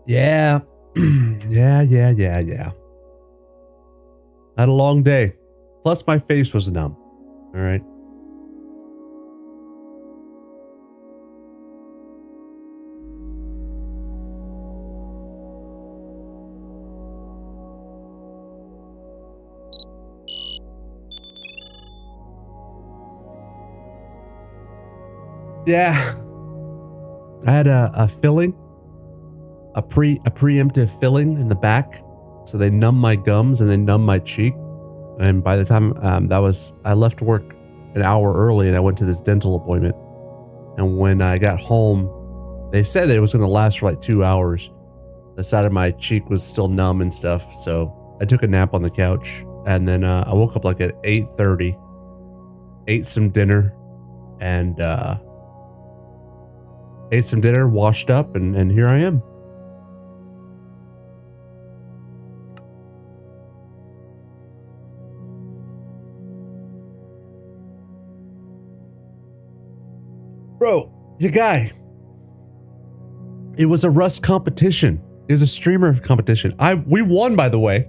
Yeah. Yeah. I had a long day. Plus, my face was numb. All right. Yeah. I had a filling, a preemptive filling in the back, so they numb my gums and they numb my cheek. And by the time I left work an hour early and I went to this dental appointment. And when I got home, they said it was going to last for like 2 hours. The side of my cheek was still numb and stuff, so I took a nap on the couch, and then I woke up like at 8:30, ate some dinner, and washed up, and here I am. Bro, you guy, it was a Rust competition. It was a streamer competition. We won, by the way.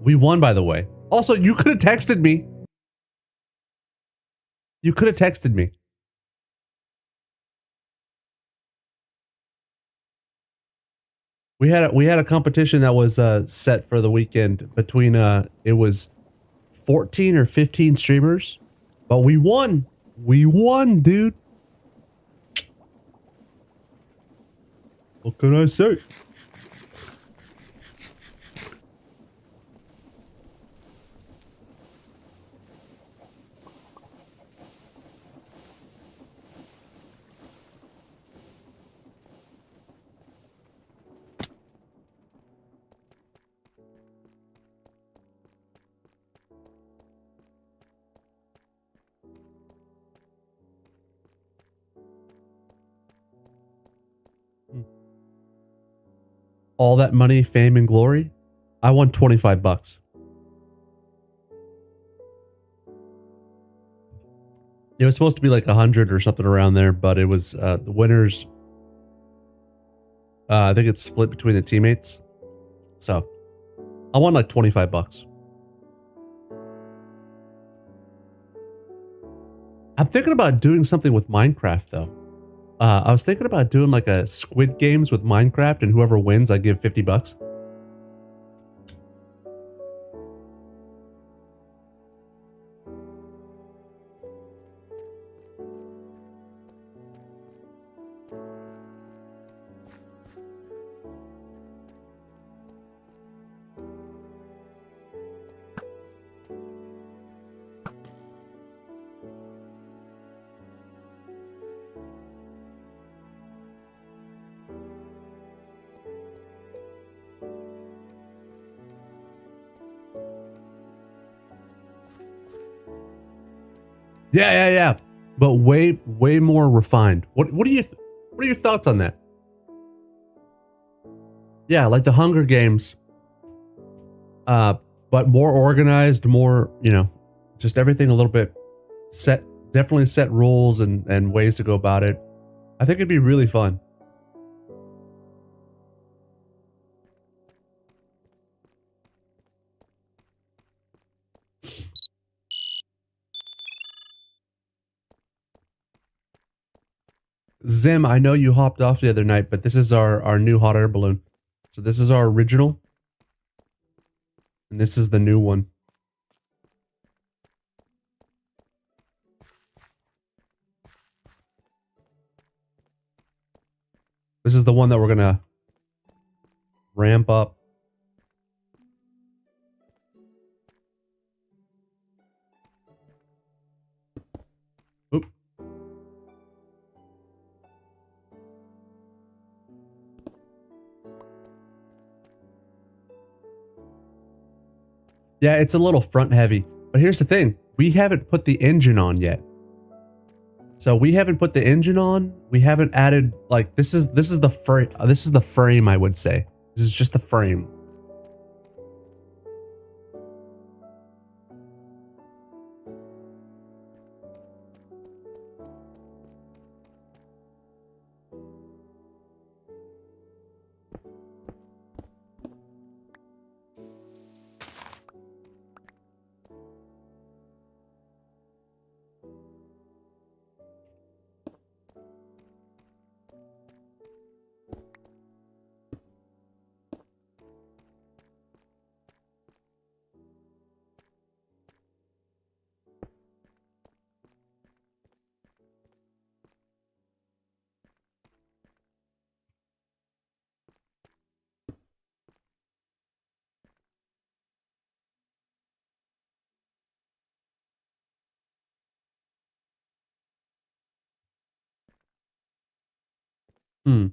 We won, by the way. Also, you could have texted me. You could have texted me. We had a competition that was set for the weekend between it was 14 or 15 streamers, but we won. We won, dude. What can I say? All that money, fame, and glory. I won $25. It was supposed to be like 100 or something around there, but it was the winners. I think it's split between the teammates. So I won like $25. I'm thinking about doing something with Minecraft though. I was thinking about doing like a Squid Games with Minecraft, and whoever wins, I give $50. Yeah. But way more refined. What are your thoughts on that? Yeah, like the Hunger Games. But more organized, more, just everything a little bit set, definitely set rules and ways to go about it. I think it'd be really fun. Zim, I know you hopped off the other night, but this is our new hot air balloon. So this is our original. And this is the new one. This is the one that we're gonna ramp up. Oop. Yeah, it's a little front heavy, but here's the thing. We haven't put the engine on yet. So we haven't put the engine on. We haven't added, like, this is the frame. This is the frame, I would say. This is just the frame. Hmm.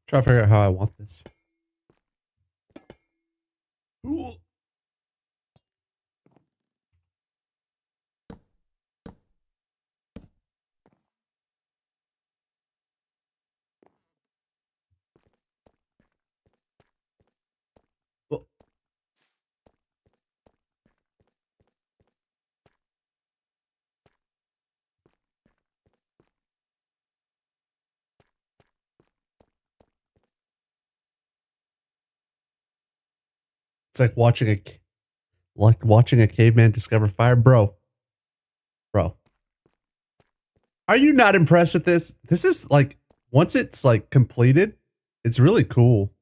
Try to figure out how I want this. Ooh. Oh. It's like watching a caveman discover fire, bro. Bro, are you not impressed with this? This is like once it's like completed, it's really cool.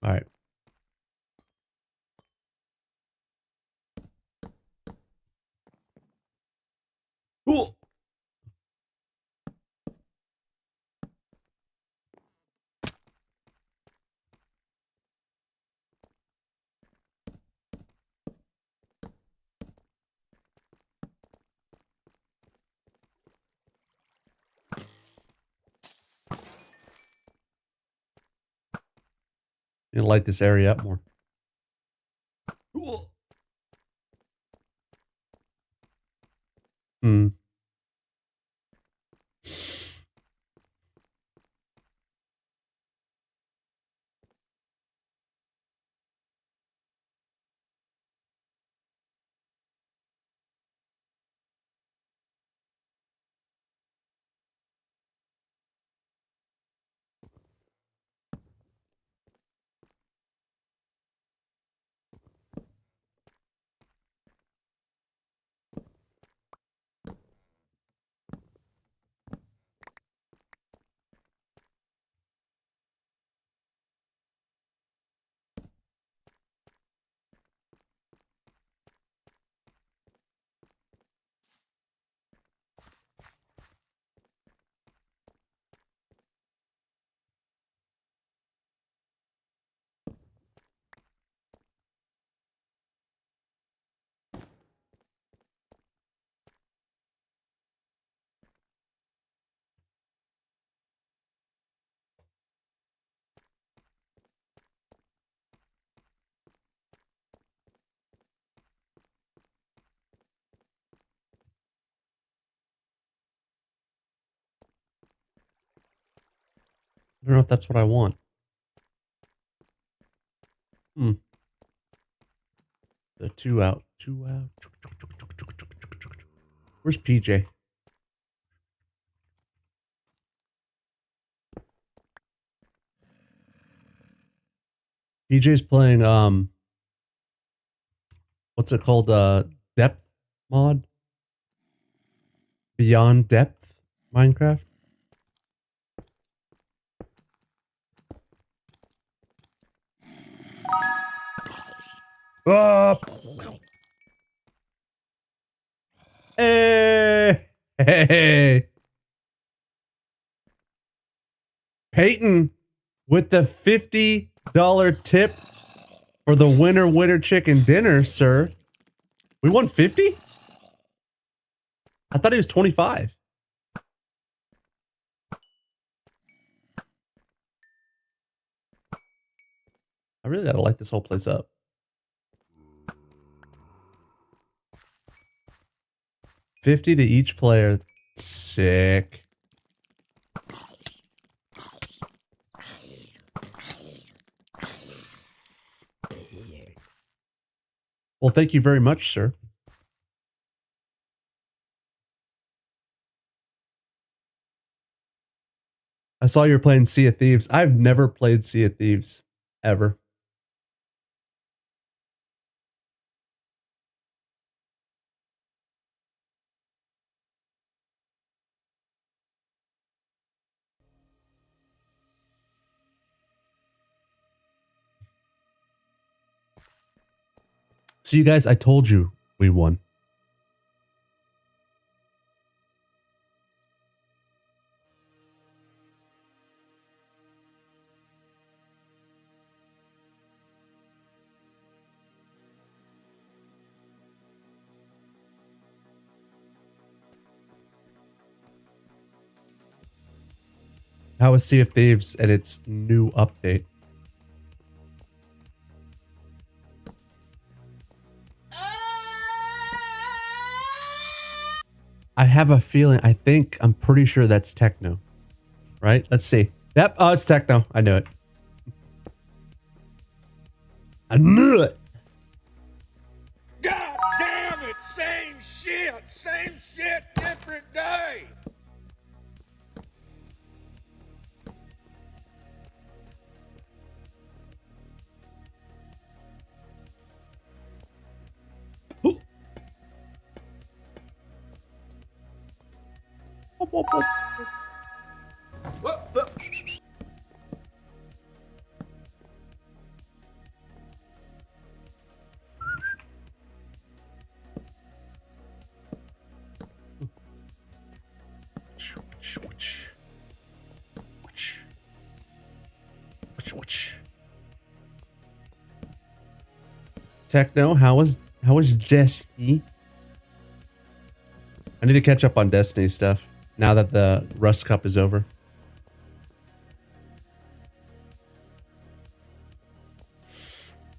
All right. Cool. You light this area up more. Cool. Hmm. I don't know if that's what I want. Hmm. The two out. Two out. Where's PJ? PJ's playing what's it called? Depth mod? Beyond Depth Minecraft? Hey! Hey! Peyton with the $50 tip for the winner chicken dinner, sir. We won 50? I thought he was 25. I really gotta light this whole place up. $50 to each player. Sick. Well, thank you very much, sir. I saw you're playing Sea of Thieves. I've never played Sea of Thieves. Ever. So you guys, I told you we won. How is Sea of Thieves and its new update? I have a feeling, I'm pretty sure that's techno. Right? Let's see. Yep, oh, it's techno. I knew it. I knew it! God damn it! Same shit, different day! Techno, how is Destiny? I need to catch up on Destiny stuff now that the Rust Cup is over.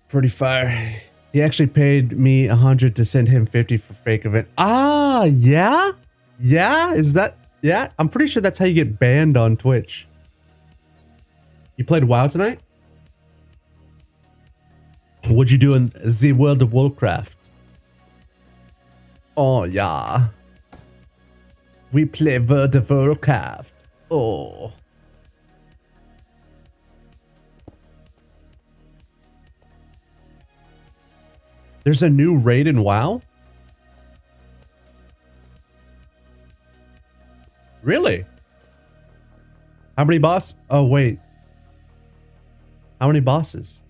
Pretty fire. He actually paid me 100 to send him 50 for fake event. Ah, yeah? Yeah? Is that... Yeah? I'm pretty sure that's how you get banned on Twitch. You played WoW tonight? What'd you do in the World of Warcraft? Oh, yeah. We play World of Warcraft. Oh. There's a new raid in WoW? Really? How many boss? Oh, wait. How many bosses?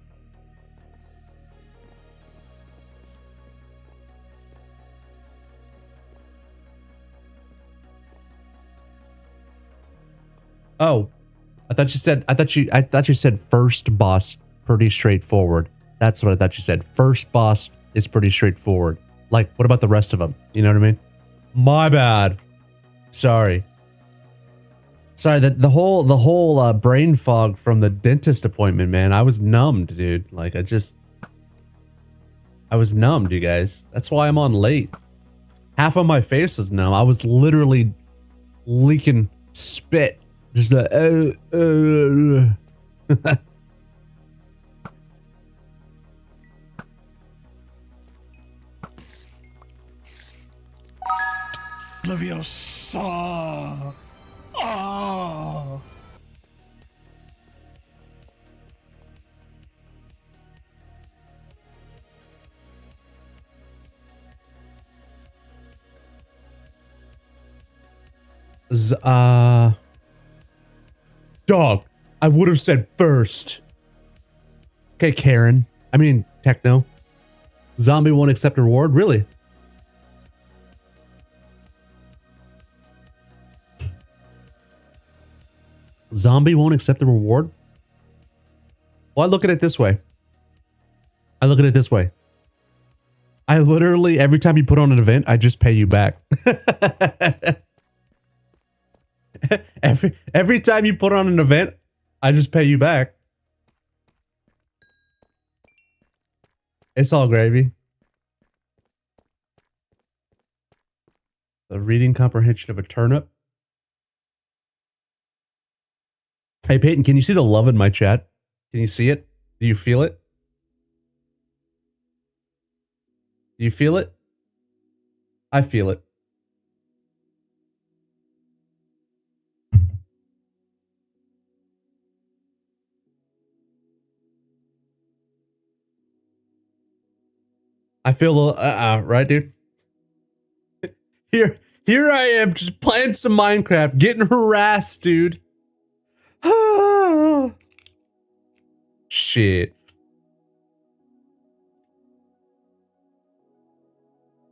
Oh, I thought you said first boss pretty straightforward. That's what I thought you said. First boss is pretty straightforward. Like, what about the rest of them? You know what I mean? My bad. Sorry. Sorry, the whole brain fog from the dentist appointment, man. I was numbed, dude. Like, I was numbed, you guys. That's why I'm on late. Half of my face was numb. I was literally leaking spit. Just like, Leviosa. Oh. Dog, I would have said first. Okay, Karen. I mean, Techno. Zombie won't accept reward? Really? Zombie won't accept the reward? Well, I look at it this way. I literally, every time you put on an event, I just pay you back. Every time you put on an event, I just pay you back. It's all gravy. The reading comprehension of a turnip. Hey, Peyton, can you see the love in my chat? Can you see it? Do you feel it? Do you feel it? I feel it. I feel the right, dude. Here I am, just playing some Minecraft, getting harassed, dude. Shit.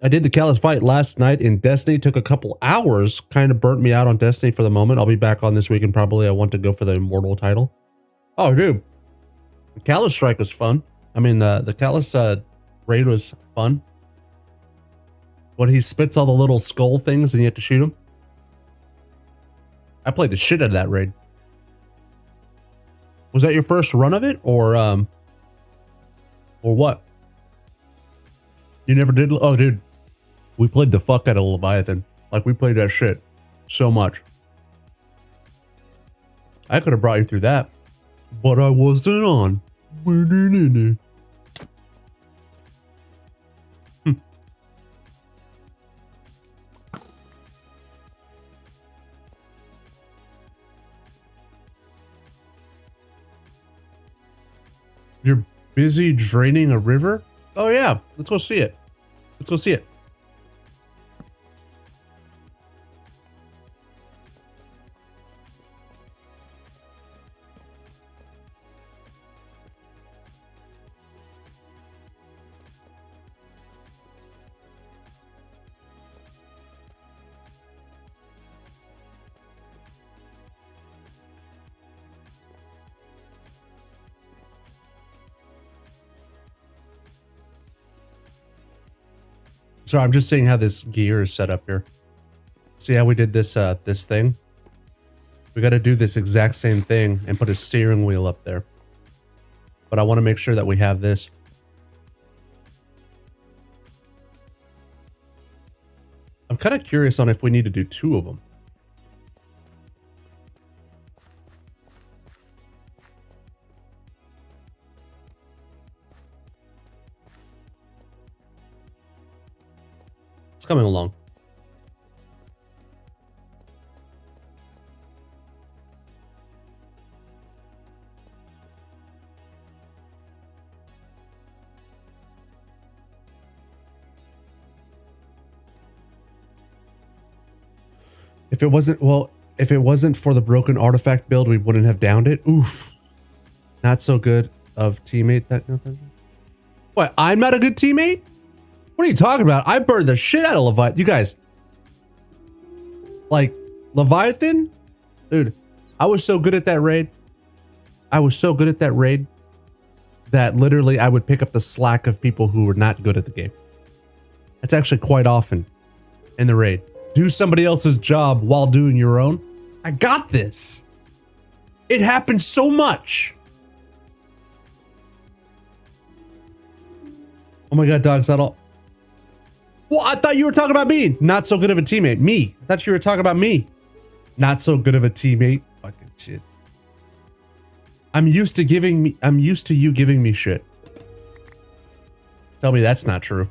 I did the Callus fight last night in Destiny. Took a couple hours. Kind of burnt me out on Destiny for the moment. I'll be back on this weekend probably. I want to go for the Immortal title. Oh, dude. The Callus strike was fun. I mean, the Callus raid was fun. When he spits all the little skull things and you have to shoot him. I played the shit out of that raid. Was that your first run of it, or what? You never did? Oh, dude, we played the fuck out of Leviathan. Like, we played that shit so much. I could have brought you through that, but I wasn't on. You're busy draining a river? Oh yeah, let's go see it. Let's go see it. So I'm just seeing how this gear is set up here. See how we did this this thing? We got to do this exact same thing and put a steering wheel up there. But I want to make sure that we have this. I'm kind of curious on if we need to do 2 of them. It's coming along. If it wasn't for the broken artifact build, we wouldn't have downed it. Oof. Not so good of teammate. What? I'm not a good teammate? What are you talking about? I burned the shit out of Leviathan. You guys. Like, Leviathan? Dude, I was so good at that raid. That literally I would pick up the slack of people who were not good at the game. That's actually quite often in the raid. Do somebody else's job while doing your own. I got this. It happens so much. Oh my god, dog's not all. Well, I thought you were talking about me. Not so good of a teammate. Me. I thought you were talking about me. Not so good of a teammate. Fucking shit. I'm used to you giving me shit. Tell me that's not true.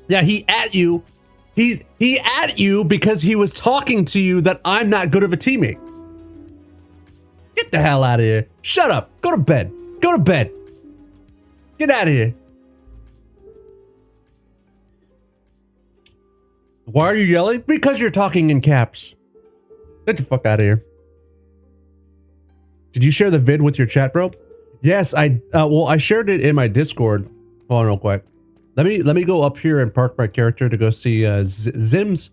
Yeah, he at you. He at you because he was talking to you that I'm not good of a teammate. Get the hell out of here. Shut up. Go to bed. Go to bed. Get out of here. Why are you yelling? Because you're talking in caps. Get the fuck out of here. Did you share the vid with your chat, bro? Yes, I shared it in my Discord. Hold on real quick. Let me go up here and park my character to go see Zim's.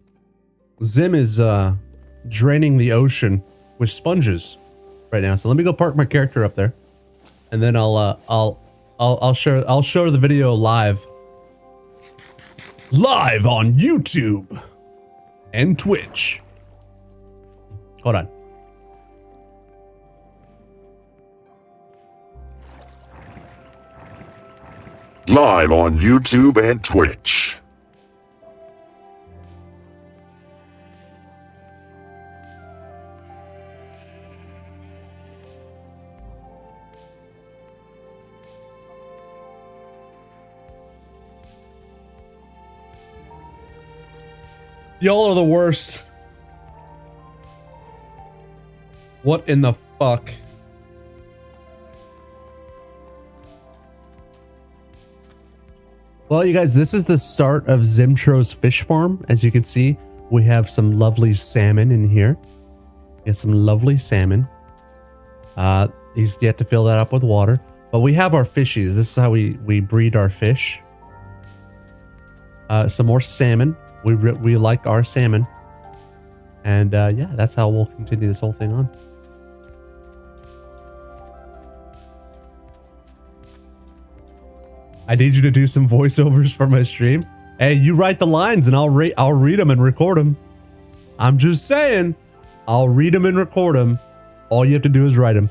Zim is draining the ocean with sponges right now. So let me go park my character up there, and then I'll show the video live on YouTube and Twitch. Hold on. Live on YouTube and Twitch. Y'all are the worst. What in the fuck? Well, you guys, this is the start of Zimtro's fish farm. As you can see, we have some lovely salmon in here. We have some lovely salmon. He's yet to fill that up with water. But we have our fishies. This is how we breed our fish. Some more salmon. We like our salmon. And yeah, that's how we'll continue this whole thing on. I need you to do some voiceovers for my stream. Hey, you write the lines and I'll read them and record them. I'm just saying, I'll read them and record them. All you have to do is write them.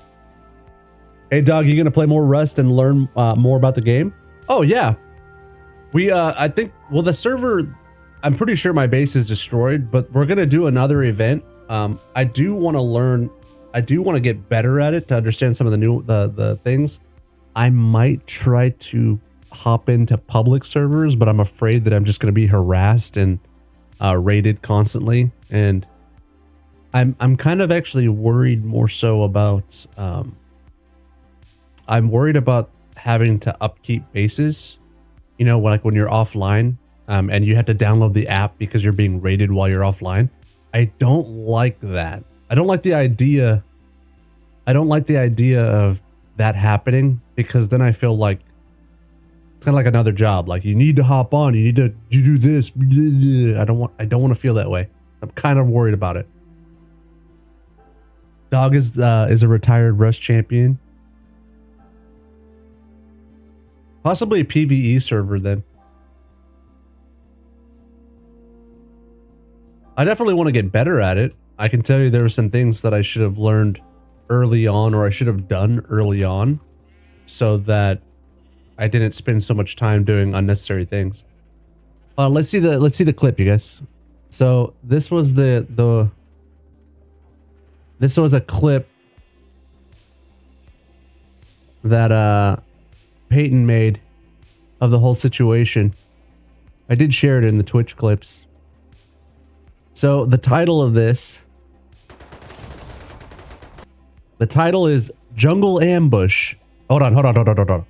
Hey, dog, you gonna play more Rust and learn more about the game? Oh yeah, I think. Well, the server, I'm pretty sure my base is destroyed, but we're gonna do another event. I do want to learn. I do want to get better at it to understand some of the new the things. I might try to hop into public servers, but I'm afraid that I'm just going to be harassed and raided constantly, and I'm kind of actually worried more so about I'm worried about having to upkeep bases, you know, like when you're offline and you have to download the app because you're being raided while you're offline. I don't like that. I don't like the idea of that happening, because then I feel like it's kind of like another job. Like, you need to hop on, you do this. I don't want to feel that way. I'm kind of worried about it. Dog is a retired Rust champion. Possibly a PvE server then. I definitely want to get better at it. I can tell you there were some things that I should have learned early on, or I should have done early on, so that I didn't spend so much time doing unnecessary things. Let's see the clip, you guys. So this was this was a clip that Peyton made of the whole situation. I did share it in the Twitch clips. So the title of this, the title is Jungle Ambush. Hold on.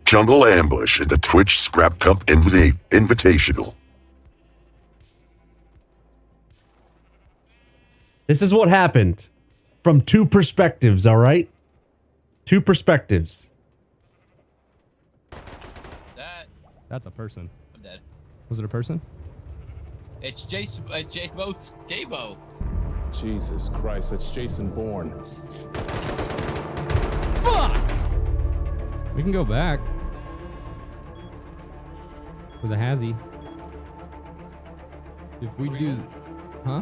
Jungle Ambush is the Twitch Scrap Cup Invitational. This is what happened from two perspectives, all right? Two perspectives. That's a person. I'm dead. Was it a person? It's Jason, J-Bo. Jesus Christ, that's Jason Bourne. Fuck! We can go back. With a Hazzy. If we do... Huh?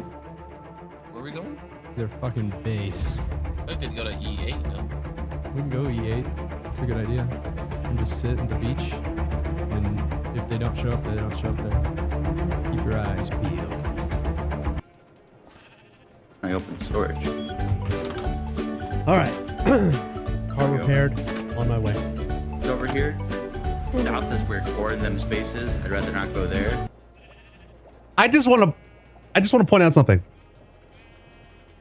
Where are we going? Their fucking base. I did go to E8, no? We can go E8. It's a good idea. And just sit at the beach. And if they don't show up, they don't show up there. Keep your eyes peeled. I opened storage. All right. Car repaired. On my way. It's over here. south is where core in them spaces. I'd rather not go there. I just want to point out something.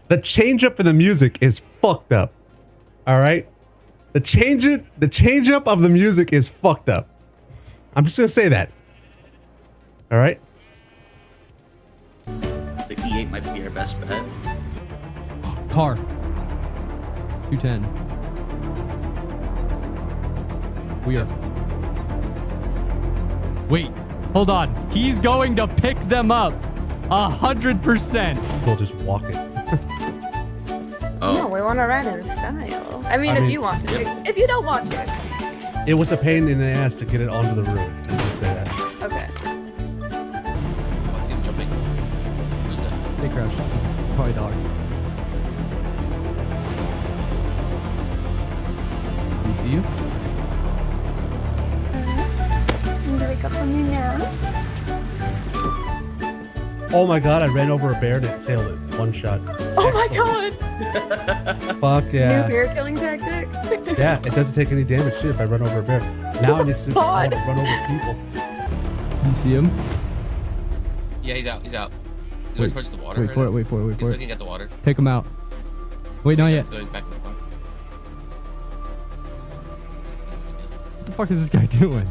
The change up in the music is fucked up. All right? The change up of the music is fucked up. I'm just going to say that. All right? The E8 might be our best bet. Car. 210. We are. Wait, hold on. He's going to pick them up. 100%. We'll just walk it. No, we want to ride in style. I mean, if you want to. If you don't want to, it's fine. It was a pain in the ass to get it onto the roof. Let's just say that. Okay. Oh, I see him jumping. Who's that? They crashed. It's probably dog. You see you? I'm gonna wake up from you now. Oh my god, I ran over a bear and it killed it. One shot. Oh my Excellent. god! Fuck New yeah. bear killing tactic. Yeah, it doesn't take any damage shit if I run over a bear. Now I need to God. run over people. You see him? Yeah, he's out. He's out. He's Wait, going towards the water. Wait for it, wait for it, wait He's for it. looking at the water. Take him out. Wait, not yet. He's going back in the car. What the fuck is this guy doing?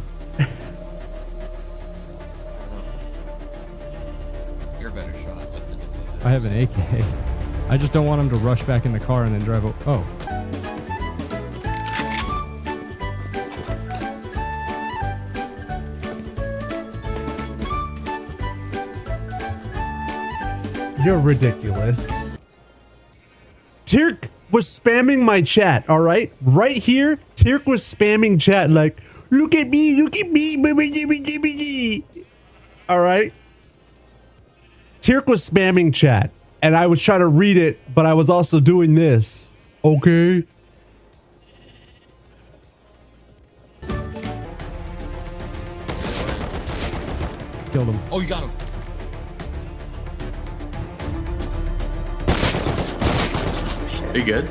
You're a better shot with the I have an AK. I just don't want him to rush back in the car and then drive. Oh. You're ridiculous. Tirk was spamming my chat, all right? Right here, Tirk was spamming chat like, look at me, all right? Tirk was spamming chat, and I was trying to read it, but I was also doing this. Okay? Killed him. Oh, you got him. Are you good?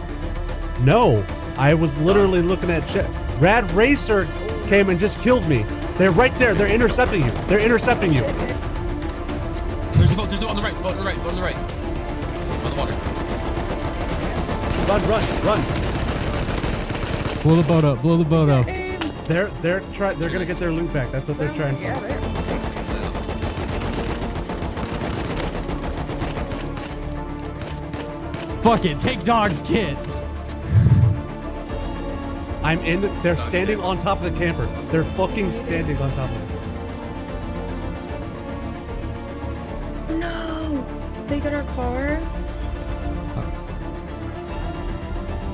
No, I was literally looking at chat. Rad Racer came and just killed me. They're right there. They're intercepting you. They're intercepting you. There's a boat on the right. Boat on the right. Boat on the right. On the water. Run. Blow the boat up. Blow the boat up. They're gonna get their loot back. That's what they're trying Yeah, for. there. Fuck it. Take dog's kit. I'm in the, they're standing on top of the camper. They're fucking standing on top of it. No! Did they get our car?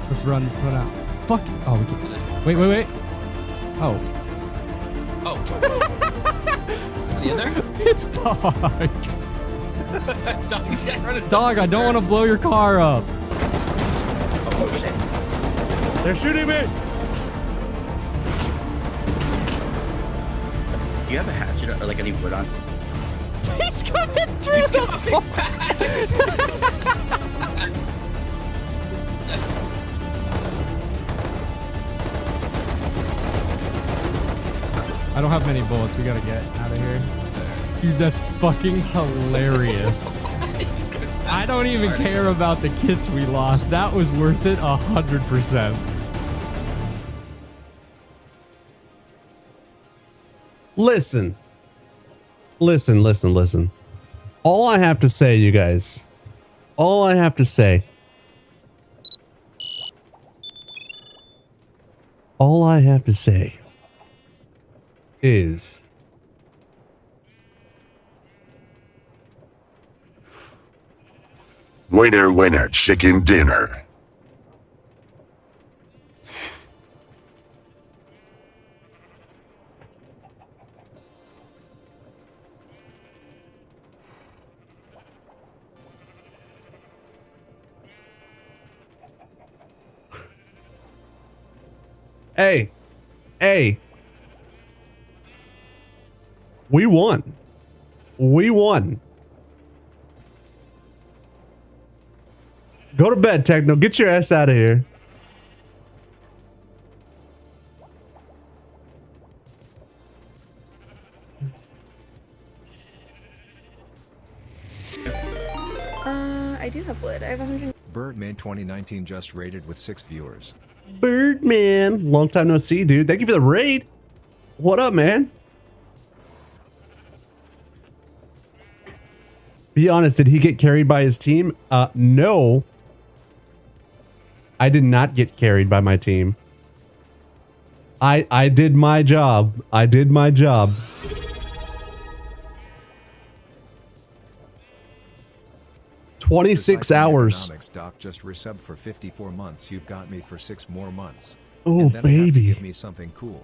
Let's run out. Fuck. Oh, we can. Wait. Oh. Oh. Are you in there? It's dog. Dog, he's running Dog, I don't want to blow your car up. Oh shit. They're shooting me. Do you have a hatchet or like any wood on? He's coming through the I don't have many bullets. We gotta get out of here. Dude, that's fucking hilarious. I don't even care about the kits we lost. That was worth it 100%. Listen. All I have to say, you guys. All I have to say. All I have to say is Winner, chicken dinner. Hey. We won. Go to bed, Techno. Get your ass out of here. I do have wood. I have 100. Birdman 2019 just rated with 6 viewers. Birdman, long time no see, dude. Thank you for the raid. What up, man? Be honest, did he get carried by his team? No. I did not get carried by my team. I did my job. I did my job. Recycling hours. Economics Doc just resubbed for 54 months. You've got me for 6 more months. Oh, And then I have to baby. give me something cool.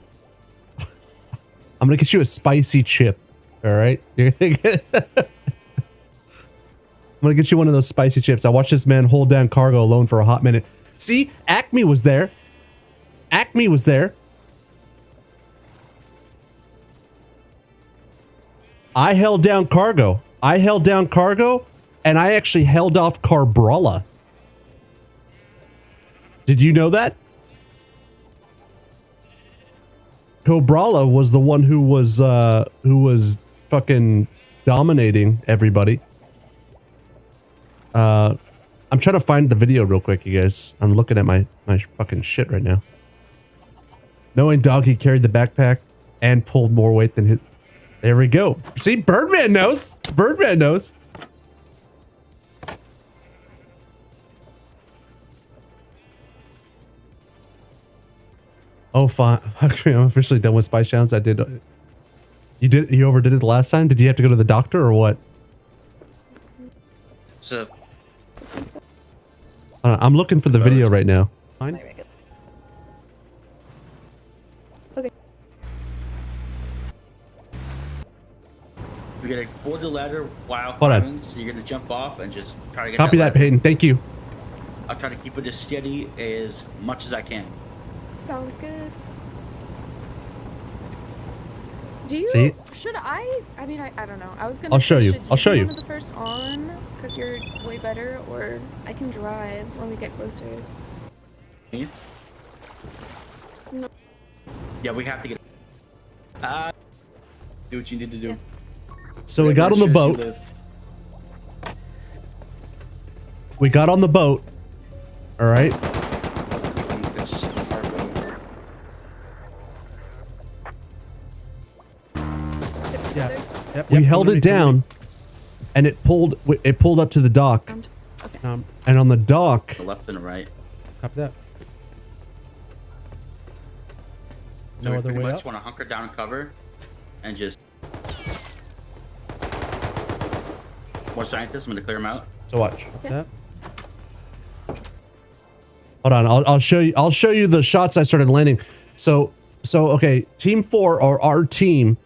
I'm gonna get you a spicy chip. All right. You're gonna get I'm gonna get you one of those spicy chips. I watched this man hold down cargo alone for a hot minute. See, Acme was there. Acme was there. I held down cargo. I held down cargo, and I actually held off Carbrala. Did you know that? Cobrala was the one who was fucking dominating everybody. I'm trying to find the video real quick, you guys. I'm looking at my fucking shit right now. Knowing Doggy carried the backpack and pulled more weight than his. There we go. See, Birdman knows. Birdman knows. Oh, fine. I'm officially done with Spice Challenge. I did. You overdid it the last time? Did you have to go to the doctor or what? So, I'm looking for the video right now. Fine. Okay. you're gonna hold the ladder while Hold on. climbing, so you're gonna jump off and just try to get Copy that, ladder. Peyton. Thank you. I'll try to keep it as steady as much as I can. Sounds good. Do you? See? Should I? I mean, I don't know. I was gonna. I'll show say, you. should I'll show be you. One of the first on, because you're way better, or I can drive when we get closer. Me? No. Yeah, we have to get. Do what you need to do. Yeah. So we got on the Whatever shows you boat. live. We got on the boat. All right. Yeah. Yep. We held it down, and it pulled up to the dock. Okay. And on the dock. The left and the right. Copy that. So No we other pretty way much up. want to hunker down and cover, and just. More scientists. I'm gonna clear them out. So watch. Yeah. Hold on. I'll show you. I'll show you the shots I started landing. So okay. Team 4 or our team,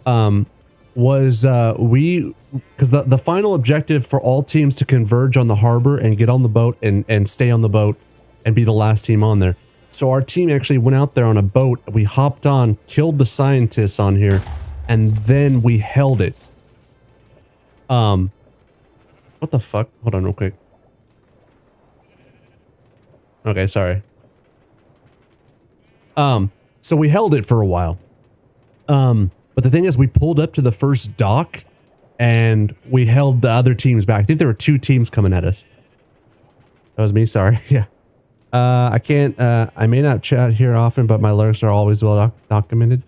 was because the final objective for all teams to converge on the harbor and get on the boat and stay on the boat and be the last team on there. So our team actually went out there on a boat. We hopped on, killed the scientists on here, and then we held it. What the fuck? Hold on real quick. Okay, sorry. So we held it for a while. But the thing is, we pulled up to the first dock and we held the other teams back. I think there were 2 teams coming at us. That was me, sorry. Yeah. I can't, I may not chat here often, but my lyrics are always well documented.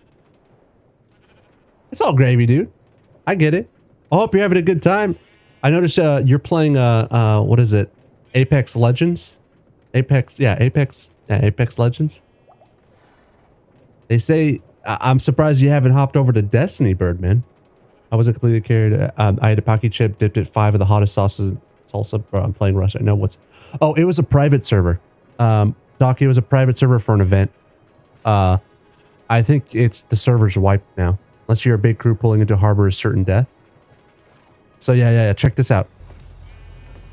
It's all gravy, dude. I get it. I hope you're having a good time. I noticed, you're playing, what is it? Apex Legends? Apex Legends. They say, I'm surprised you haven't hopped over to Destiny, Birdman. I wasn't completely carried. I had a Pocky chip, dipped it 5 of the hottest sauces. Salsa. Bro, I'm playing Rust. I know what's. Oh, it was a private server. Doc, it was a private server for an event. I think it's the server's wiped now. Unless you're a big crew pulling into harbor is certain death. So yeah. Check this out.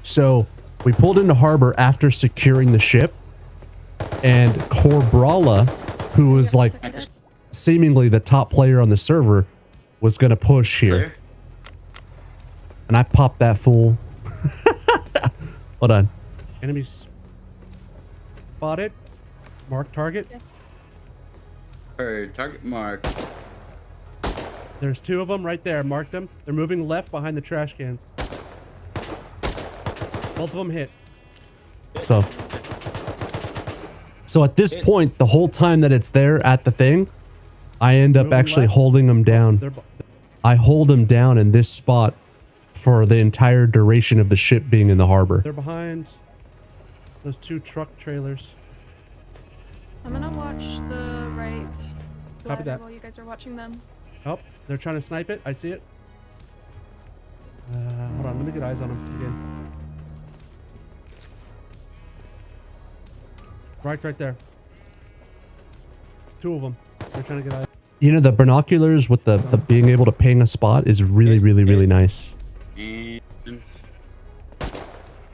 So we pulled into harbor after securing the ship, and Corbrala, who was like seemingly the top player on the server, was gonna push here. Clear? And I popped that fool. Hold on. Enemy spotted. Mark target. Or target mark. There's 2 of them right there. Marked them. They're moving left behind the trash cans. Both of them hit. So at this point, the whole time that it's there at the thing, I end up actually holding them down. I hold them down in this spot for the entire duration of the ship being in the harbor. They're behind those 2 truck trailers. I'm gonna watch the right Copy that. while you guys are watching them. Oh, they're trying to snipe it. I see it. Hold on, let me get eyes on them again. Right there. 2 of them. They're trying to get eyes. You know, the binoculars with the being able to ping a spot is really, really, really nice.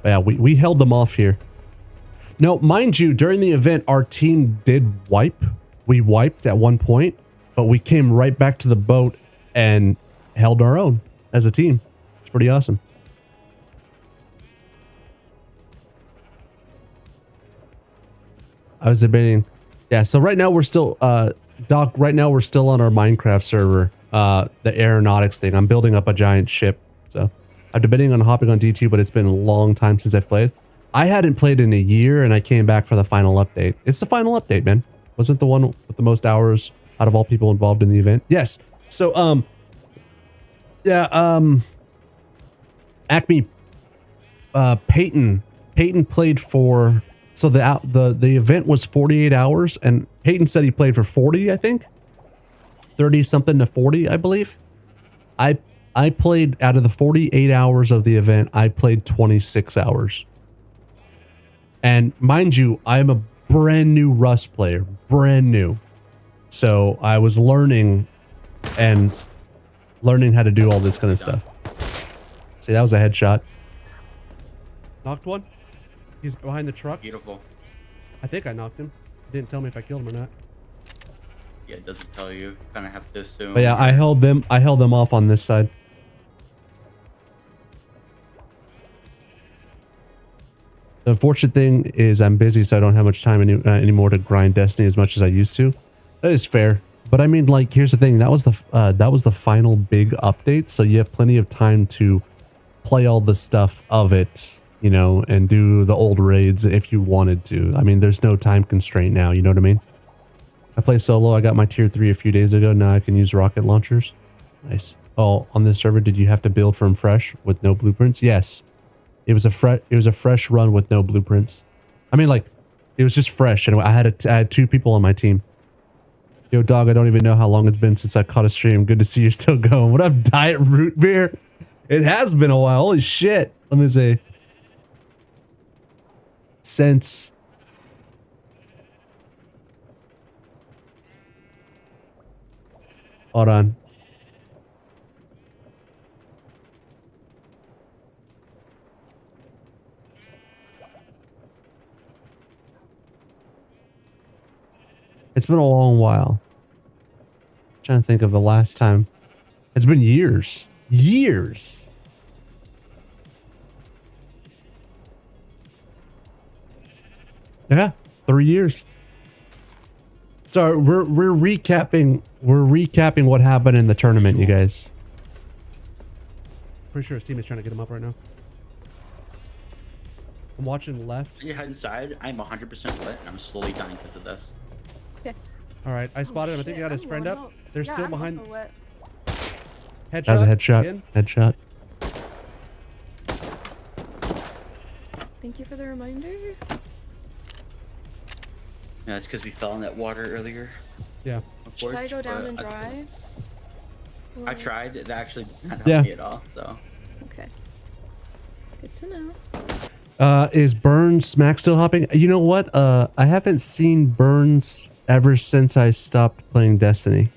Yeah, we held them off here. No, mind you, during the event, our team did wipe. We wiped at one point, but we came right back to the boat and held our own as a team. It's pretty awesome. I was debating. Yeah, so right now we're still, Doc, right now we're still on our Minecraft server, the aeronautics thing. I'm building up a giant ship. So I'm debating on hopping on D2, but it's been a long time since I've played. I hadn't played in a year and I came back for the final update. It's the final update, man. Wasn't the one with the most hours out of all people involved in the event? Yes. So, Acme, Peyton played for, so the event was 48 hours and Peyton said he played for 40, I think. 30 something to 40, I believe. I played out of the 48 hours of the event, I played 26 hours. And mind you, I'm a brand new Rust player, brand new. So I was learning how to do all this kind of stuff. See, that was a headshot. Knocked one. He's behind the trucks. Beautiful. I think I knocked him. Didn't tell me if I killed him or not. Yeah, it doesn't tell you. Kind of have to assume. But yeah, I held them off on this side. The unfortunate thing is I'm busy, so I don't have much time anymore to grind Destiny as much as I used to. That is fair. But I mean, like, here's the thing. That was the final big update, so you have plenty of time to play all the stuff of it, you know, and do the old raids if you wanted to. I mean, there's no time constraint now, you know what I mean? I play solo. I got my tier 3 a few days ago. Now I can use rocket launchers. Nice. Oh, on this server, did you have to build from fresh with no blueprints? Yes. It was a fresh run with no blueprints. I mean, like, it was just fresh, and I had 2 people on my team. Yo, dog, I don't even know how long it's been since I caught a stream. Good to see you're still going. What up, Diet Root Beer? It has been a while. Holy shit. Let me see. Since hold on. It's been a long while. I'm trying to think of the last time. It's been years. Years. Yeah, 3 years. So we're recapping what happened in the tournament, you guys. Pretty sure his team is trying to get him up right now. I'm watching left. You head inside. I'm 100% lit, and I'm slowly dying because of this. Okay. All right, I spotted him. I think he got his friend up. They're still behind. Headshot. That was a headshot. Again. Headshot. Thank you for the reminder. Yeah, it's because we fell in that water earlier. Yeah. Should I go down and drive? I tried. It actually didn't help me at all. So. Okay. Good to know. Is Burns Smack still hopping? You know what? I haven't seen Burns ever since I stopped playing Destiny.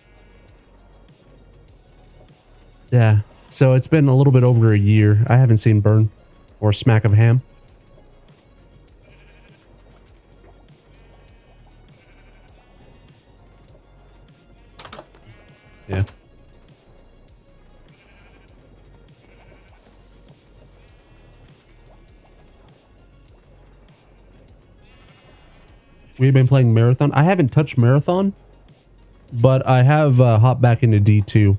Yeah. So it's been a little bit over a year. I haven't seen Burn or Smack of Ham. Yeah. We've been playing Marathon. I haven't touched Marathon, but I have hopped back into D2.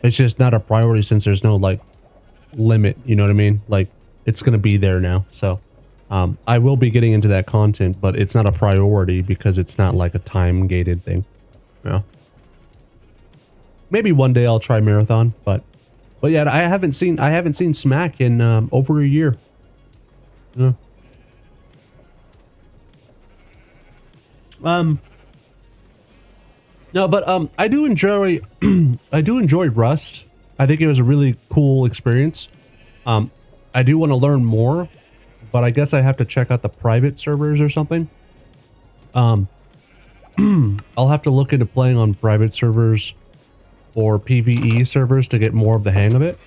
It's just not a priority since there's no like limit, you know what I mean? Like it's going to be there now. So I will be getting into that content, but it's not a priority because it's not like a time gated thing. Yeah. Maybe one day I'll try Marathon, but yeah, I haven't seen Smack in over a year. Yeah. No, but I do enjoy Rust. I think it was a really cool experience. I do want to learn more, but I guess I have to check out the private servers or something. I'll have to look into playing on private servers or PvE servers to get more of the hang of it.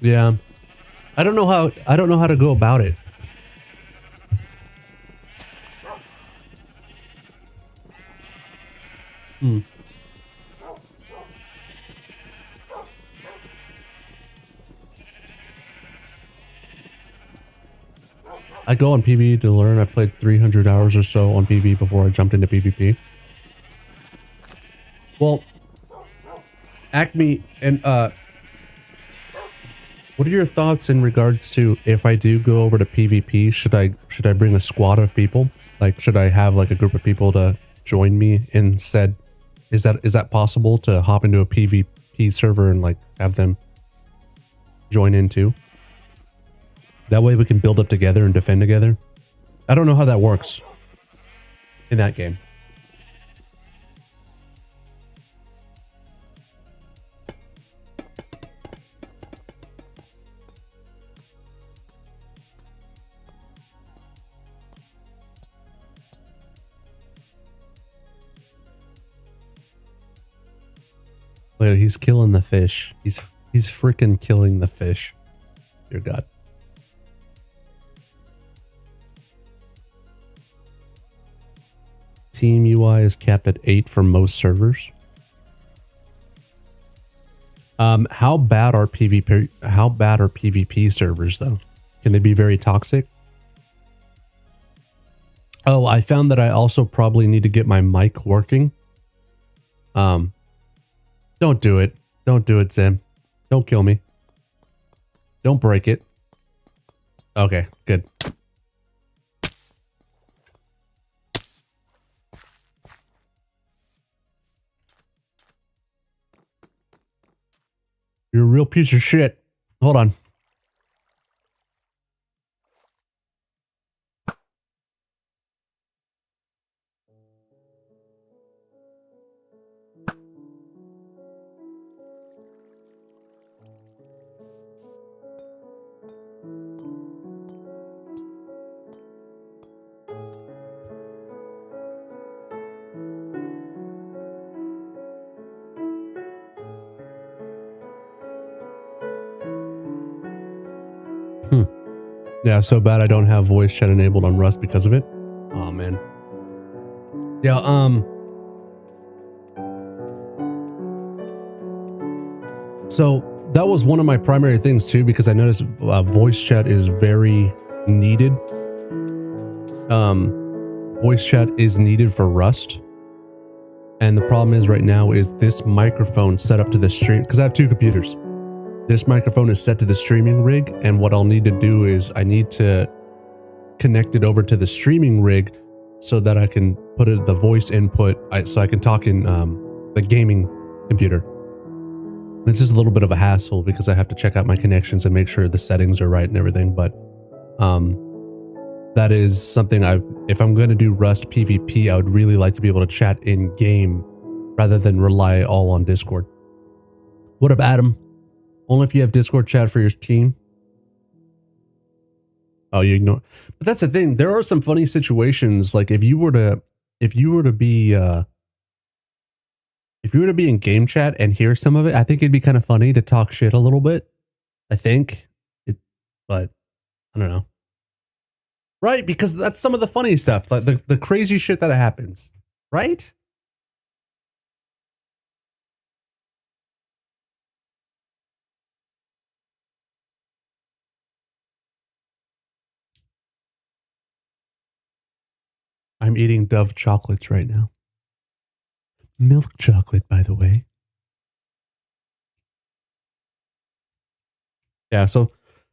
Yeah. I don't know how to go about it. I go on PvE to learn. I played 300 hours or so on PvE before I jumped into PvP. Well, Acme and what are your thoughts in regards to if I do go over to PvP? Should I bring a squad of people? Like, should I have like a group of people to join me instead? Is that possible to hop into a PvP server and like have them join in too? That way we can build up together and defend together. I don't know how that works in that game. Wait, he's killing the fish. He's freaking killing the fish. Dear God. Team UI is capped at 8 for most servers. How bad are PvP servers though? Can they be very toxic? Oh, I found that I also probably need to get my mic working. Don't do it. Don't do it, Zim. Don't kill me. Don't break it. Okay, good. You're a real piece of shit. Hold on. Yeah, so bad I don't have voice chat enabled on Rust because of it. Oh man. Yeah, so that was one of my primary things too, because I noticed voice chat is very needed. Voice chat is needed for Rust. And the problem is right now is this microphone set up to the stream, because I have 2 computers. This microphone is set to the streaming rig, and what I'll need to do is I need to connect it over to the streaming rig so that I can put the voice input, so I can talk in the gaming computer. It's just a little bit of a hassle because I have to check out my connections and make sure the settings are right and everything, but that is something if I'm going to do Rust PvP, I would really like to be able to chat in game rather than rely all on Discord. What up, Adam? Only if you have Discord chat for your team. Oh, you ignore. But that's the thing. There are some funny situations. Like if you were to be in game chat and hear some of it, I think it'd be kind of funny to talk shit a little bit. I think but I don't know. Right? Because that's some of the funny stuff, like the crazy shit that happens. Right? I'm eating Dove chocolates right now. Milk chocolate, by the way. Yeah, so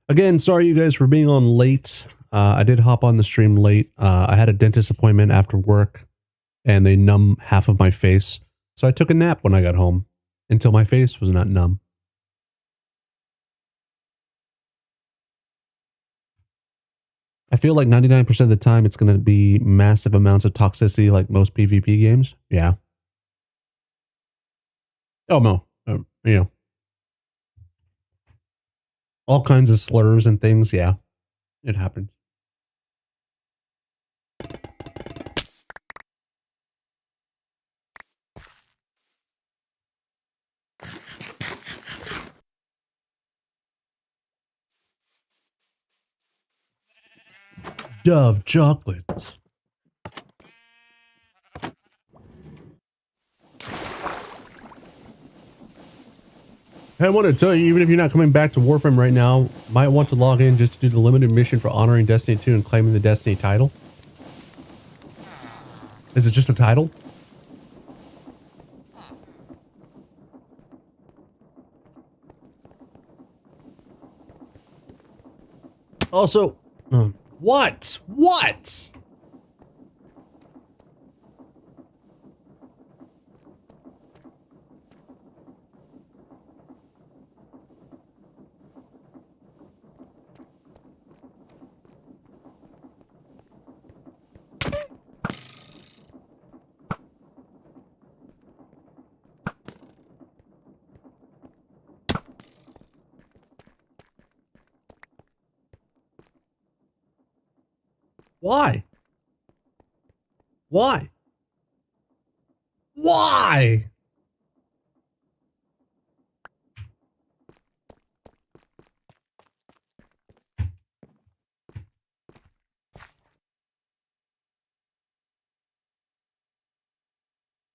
again, sorry you guys for being on late. I did hop on the stream late. I had a dentist appointment after work and they numb half of my face. So I took a nap when I got home until my face was not numb. I feel like 99% of the time it's going to be massive amounts of toxicity like most PvP games. Yeah. Oh no. You know. All kinds of slurs and things. Yeah. It happens. Dove chocolates. Hey, I want to tell you, even if you're not coming back to Warframe right now, might want to log in just to do the limited mission for honoring Destiny 2 and claiming the Destiny title. Is it just a title? Also, what? What? Why? Why? Why?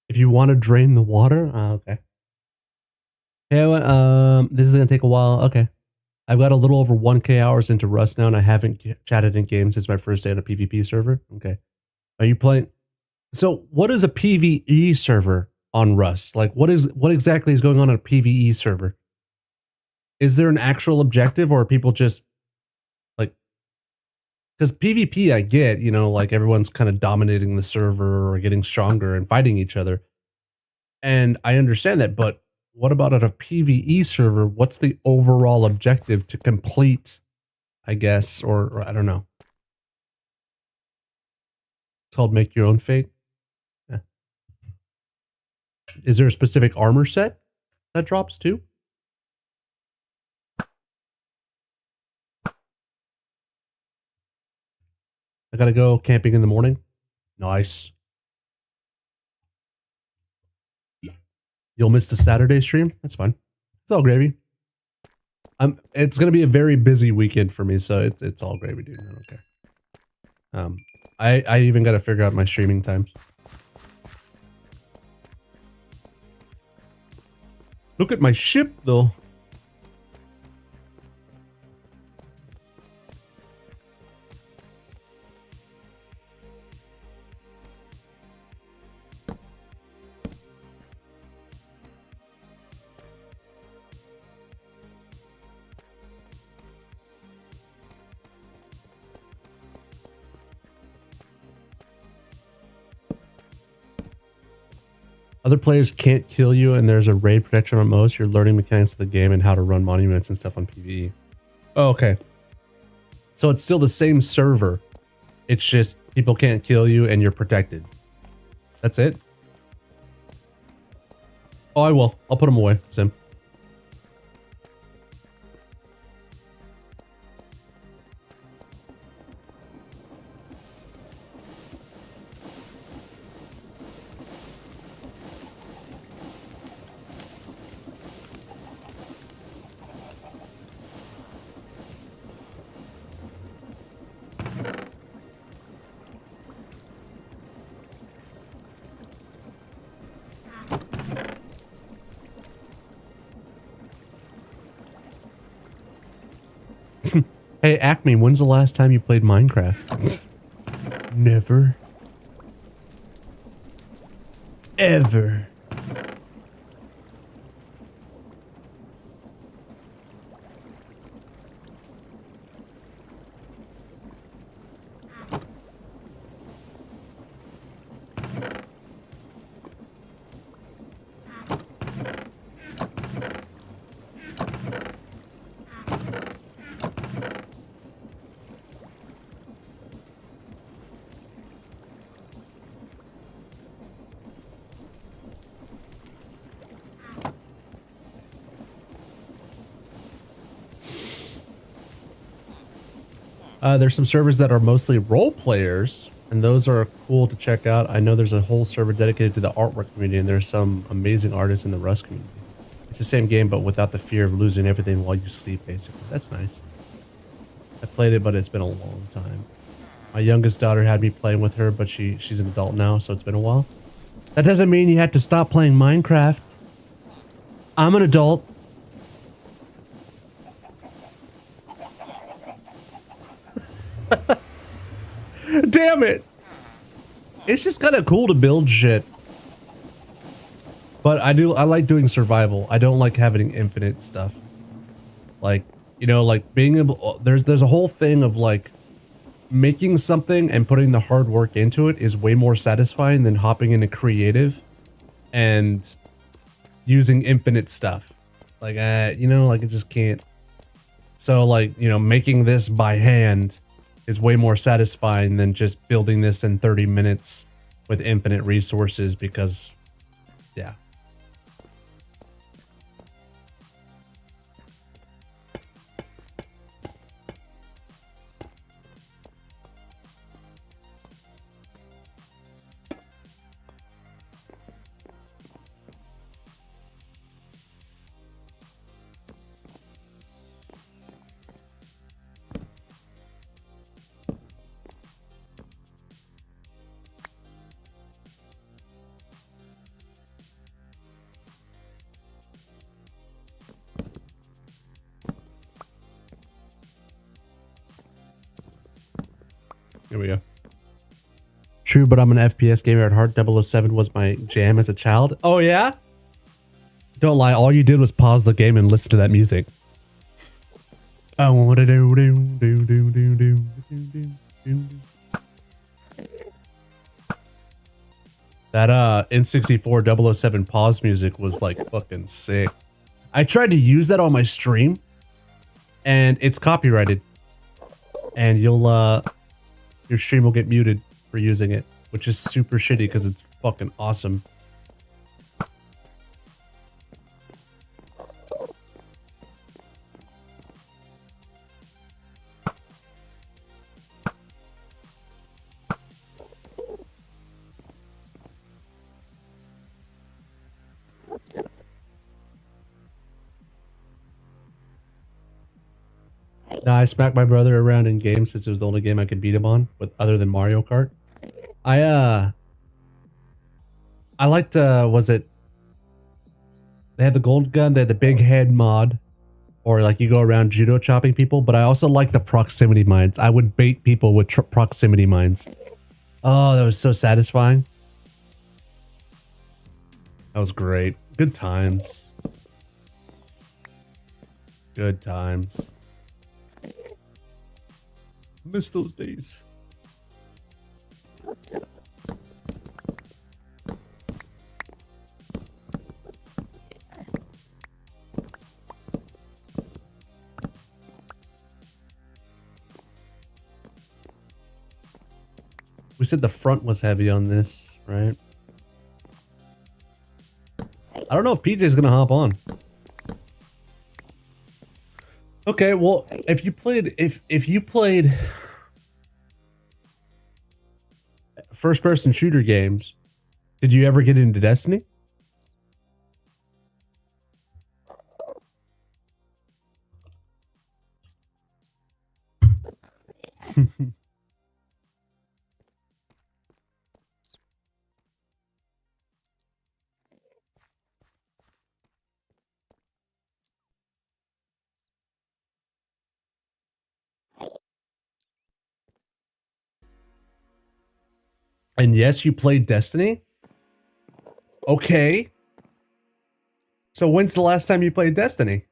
If you want to drain the water, okay. Hey, this is gonna take a while. Okay, I've got a little over 1K hours into Rust now, and I haven't chatted in game since my first day on a PvP server. Okay, are you playing? So, what is a PvE server on Rust? Like, what exactly is going on a PvE server? Is there an actual objective, or are people just like? Because PvP, I get, you know, like everyone's kind of dominating the server or getting stronger and fighting each other, and I understand that, but what about at a PvE server? What's the overall objective to complete, I guess, or I don't know. It's called Make Your Own Fate. Yeah. Is there a specific armor set that drops too? I gotta go camping in the morning. Nice. You'll miss the Saturday stream? That's fine. It's all gravy. It's gonna be a very busy weekend for me, so it's all gravy, dude. I don't care. I even gotta figure out my streaming times. Look at my ship though. Other players can't kill you and there's a raid protection on most. You're learning mechanics of the game and how to run monuments and stuff on PvE. Oh, okay. So it's still the same server. It's just people can't kill you and you're protected. That's it? Oh, I will. I'll put them away, Sim. Hey, Acme, when's the last time you played Minecraft? Never. Ever. There's some servers that are mostly role players, and those are cool to check out. I know there's a whole server dedicated to the artwork community, and there's some amazing artists in the Rust community. It's the same game, but without the fear of losing everything while you sleep, basically. That's nice. I played it, but it's been a long time. My youngest daughter had me playing with her, but she's an adult now, so it's been a while. That doesn't mean you have to stop playing Minecraft. I'm an adult. Damn it. It's just kind of cool to build shit. But I like doing survival. I don't like having infinite stuff. Like, you know, like being able, there's a whole thing of like making something and putting the hard work into it is way more satisfying than hopping into creative and using infinite stuff. Like, you know, like it just can't. So like, you know, making this by hand is way more satisfying than just building this in 30 minutes with infinite resources because, yeah. Here we go. True, but I'm an FPS gamer at heart. 007 was my jam as a child. Oh, yeah? Don't lie. All you did was pause the game and listen to that music. I want to do. That N64 007 pause music was like fucking sick. I tried to use that on my stream and it's copyrighted. And you'll your stream will get muted for using it, which is super shitty because it's fucking awesome. Nah, I smacked my brother around in games since it was the only game I could beat him on, with other than Mario Kart. I liked, was it, they had the gold gun, they had the big head mod, or like you go around judo chopping people, but I also like the proximity mines. I would bait people with proximity mines. Oh, that was so satisfying. That was great. Good times. Good times. Miss those days. We said the front was heavy on this, right? I don't know if PJ's gonna hop on. Okay, well, if you played first-person shooter games, did you ever get into Destiny? And yes, you played Destiny? Okay. So when's the last time you played Destiny?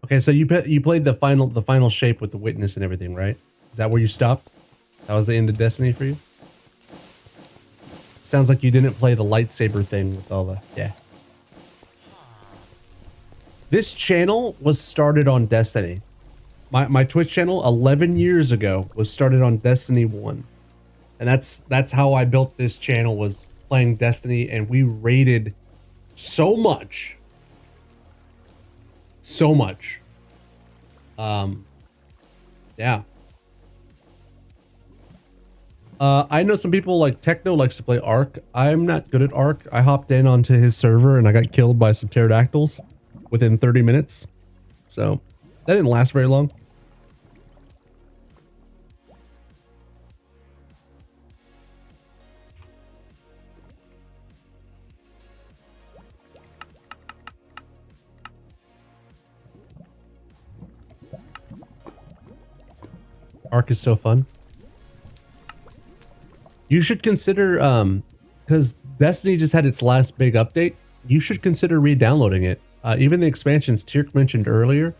Okay, so you played the final shape with the witness and everything, right? Is that where you stopped? That was the end of Destiny for you? Sounds like you didn't play the lightsaber thing with all the... Yeah. This channel was started on Destiny. My Twitch channel 11 years ago was started on Destiny 1. And that's how I built this channel, was playing Destiny, and we raided so much. So much. Yeah. I know some people like Techno likes to play Ark. I'm not good at Ark. I hopped in onto his server and I got killed by some pterodactyls within 30 minutes. So that didn't last very long. Ark is so fun. You should consider, because Destiny just had its last big update, you should consider re-downloading it. Even the expansions Tirk mentioned earlier,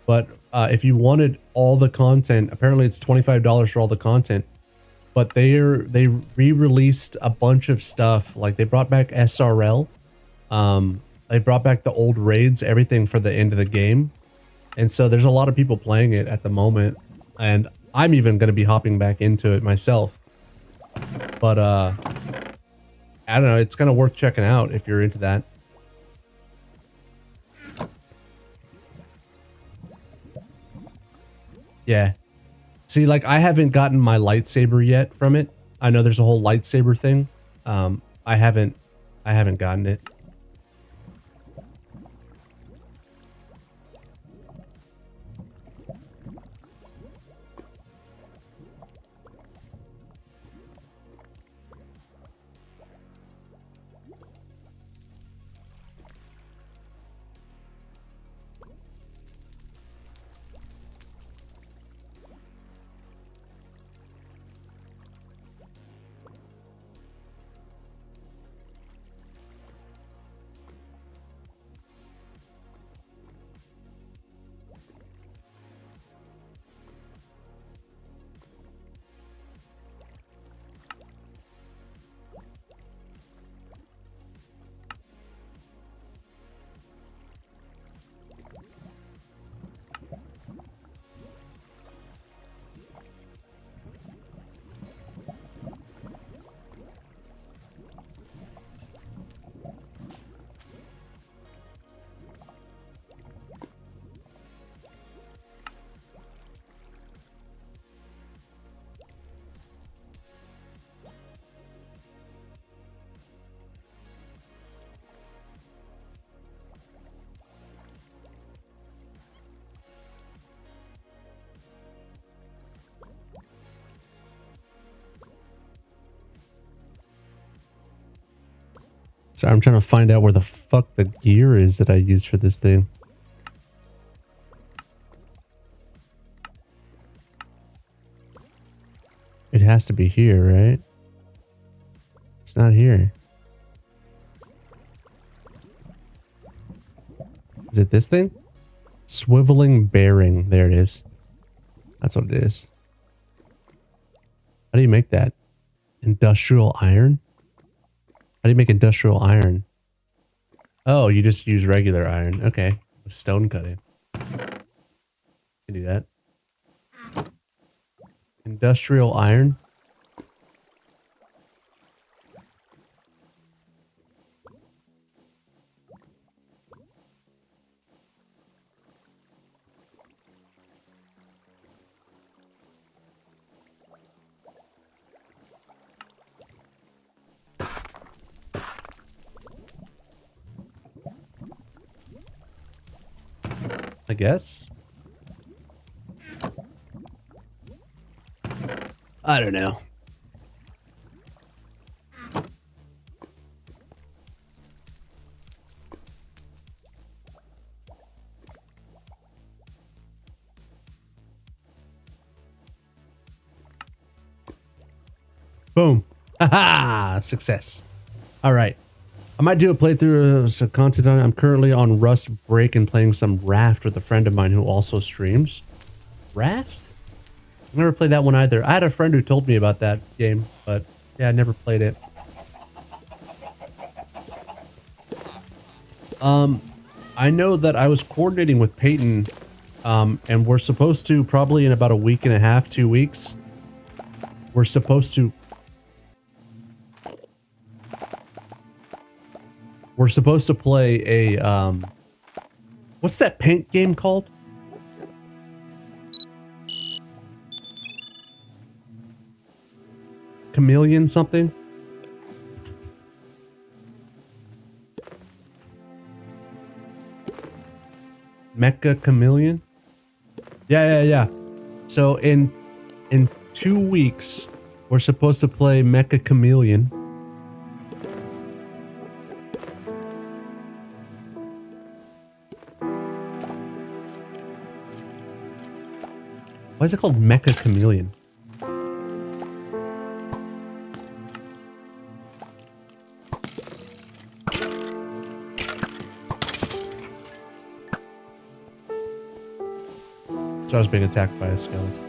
but if you wanted all the content, apparently it's $25 for all the content, but they re-released a bunch of stuff. Like they brought back SRL, they brought back the old raids, everything for the end of the game. And so there's a lot of people playing it at the moment, and I'm even going to be hopping back into it myself. But I don't know, it's kind of worth checking out if you're into that. Yeah. See, like I haven't gotten my lightsaber yet from it. I know there's a whole lightsaber thing. I haven't gotten it. Sorry, I'm trying to find out where the fuck the gear is that I use for this thing. It has to be here, right? It's not here. Is it this thing? Swiveling bearing. There it is. That's what it is. How do you make that? Industrial iron? How do you make industrial iron? Oh, you just use regular iron. Okay. Stone cutting. Can do that. Industrial iron. I guess. I don't know. Boom. Haha! Success. All right. I might do a playthrough of some content on it. I'm currently on Rust break and playing some Raft with a friend of mine who also streams. Raft? I've never played that one either. I had a friend who told me about that game, but yeah, I never played it. I know that I was coordinating with Peyton And we're supposed to, probably in about a week and a half, 2 weeks, we're supposed to play a, what's that paint game called? Chameleon something? Mecha Chameleon? Yeah. So in 2 weeks, we're supposed to play Mecha Chameleon. Why is it called Mecha Chameleon? So I was being attacked by a skeleton.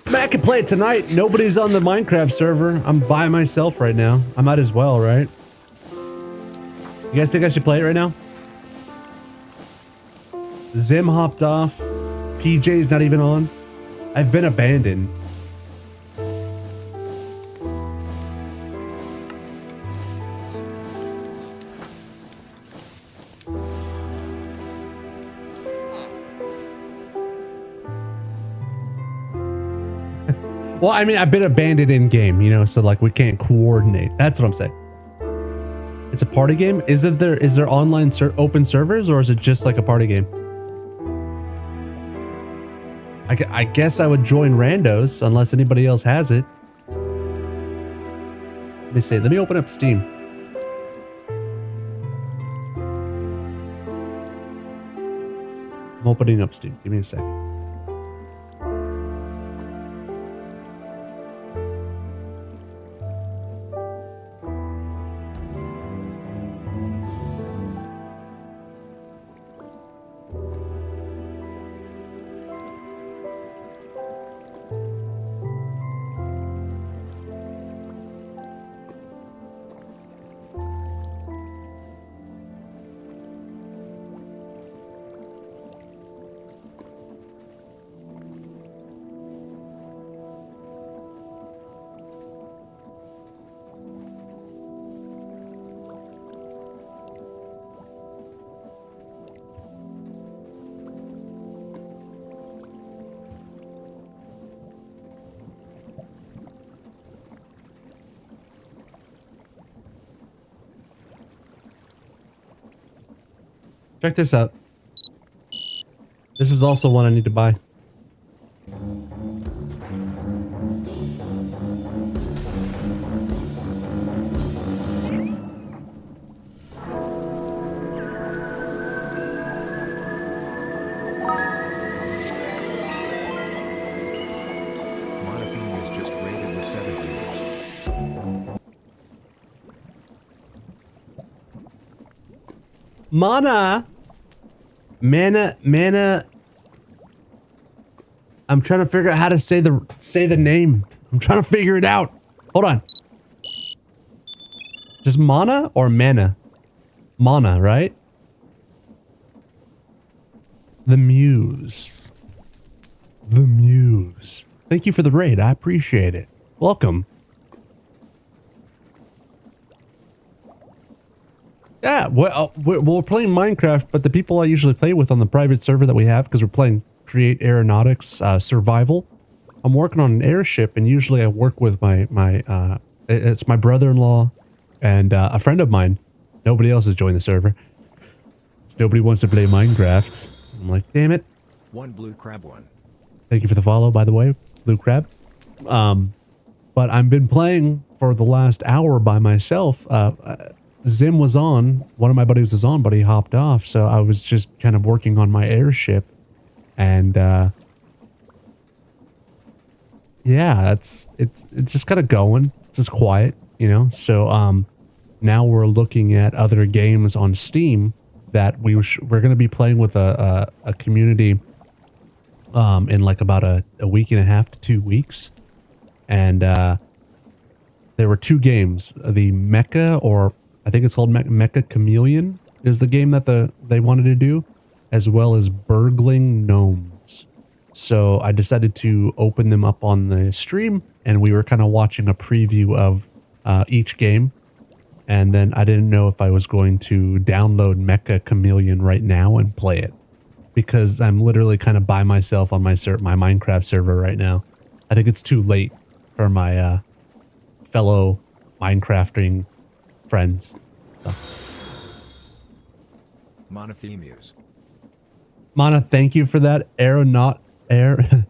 I mean, I can play it tonight. Nobody's on the Minecraft server. I'm by myself right now. I might as well, right? You guys think I should play it right now? Zim hopped off. PJ's not even on. I've been abandoned. Well, I mean, I've been abandoned in game, you know, so like we can't coordinate. That's what I'm saying. It's a party game. Is there online open servers, or is it just like a party game? I guess I would join randos unless anybody else has it. Let me see. Let me open up Steam. I'm opening up Steam. Give me a second. Check this out. This is also one I need to buy. Monafine is just rated with 7 viewers. Mana. I'm trying to figure out how to say the name. I'm trying to figure it out. Hold on. Just Mana or Mana? Mana, right? The Muse. The Muse. Thank you for the raid. I appreciate it. Welcome. Yeah, well, we're playing Minecraft, but the people I usually play with on the private server that we have, because we're playing Create Aeronautics Survival, I'm working on an airship, and usually I work with it's my brother-in-law and a friend of mine. Nobody else has joined the server. Nobody wants to play Minecraft. I'm like, damn it. One blue crab one. Thank you for the follow, by the way, Blue Crab. But I've been playing for the last hour by myself. Zim was on, one of my buddies was on, but he hopped off, so I was just kind of working on my airship, and yeah, it's just kind of going. It's just quiet, you know. So now we're looking at other games on Steam that we're going to be playing with a community in like about a week and a half to 2 weeks, and there were 2 games, the Mecha, or I think it's called Mecha Chameleon, is the game that they wanted to do, as well as Burgling Gnomes. So I decided to open them up on the stream, and we were kind of watching a preview of each game. And then I didn't know if I was going to download Mecha Chameleon right now and play it, because I'm literally kind of by myself on my Minecraft server right now. I think it's too late for my fellow Minecrafting friends. So. Monothemus. Mana, thank you for that. Aeronautics. I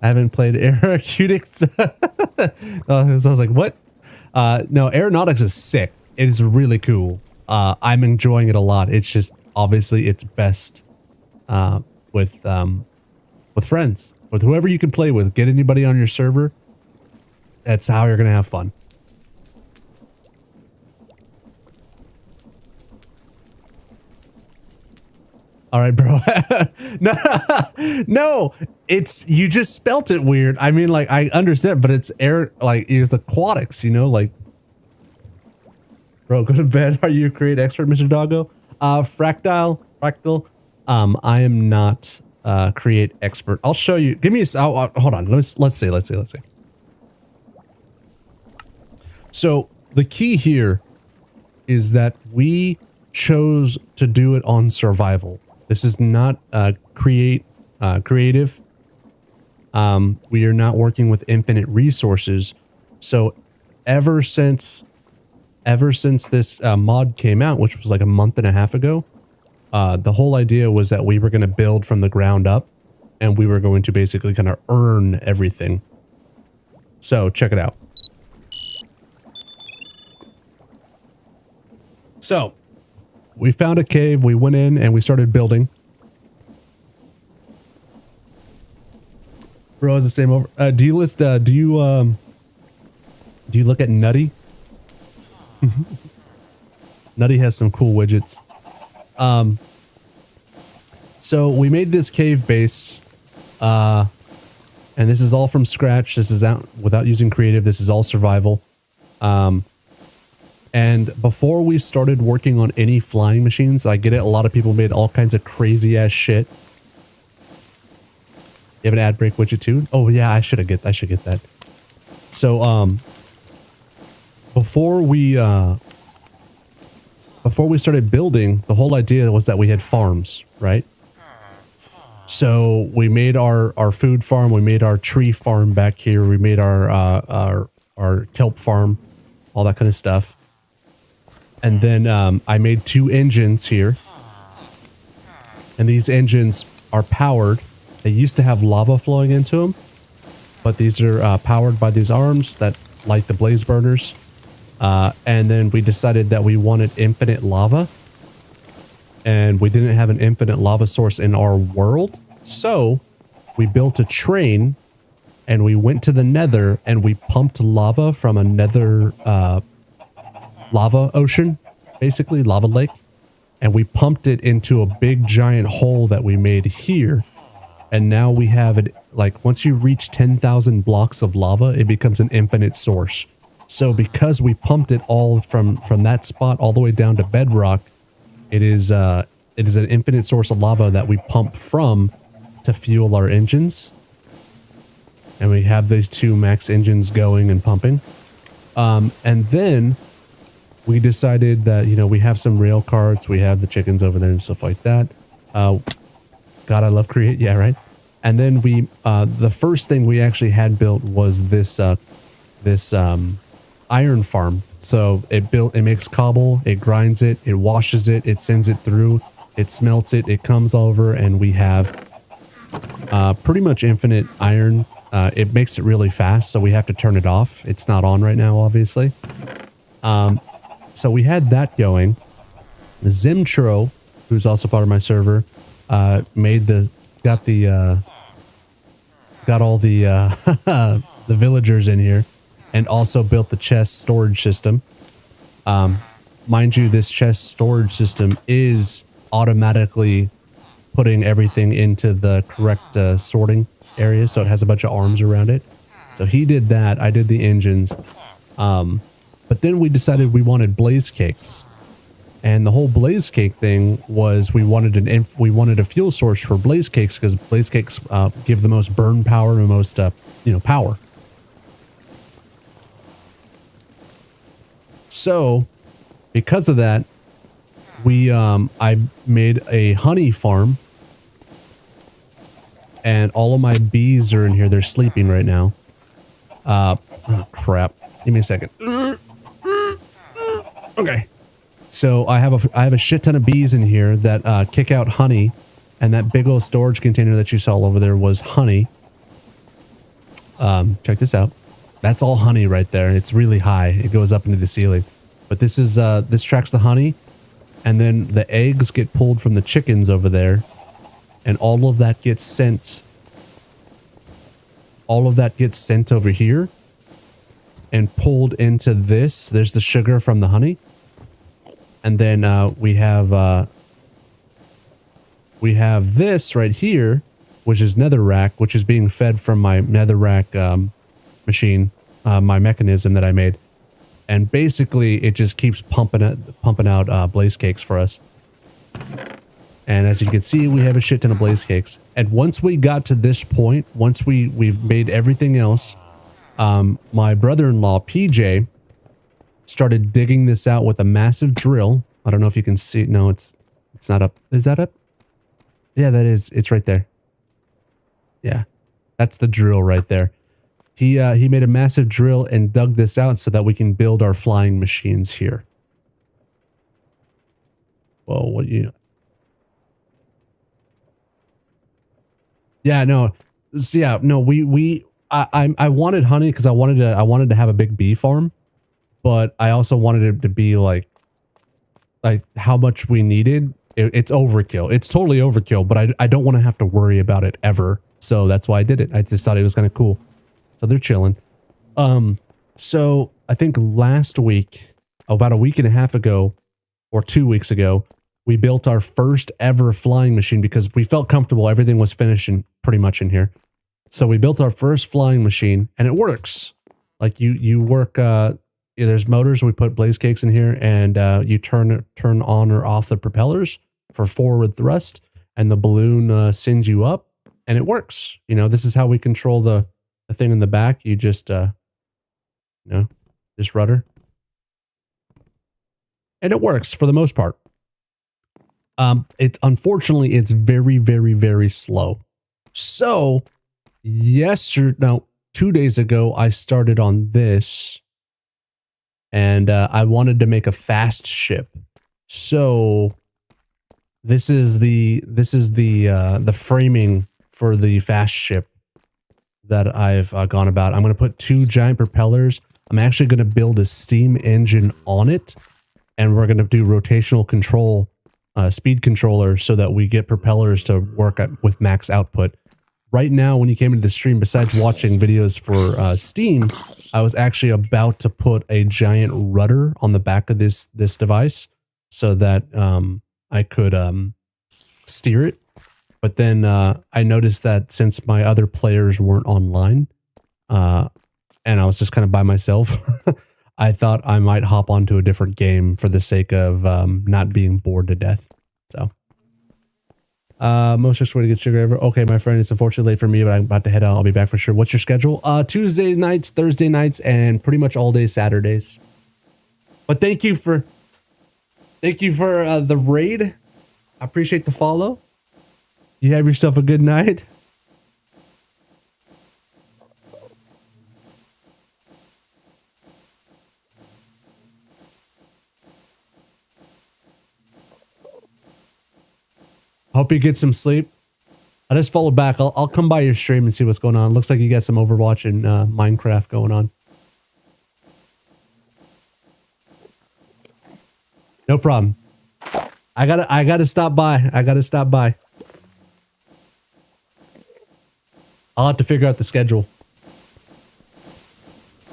haven't played Aeronautics. I was like, what? No, Aeronautics is sick. It is really cool. I'm enjoying it a lot. It's just obviously it's best with friends, with whoever you can play with. Get anybody on your server. That's how you're gonna have fun. All right, bro. No, it's, you just spelt it weird. I mean, like, I understand, but it's it's aquatics, you know, like, bro, go to bed. Are you a create expert, Mr. Doggo? Fractal. I am not create expert. I'll show you. Give me a, hold on. Let's see. So the key here is that we chose to do it on survival. This is not creative. We are not working with infinite resources. So ever since this mod came out, which was like a month and a half ago, the whole idea was that we were going to build from the ground up, and we were going to basically kind of earn everything. So check it out. So we found a cave, we went in and we started building. Bro, is the same over. Do you look at Nutty? Nutty has some cool widgets. So we made this cave base, and this is all from scratch. This is out without using creative. This is all survival. And before we started working on any flying machines, I get it, a lot of people made all kinds of crazy ass shit. You have an ad break widget too? Oh yeah, I should get that. So before we started building, the whole idea was that we had farms, right? So we made our food farm, we made our tree farm back here, we made our kelp farm, all that kind of stuff. And then I made 2 engines here. And these engines are powered. They used to have lava flowing into them, but these are powered by these arms that light the blaze burners. And then we decided that we wanted infinite lava. And we didn't have an infinite lava source in our world. So we built a train and we went to the nether and we pumped lava from a nether lava ocean, basically lava lake, and we pumped it into a big giant hole that we made here. And now we have it, like, once you reach 10,000 blocks of lava, it becomes an infinite source. So because we pumped it all from that spot all the way down to bedrock, it is an infinite source of lava that we pump from to fuel our engines. And we have these 2 max engines going and pumping. And then we decided that, you know, we have some rail carts, we have the chickens over there and stuff like that. God, I love create. Yeah, right. And then we, the first thing we actually had built was this iron farm. So it makes cobble, it grinds it, it washes it, it sends it through, it smelts it, it comes over, and we have pretty much infinite iron. It makes it really fast, so we have to turn it off. It's not on right now, obviously. So we had that going. Zimtro, who's also part of my server, got all the the villagers in here, and also built the chest storage system. Mind you, this chest storage system is automatically putting everything into the correct sorting area, so it has a bunch of arms around it. So he did that, I did the engines, But then we decided we wanted blaze cakes. And the whole blaze cake thing was we wanted a fuel source for blaze cakes because blaze cakes give the most burn power and the most power. So because of that, I made a honey farm, and all of my bees are in here. They're sleeping right now. Oh crap! Give me a second. Okay. So I have a shit ton of bees in here that kick out honey, and that big old storage container that you saw over there was honey. Check this out. That's all honey right there. It's really high. It goes up into the ceiling. But this is this tracks the honey, and then the eggs get pulled from the chickens over there, and all of that gets sent. All of that gets sent over here and pulled into this. There's the sugar from the honey. And then we have this right here, which is netherrack, which is being fed from my netherrack machine, my mechanism that I made, and basically it just keeps pumping out blaze cakes for us. And as you can see, we have a shit ton of blaze cakes. And once we got to this point, once we've made everything else, my brother-in-law PJ started digging this out with a massive drill. I don't know if you can see. No, it's not up. Is that up? Yeah, that is. It's right there. Yeah, that's the drill right there. He made a massive drill and dug this out so that we can build our flying machines here. Whoa, what you? Yeah, no. So yeah, no. I wanted honey because I wanted to have a big bee farm. But I also wanted it to be like how much we needed. It's overkill. It's totally overkill, but I don't want to have to worry about it ever. So that's why I did it. I just thought it was kind of cool. So they're chilling. So I think last week, about a week and a half ago, or 2 weeks ago, we built our first ever flying machine because we felt comfortable. Everything was finished pretty much in here. So we built our first flying machine, and it works. Like you work. Yeah, there's motors. We put blaze cakes in here, and you turn on or off the propellers for forward thrust, and the balloon sends you up, and it works. You know, this is how we control the thing in the back. You just, just rudder, and it works for the most part. Unfortunately it's very, very, very slow. So 2 days ago, I started on this. And I wanted to make a fast ship. So this is the framing for the fast ship that I've gone about. I'm going to put 2 giant propellers. I'm actually going to build a steam engine on it, and we're going to do rotational control, speed controller, so that we get propellers to work with max output. Right now, when you came into the stream, besides watching videos for Steam, I was actually about to put a giant rudder on the back of this device so that I could steer it. But then I noticed that since my other players weren't online, and I was just kind of by myself, I thought I might hop onto a different game for the sake of not being bored to death. So. Most just way to get sugar ever. Okay, my friend, it's unfortunately late for me, but I'm about to head out. I'll be back for sure. What's your schedule? Tuesday nights, Thursday nights, and pretty much all day Saturdays. But thank you for the raid. I appreciate the follow. You have yourself a good night. Hope you get some sleep. I just followed back. I'll come by your stream and see what's going on. Looks like you got some Overwatch and Minecraft going on. No problem. I gotta stop by. I'll have to figure out the schedule.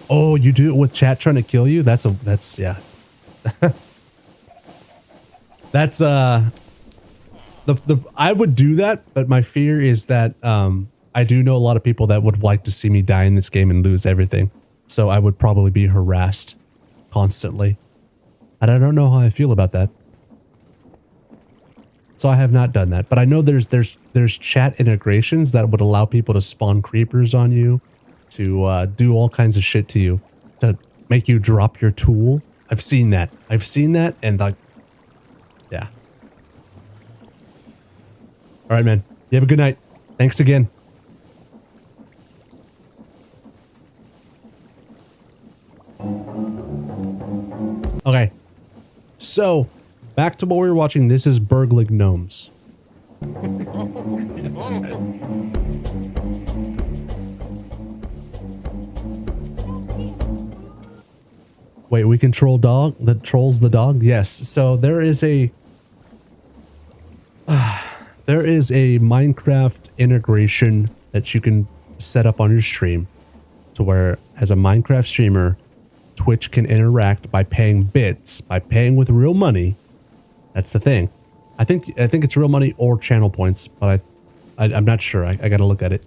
Oh, you do it with chat trying to kill you? That's yeah. That's I would do that, but my fear is that I do know a lot of people that would like to see me die in this game and lose everything. So I would probably be harassed constantly. And I don't know how I feel about that. So I have not done that. But I know there's chat integrations that would allow people to spawn creepers on you, to do all kinds of shit to you, to make you drop your tool. I've seen that. And like, yeah. All right, man. You have a good night. Thanks again. Okay. So, back to what we were watching. This is Burgling Gnomes. Wait, we control dog that trolls the dog? Yes. So there is a Minecraft integration that you can set up on your stream to where, as a Minecraft streamer, Twitch can interact by paying bits, by paying with real money. That's the thing. I think it's real money or channel points, but I'm not sure. I got to look at it.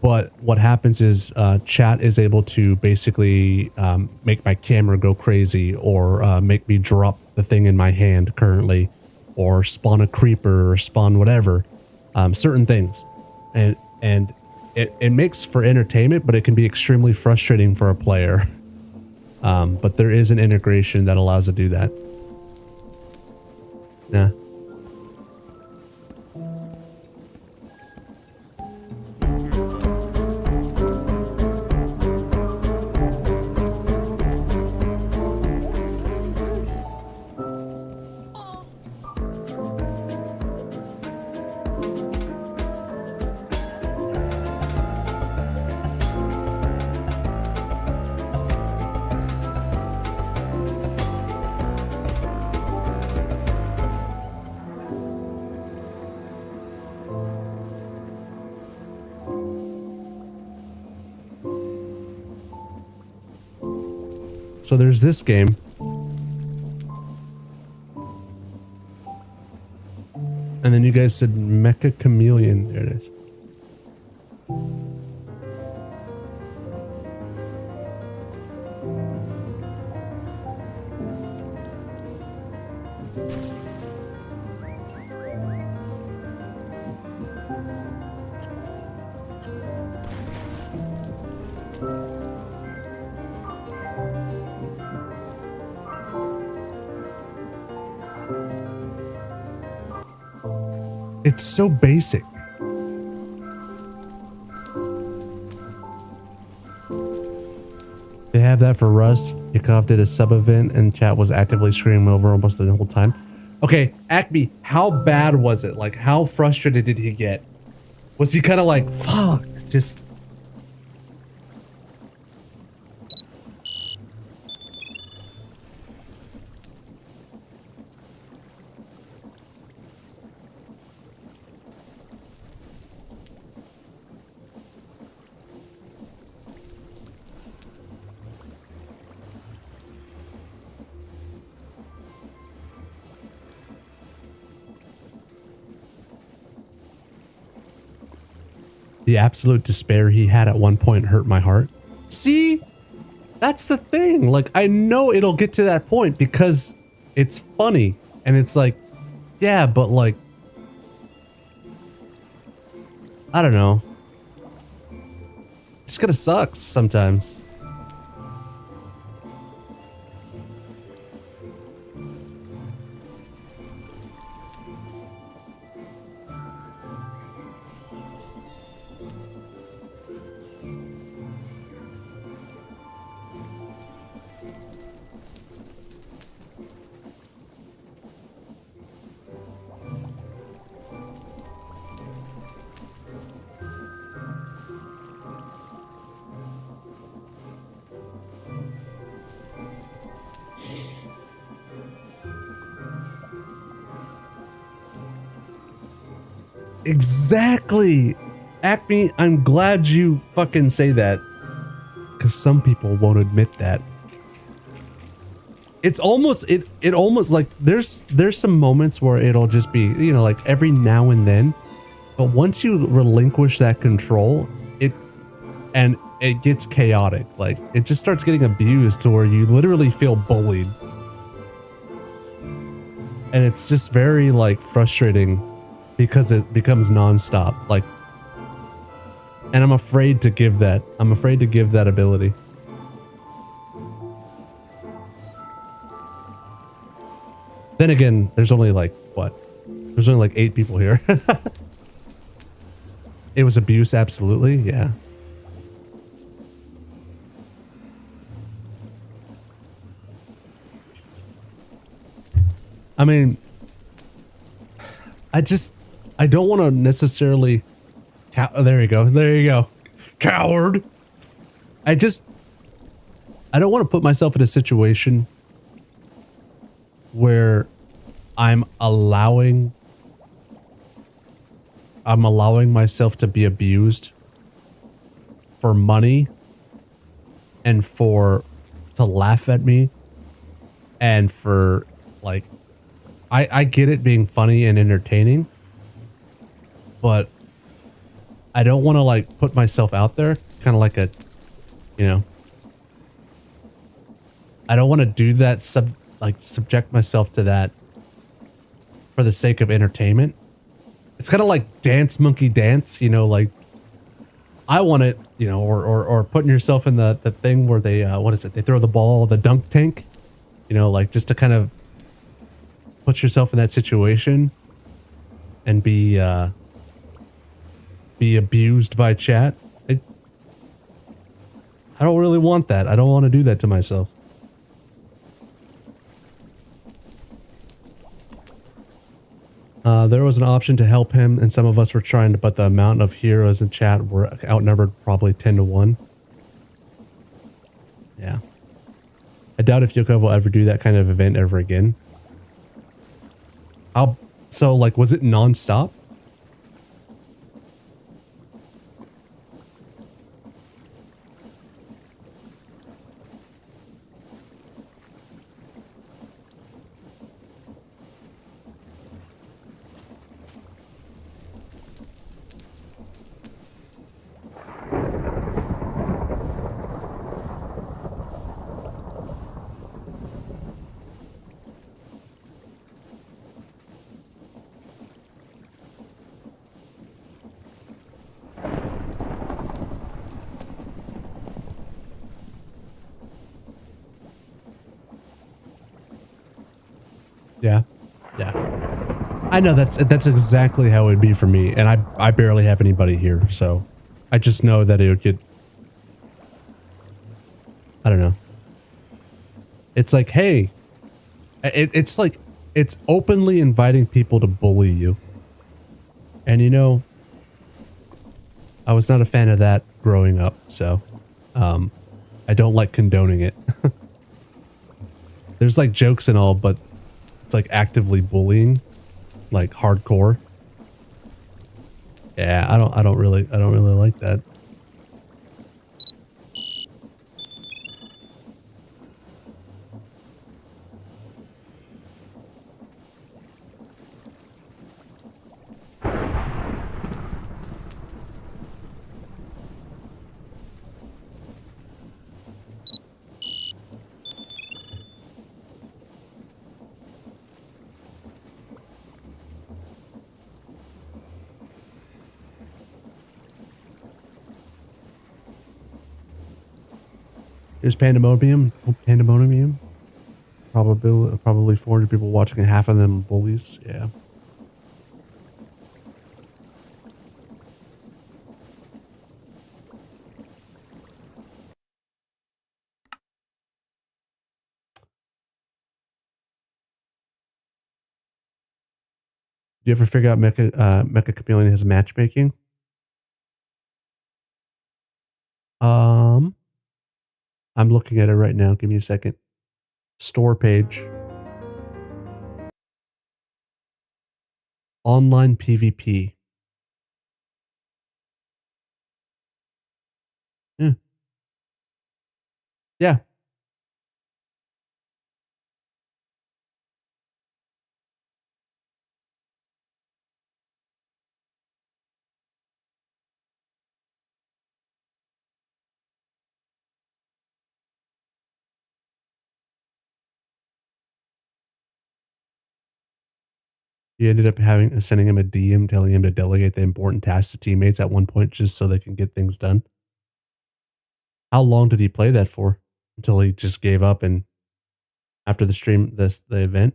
But what happens is chat is able to basically make my camera go crazy, or make me drop the thing in my hand currently, or spawn a creeper, or spawn whatever, certain things. And it makes for entertainment, but it can be extremely frustrating for a player. But there is an integration that allows to do that. Yeah. So there's this game. And then you guys said Mecha Chameleon. There it is. It's so basic. They have that for Rust. Yakov did a sub event and chat was actively screaming over almost the whole time. Okay, Acme, how bad was it? Like, how frustrated did he get? Was he kind of like, fuck, just... The absolute despair he had at one point hurt my heart. See? That's the thing. Like, I know it'll get to that point because it's funny. And it's like, yeah, but like, I don't know. It's gonna suck sometimes. Exactly. Acme, I'm glad you fucking say that. Because some people won't admit that. It's almost, it almost like, there's some moments where it'll just be, you know, like every now and then. But once you relinquish that control, and it gets chaotic. Like it just starts getting abused to where you literally feel bullied. And it's just very like frustrating because it becomes nonstop. Like, and I'm afraid to give that. I'm afraid to give that ability. Then again, there's only like what? There's only like 8 people here. It was abuse, absolutely. Yeah. I mean, I don't want to necessarily. There you go. There you go. Coward. I don't want to put myself in a situation where I'm allowing myself to be abused for money and to laugh at me and for like, I get it being funny and entertaining, but I don't want to like put myself out there kind of like a, you know, I don't want to do that subject myself to that for the sake of entertainment. It's kind of like Dance Monkey Dance, you know, like I want it, you know, or putting yourself in the thing where they, what is it? They throw the ball, the dunk tank, you know, like just to kind of put yourself in that situation and be abused by chat. I don't really want that. I don't want to do that to myself. There was an option to help him, and some of us were trying to, but the amount of heroes in chat were outnumbered probably 10 to 1. Yeah. I doubt if Yoko will ever do that kind of event ever again. So, like, was it non-stop? Yeah. Yeah. I know that's exactly how it would be for me, and I barely have anybody here, so I just know that it would get, I don't know. It's like, hey, it's like, it's openly inviting people to bully you. And you know, I was not a fan of that growing up, so I don't like condoning it. There's like jokes and all, but it's like actively bullying, like hardcore. Yeah, I don't really like that. Here's Pandemonium. Pandemonium. Probably 400 people watching and half of them bullies. Yeah. Do you ever figure out Mecha Chameleon has matchmaking? I'm looking at it right now. Give me a second. Store page. Online PvP. Yeah. Yeah. He ended up sending him a DM telling him to delegate the important tasks to teammates at one point just so they can get things done. How long did he play that for? Until he just gave up and after the stream, the event?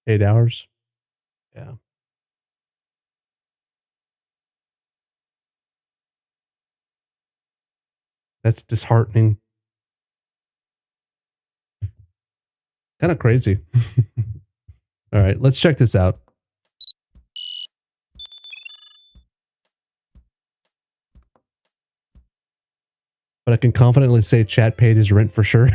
Eight hours? Yeah. That's disheartening. Kind of crazy. All right, let's check this out. But I can confidently say chat paid his rent for sure.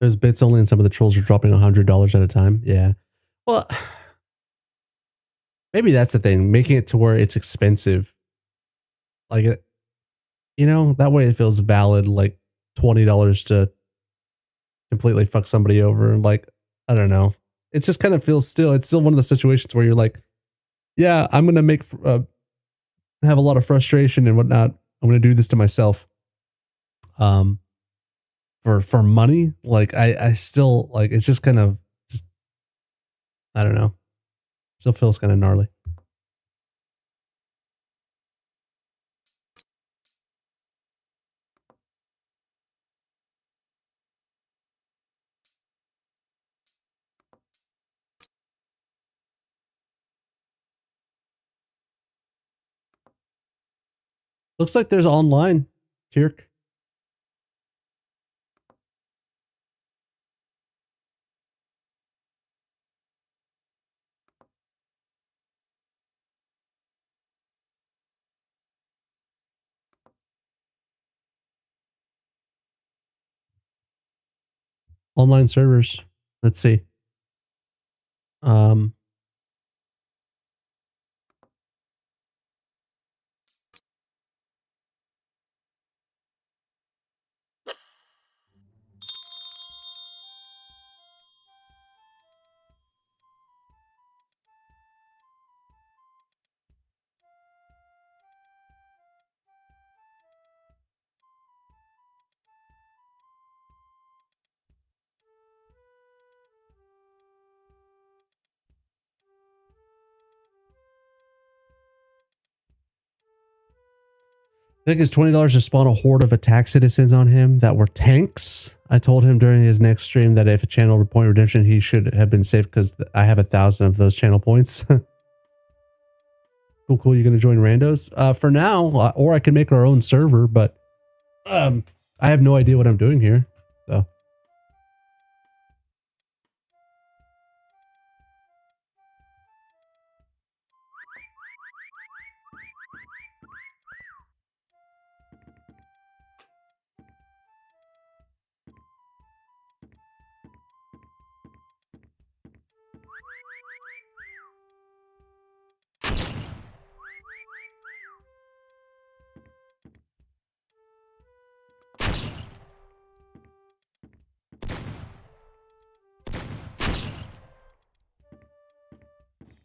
There's bits only and some of the trolls are dropping $100 at a time. Yeah. Well, maybe that's the thing. Making it to where it's expensive. Like, you know, that way it feels valid. Like $20 to completely fuck somebody over. Like, I don't know. It just kind of feels it's still one of the situations where you're like, yeah, I'm going to have a lot of frustration and whatnot. I'm going to do this to myself. For money, like I still like, it's just kind of just, I don't know. Still feels kind of gnarly. Looks like there's online, Kirk. Online servers. Let's see. I think it's $20 to spawn a horde of attack citizens on him that were tanks. I told him during his next stream that if a channel would point redemption, he should have been safe because I have 1,000 of those channel points. Cool. You gonna join randos? For now, or I can make our own server, but I have no idea what I'm doing here. So.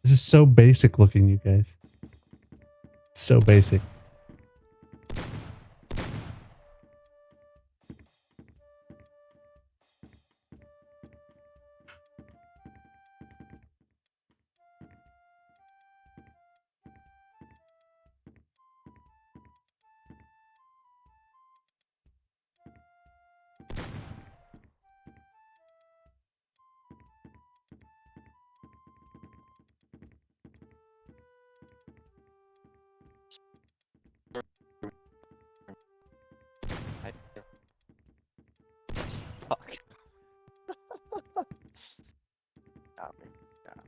This is so basic looking, you guys. So basic. Fuck. Got me. Got me.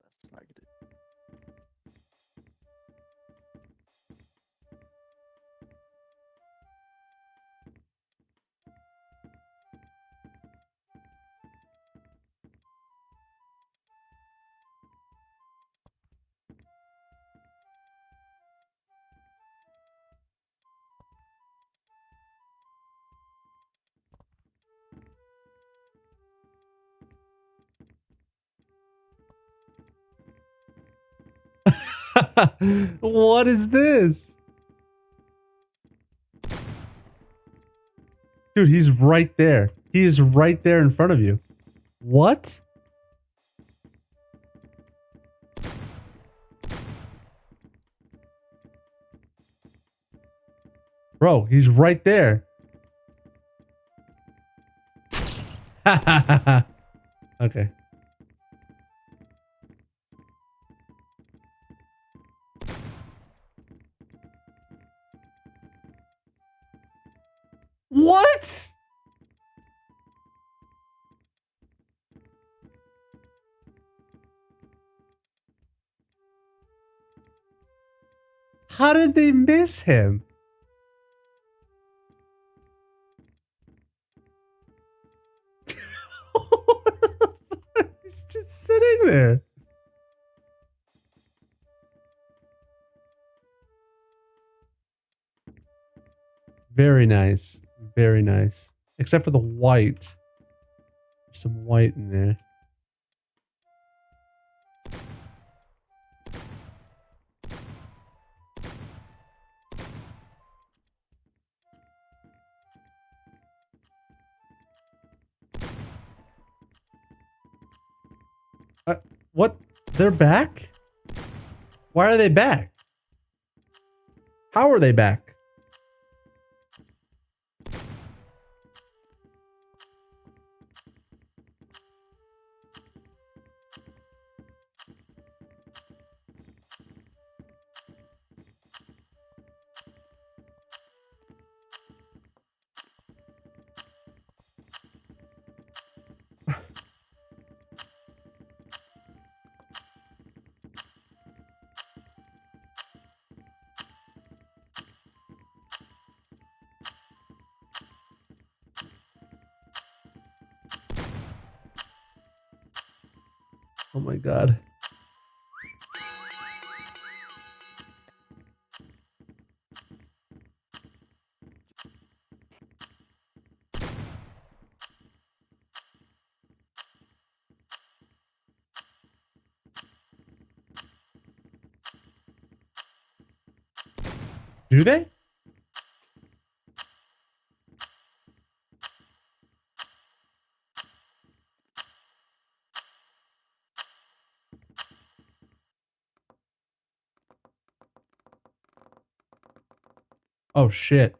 That's not good. What is this? Dude, he's right there. He is right there in front of you. What? Bro, he's right there. Okay. What? How did they miss him? He's just sitting there. Very nice. Very nice. Except for the white. There's some white in there. What? They're back? Why are they back? How are they back? Oh my god. Do they? Oh shit.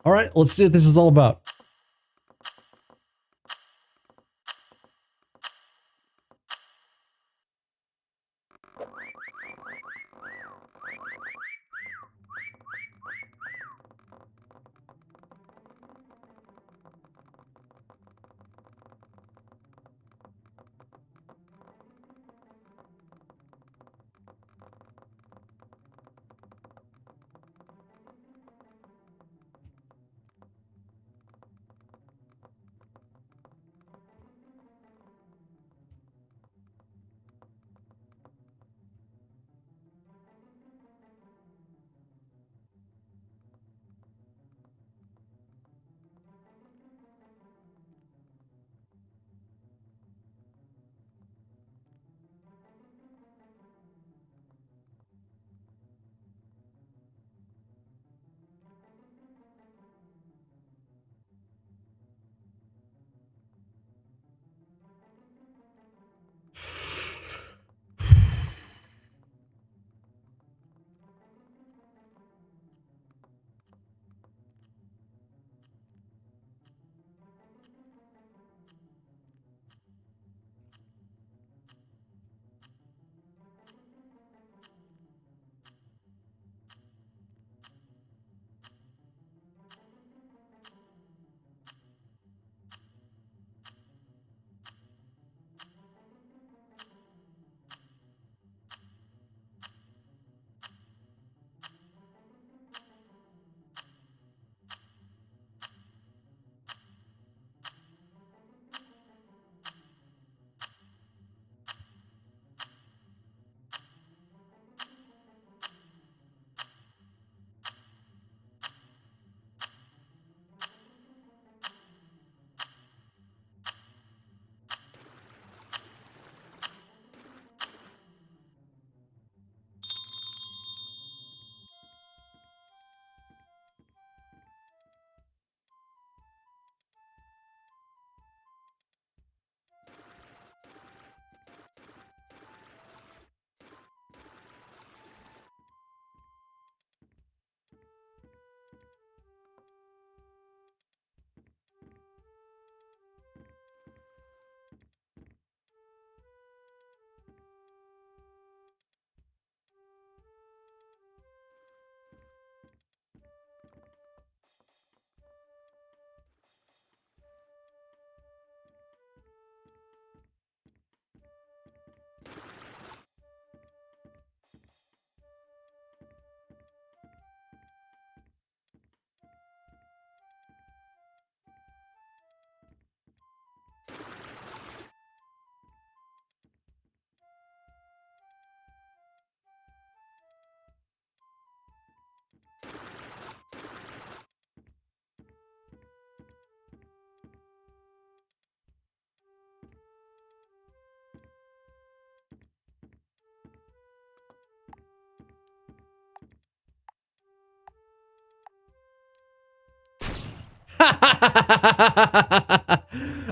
All right, let's see what this is all about.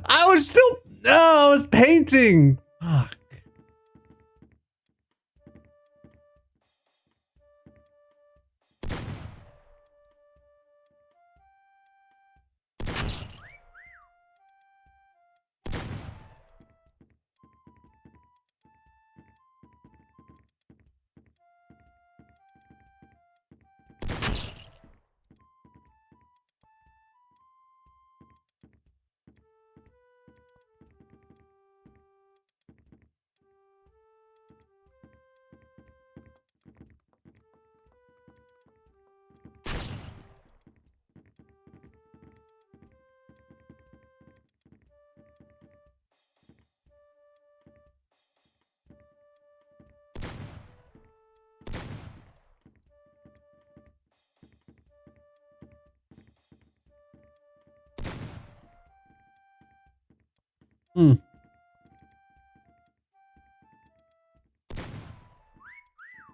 I was still, no, I was painting. Fuck. Hmm.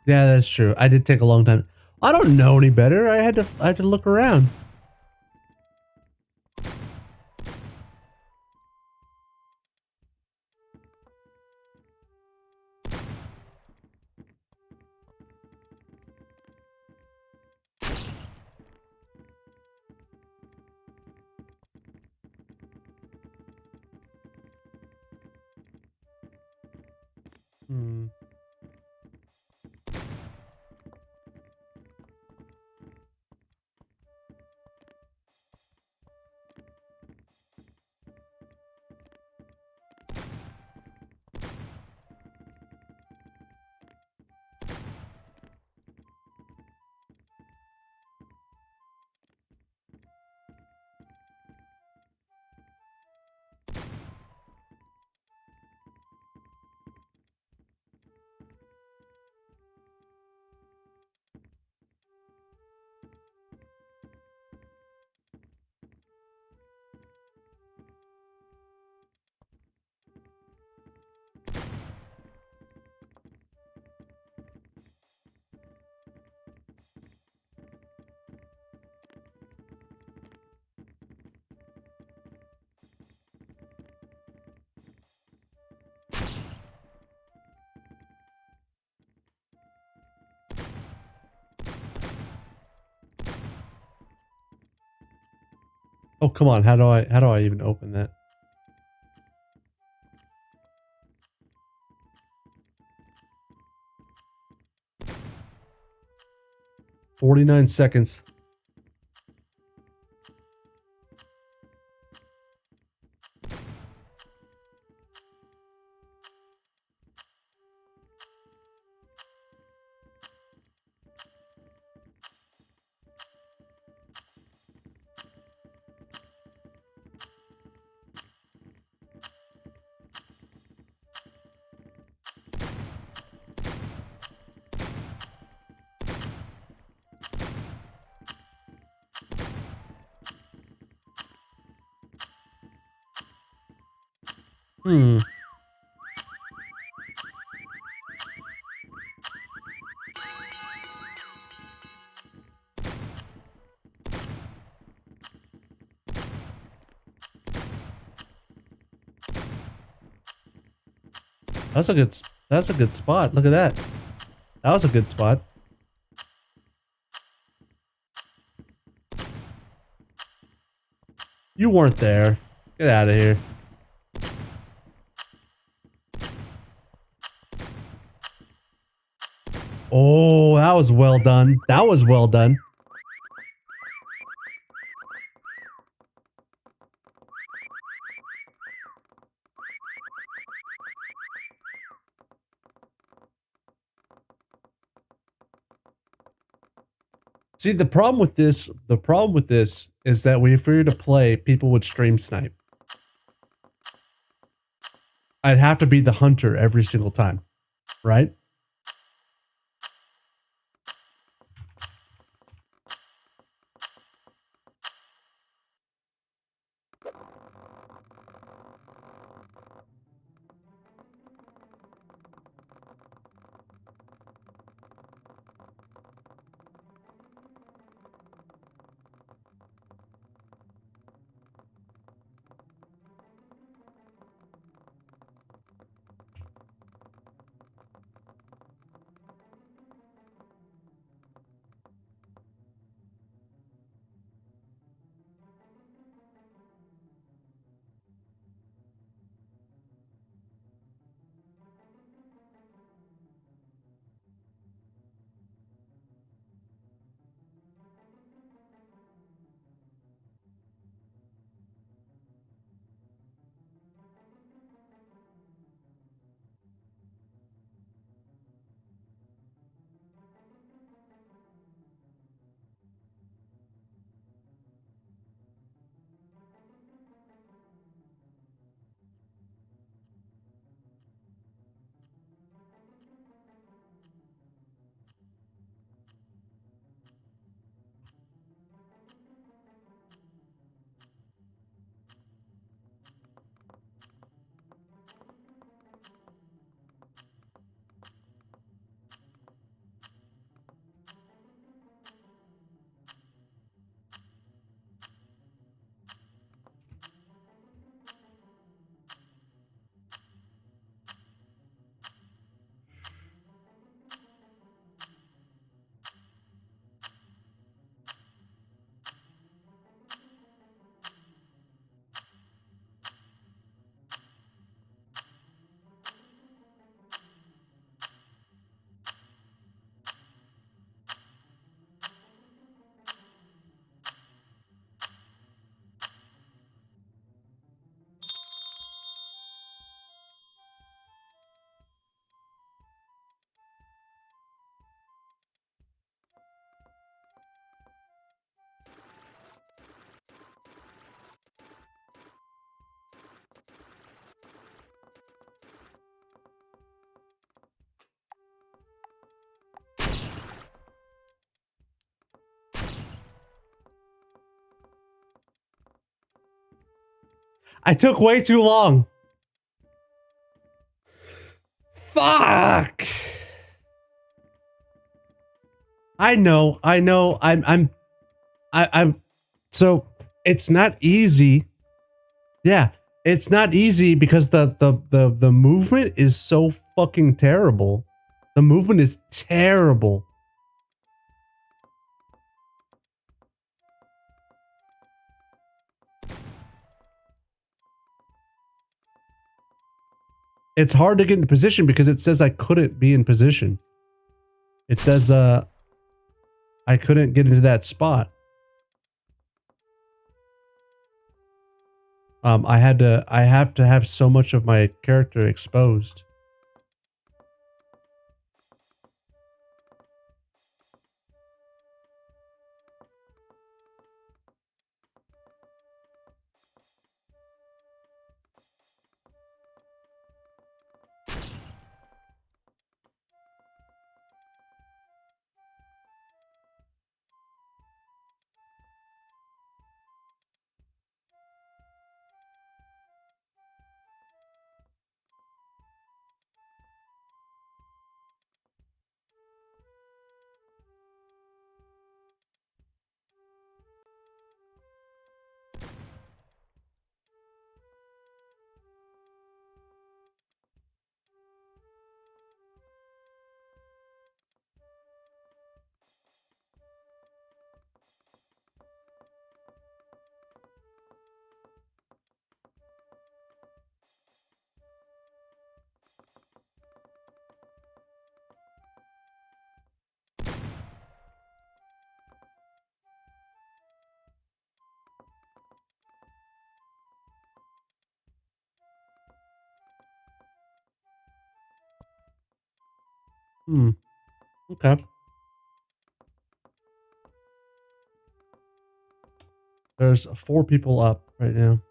Yeah, that's true. I did take a long time. I don't know any better. I had to look around. Hmm. Oh, come on. How do I even open that? "49 seconds." Hmm. That's a good spot. Look at that. That was a good spot. You weren't there. Get out of here. Oh, that was well done. That was well done. See, the problem with this is that if we were to play, people would stream snipe. I'd have to be the hunter every single time, right? I took way too long. Fuck. I know. I'm so it's not easy. Yeah, it's not easy because the movement is so fucking terrible. The movement is terrible. It's hard to get into position because it says I couldn't be in position. It says I couldn't get into that spot. I have to have so much of my character exposed. Okay. There's 4 people up right now.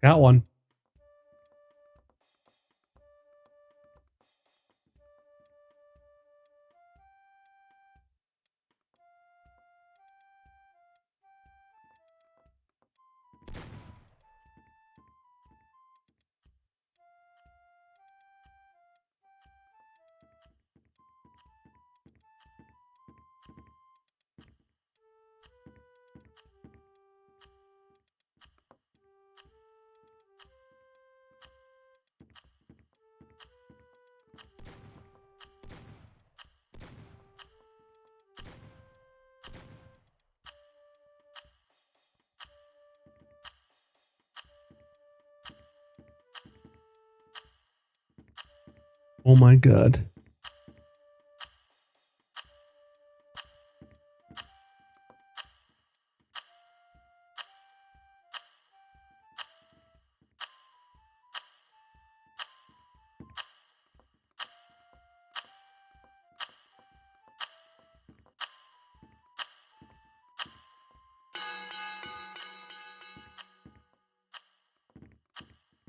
Got one. Oh my god.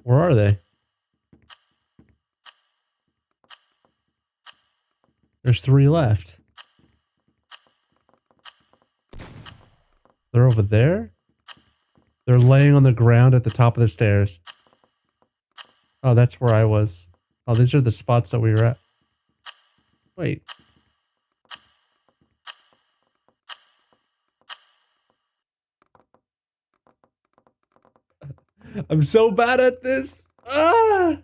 Where are they? There's 3 left. They're over there? They're laying on the ground at the top of the stairs. Oh, that's where I was. Oh, these are the spots that we were at. Wait. I'm so bad at this. Ah!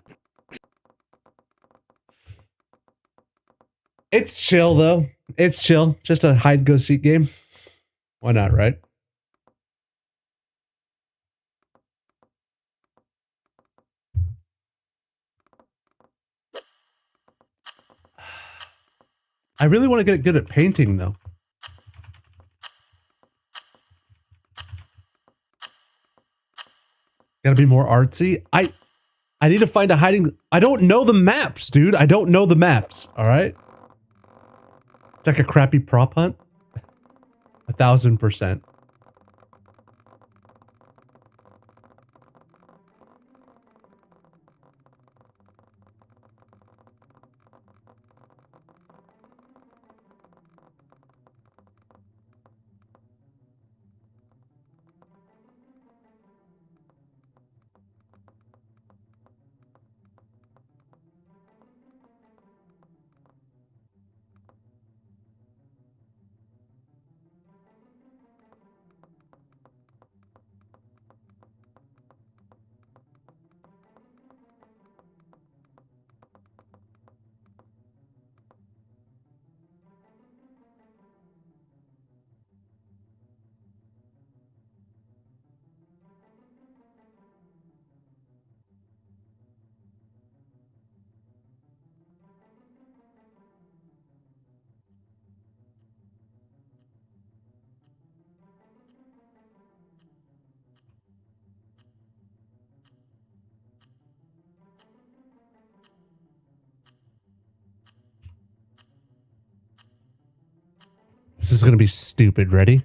It's chill though. It's chill. Just a hide go seek game. Why not, right? I really want to get good at painting though. Gotta be more artsy. I need to find a hiding. I don't know the maps, dude. I don't know the maps. All right. It's like a crappy prop hunt. 1000%. This is gonna be stupid. Ready?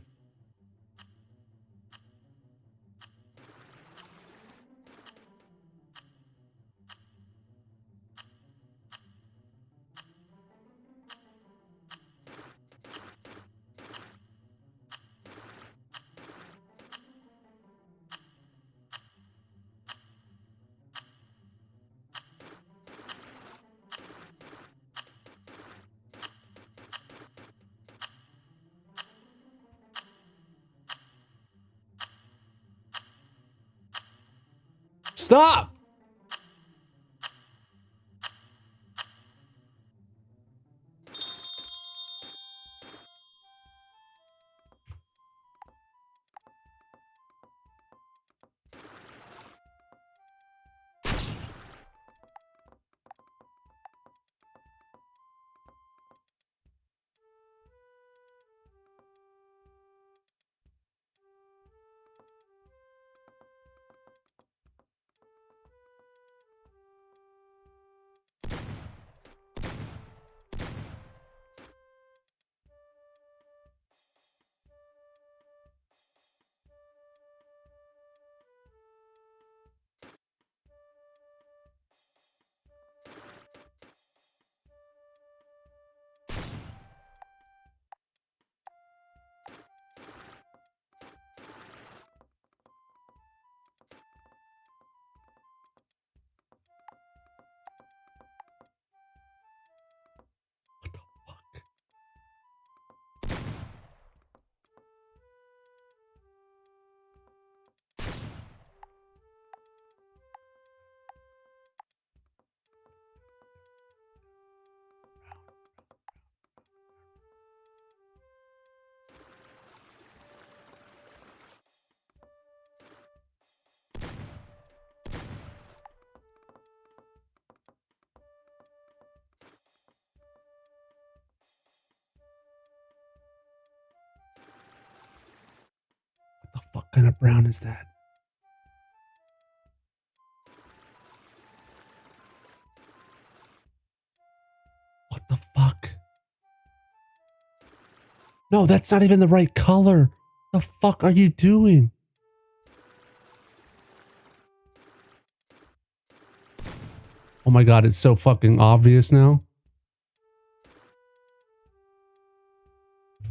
Stop! What the fuck kind of brown is that? What the fuck? No, that's not even the right color. The fuck are you doing? Oh my god, it's so fucking obvious now.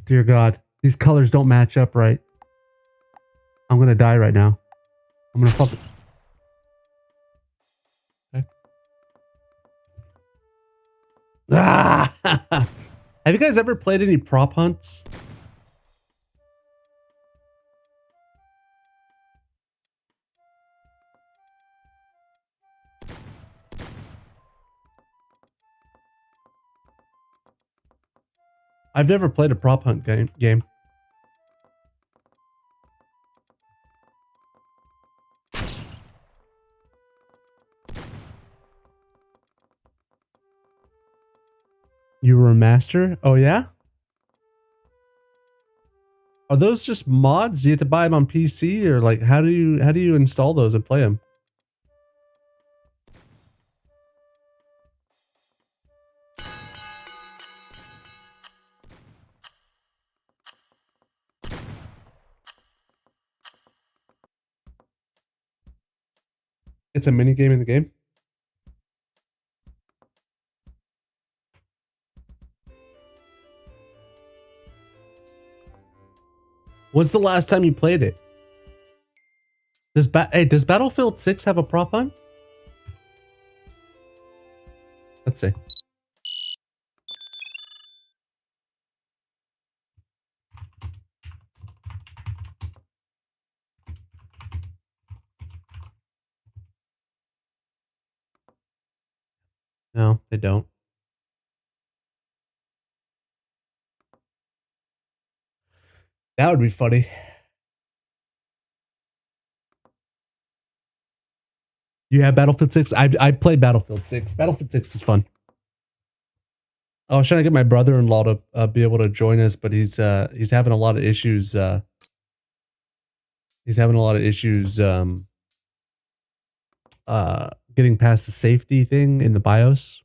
Dear God, these colors don't match up right. I'm gonna die right now. I'm gonna fucking... Okay. Ah! Have you guys ever played any prop hunts? I've never played a prop hunt game. You were a master? Oh yeah? Are those just mods? Do you have to buy them on PC, or like how do you install those and play them? It's a mini game in the game. When's the last time you played it? Does Battlefield 6 have a prop hunt? Let's see. No, they don't. That would be funny. You have Battlefield 6? I played Battlefield 6. Battlefield 6 is fun. I was trying to get my brother-in-law to be able to join us, but he's having a lot of issues. He's having a lot of issues getting past the safety thing in the BIOS.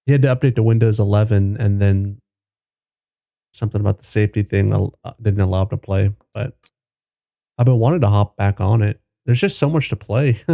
He had to update to Windows 11, and then something about the safety thing didn't allow him to play. But I've been wanting to hop back on it. There's just so much to play.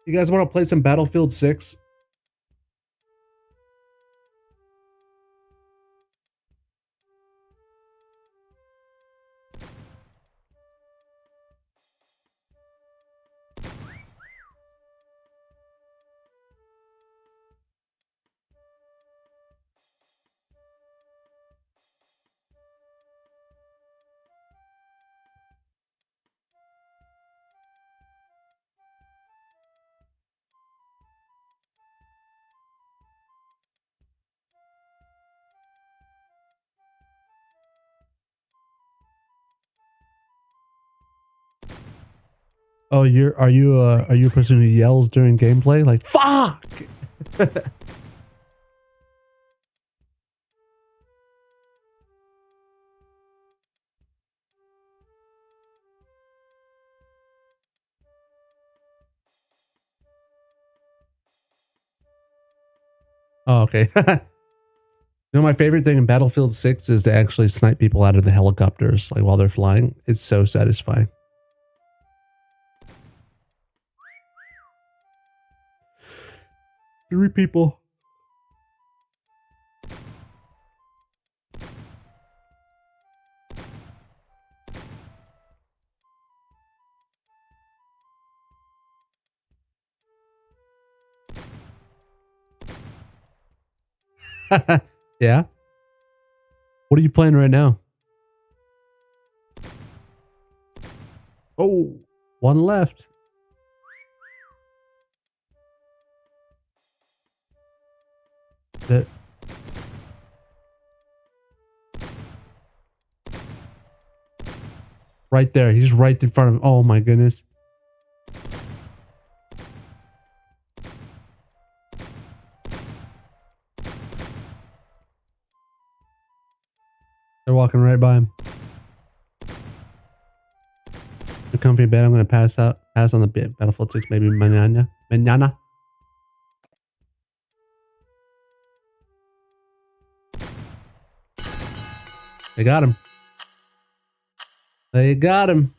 You guys want to play some Battlefield 6? Oh, are you a person who yells during gameplay like fuck? Oh, okay. You know, my favorite thing in Battlefield 6 is to actually snipe people out of the helicopters, like while they're flying. It's so satisfying. Three people. Yeah. What are you playing right now? Oh, one left. Right there. He's right in front of him. Oh my goodness. They're walking right by him. The comfy bed. I'm gonna pass on the Battlefield 6 maybe mañana. They got him. They got him.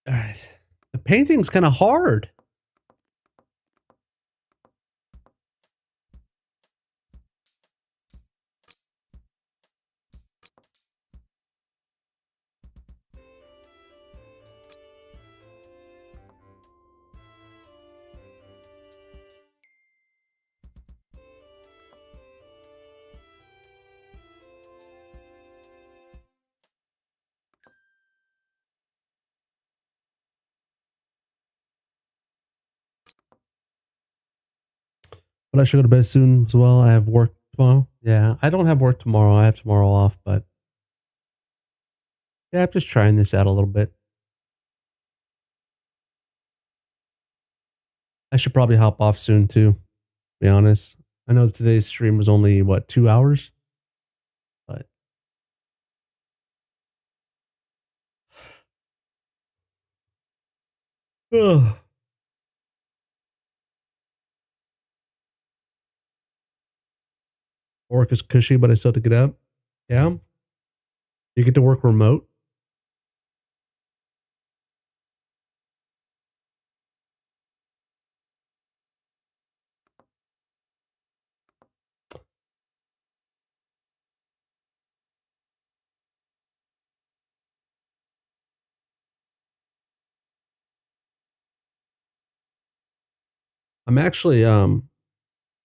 All right. The painting's kind of hard. But I should go to bed soon as well. I have work tomorrow. Yeah, I don't have work tomorrow. I have tomorrow off, but yeah, I'm just trying this out a little bit. I should probably hop off soon too, to be honest. I know today's stream was only, what, 2 hours? But ugh. Work is cushy, but I still have to get up. Yeah. You get to work remote. I'm actually,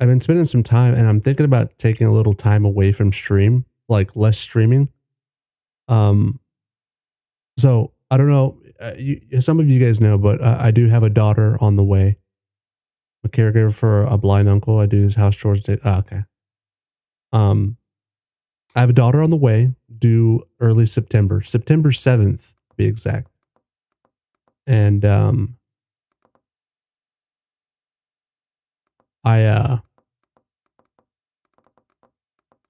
I've been spending some time and I'm thinking about taking a little time away from stream, like less streaming. So I don't know, some of you guys know, but I do have a daughter on the way. I'm a caregiver for a blind uncle. I do his house chores. Okay. I have a daughter on the way, due early September 7th, to be exact. And, did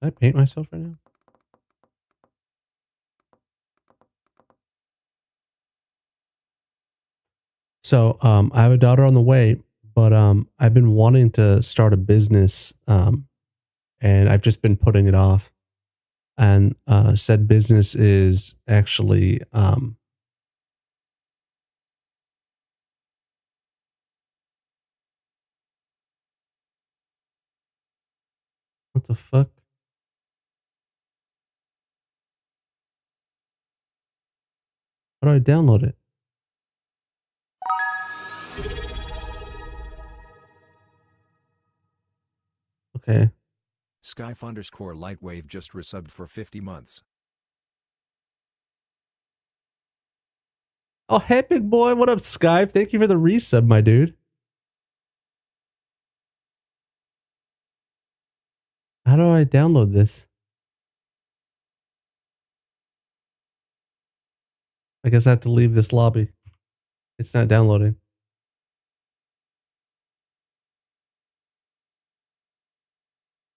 I paint myself right now? So, I have a daughter on the way, but, I've been wanting to start a business, and I've just been putting it off. And, said business is actually, what the fuck? How do I download it? Okay. Skyf_Lightwave just resubbed for 50 months. Oh, hey, big boy. What up, Sky? Thank you for the resub, my dude. How do I download this? I guess I have to leave this lobby. It's not downloading.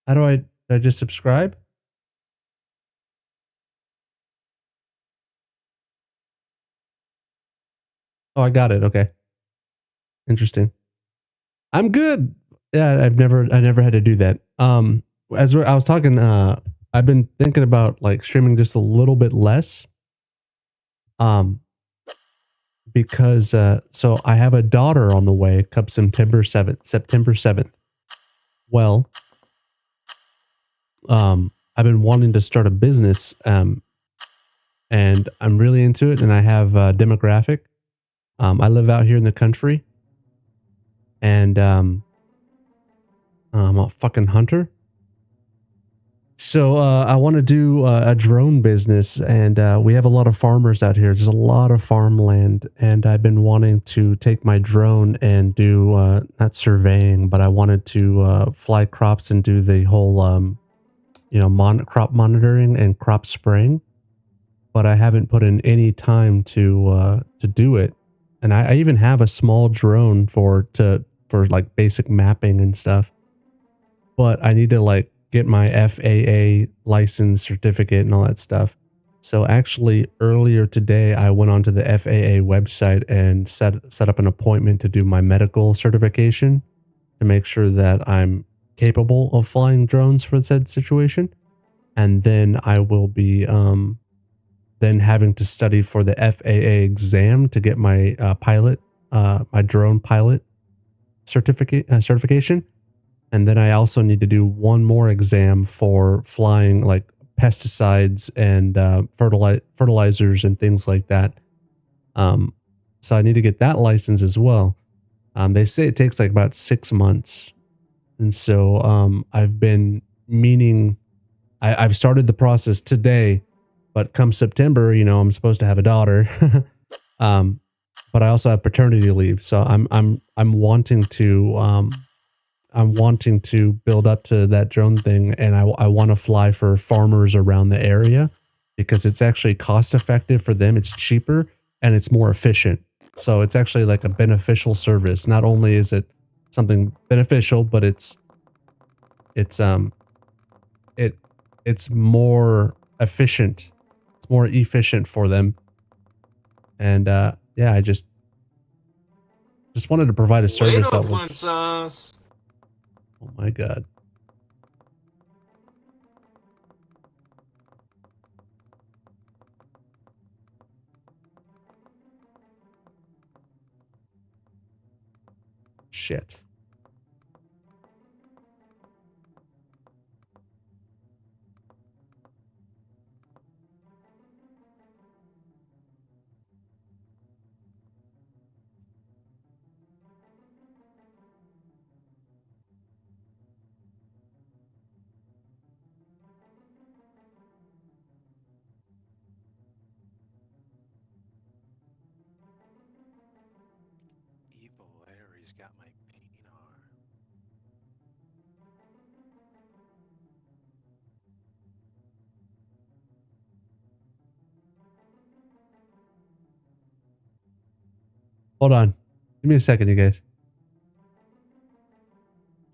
How do I just subscribe? Oh, I got it. Okay. Interesting. I'm good. Yeah, I never had to do that. As I was talking, I've been thinking about like streaming just a little bit less. Because so I have a daughter on the way come September 7th. Well, I've been wanting to start a business, and I'm really into it, and I have a demographic. I live out here in the country, and I'm a fucking hunter. So I want to do a drone business, and we have a lot of farmers out here. There's a lot of farmland, and I've been wanting to take my drone and do not surveying, but I wanted to fly crops and do the whole crop monitoring and crop spraying. But I haven't put in any time to do it, and I even have a small drone for like basic mapping and stuff. But I need to like get my FAA license certificate and all that stuff. So actually earlier today, I went onto the FAA website and set up an appointment to do my medical certification to make sure that I'm capable of flying drones for said situation. And then I will be then having to study for the FAA exam to get my my drone pilot certification. And then I also need to do one more exam for flying like pesticides and fertilizers and things like that. So I need to get that license as well. They say it takes like about 6 months. And so I've been meaning, I've started the process today, but come September, I'm supposed to have a daughter. But I also have paternity leave. So I'm wanting to build up to that drone thing, and I want to fly for farmers around the area because it's actually cost effective for them. It's cheaper and it's more efficient. So it's actually like a beneficial service. Not only is it something beneficial, but it's more efficient. It's more efficient for them. And yeah, I just wanted to provide a service that was. Oh my God. Shit. Evil Larry's got my peenar. Hold on. Give me a second, you guys.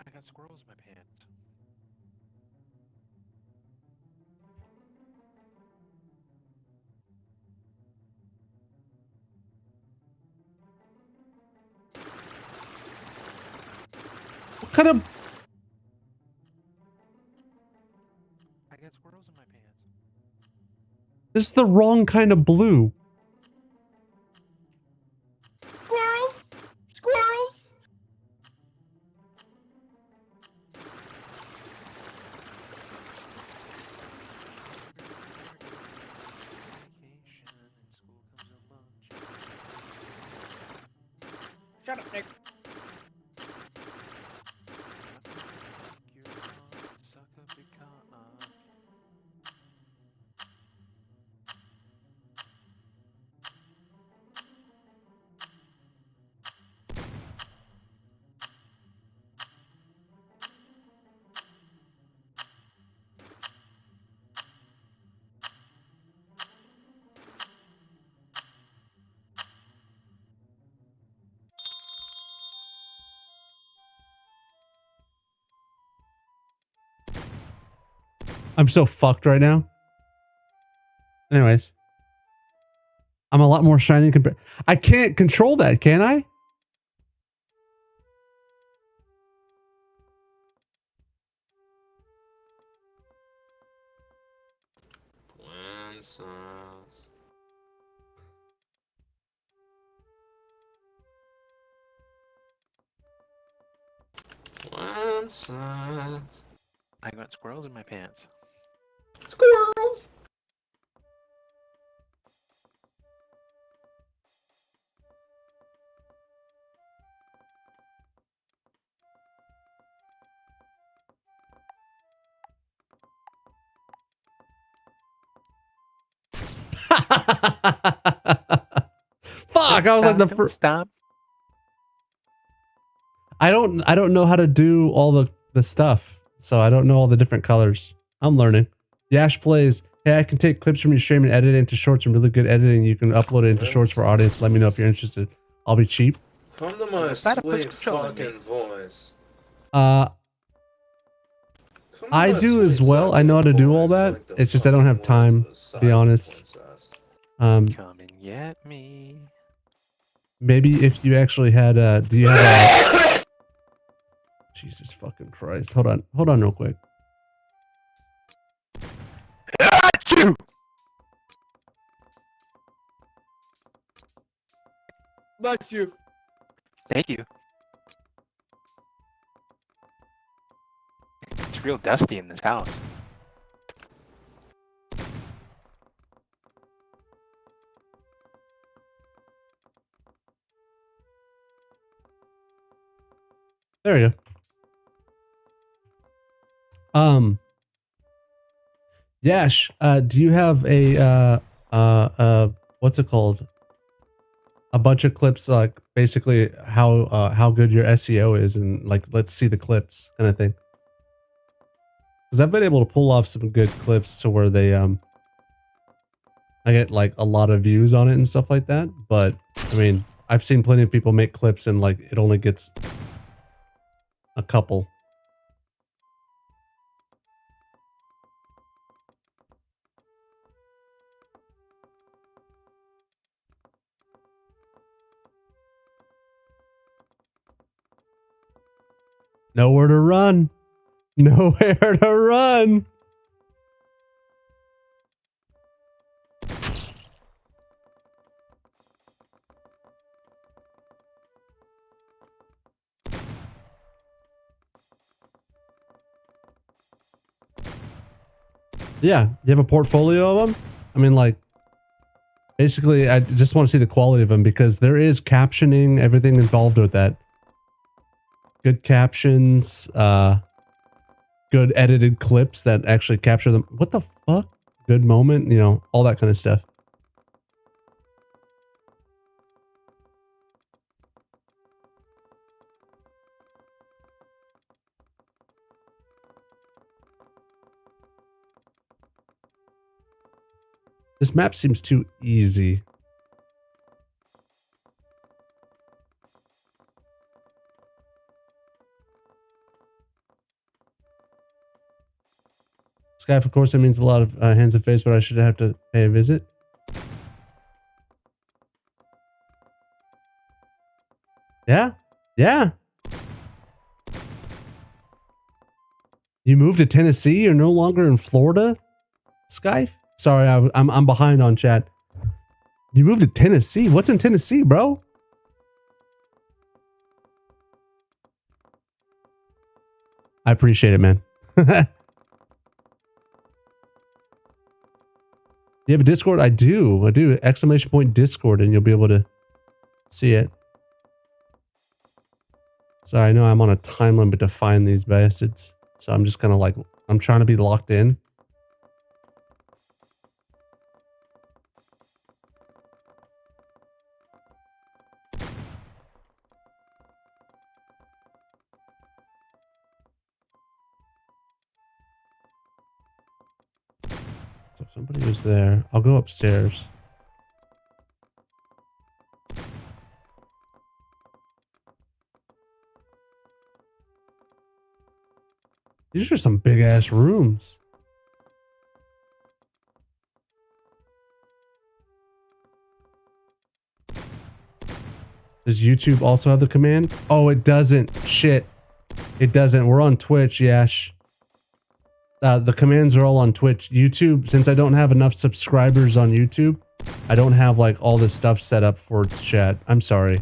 I got squirrels in my pants. What kind of... I got squirrels in my pants. This is the wrong kind of blue. Squirrels! Squirrels! Vacation and school comes a lunch. Shut up, Nick. Suck a big cock. I'm so fucked right now. Anyways. I'm a lot more shiny compared... I can't control that, can I? Princess. Princess. I got squirrels in my pants. Squirrels. Fuck! I was like the first. Stop. I don't know how to do all the stuff, so I don't know all the different colors. I'm learning. Yash plays. Hey, I can take clips from your stream and edit it into shorts and really good editing. You can upload it into shorts for audience. Let me know if you're interested. I'll be cheap. Come to my sweet fucking voice. I do as well. I know how to do all that. It's just I don't have time, to be honest. Come and get me. Maybe if you actually had do you have a Jesus fucking Christ. Hold on real quick. Achoo! Bless you. Thank you. It's real dusty in this house. There you go. Yash, do you have a what's it called? A bunch of clips, like basically how good your SEO is, and like let's see the clips kind of thing. Because I've been able to pull off some good clips to where they I get like a lot of views on it and stuff like that. But I mean, I've seen plenty of people make clips and like it only gets a couple. Nowhere to run. Nowhere to run. Yeah, you have a portfolio of them? I mean, like, basically, I just want to see the quality of them because there is captioning, everything involved with that. Good captions, good edited clips that actually capture them. What the fuck? Good moment, you know, all that kind of stuff. This map seems too easy. Skype, of course, that means a lot of hands and face, but I should have to pay a visit. Yeah? Yeah. You moved to Tennessee? You're no longer in Florida? Skype? Sorry, I'm behind on chat. You moved to Tennessee? What's in Tennessee, bro? I appreciate it, man. You have a Discord? I do. I do. Exclamation point Discord, and you'll be able to see it. Sorry, I know I'm on a time limit to find these bastards. So I'm just kind of like, I'm trying to be locked in. So if somebody was there, I'll go upstairs. These are some big ass rooms. Does YouTube also have the command? Oh, it doesn't. Shit. It doesn't. We're on Twitch, Yash. The commands are all on Twitch. YouTube, since I don't have enough subscribers on YouTube, I don't have like all this stuff set up for chat. I'm sorry.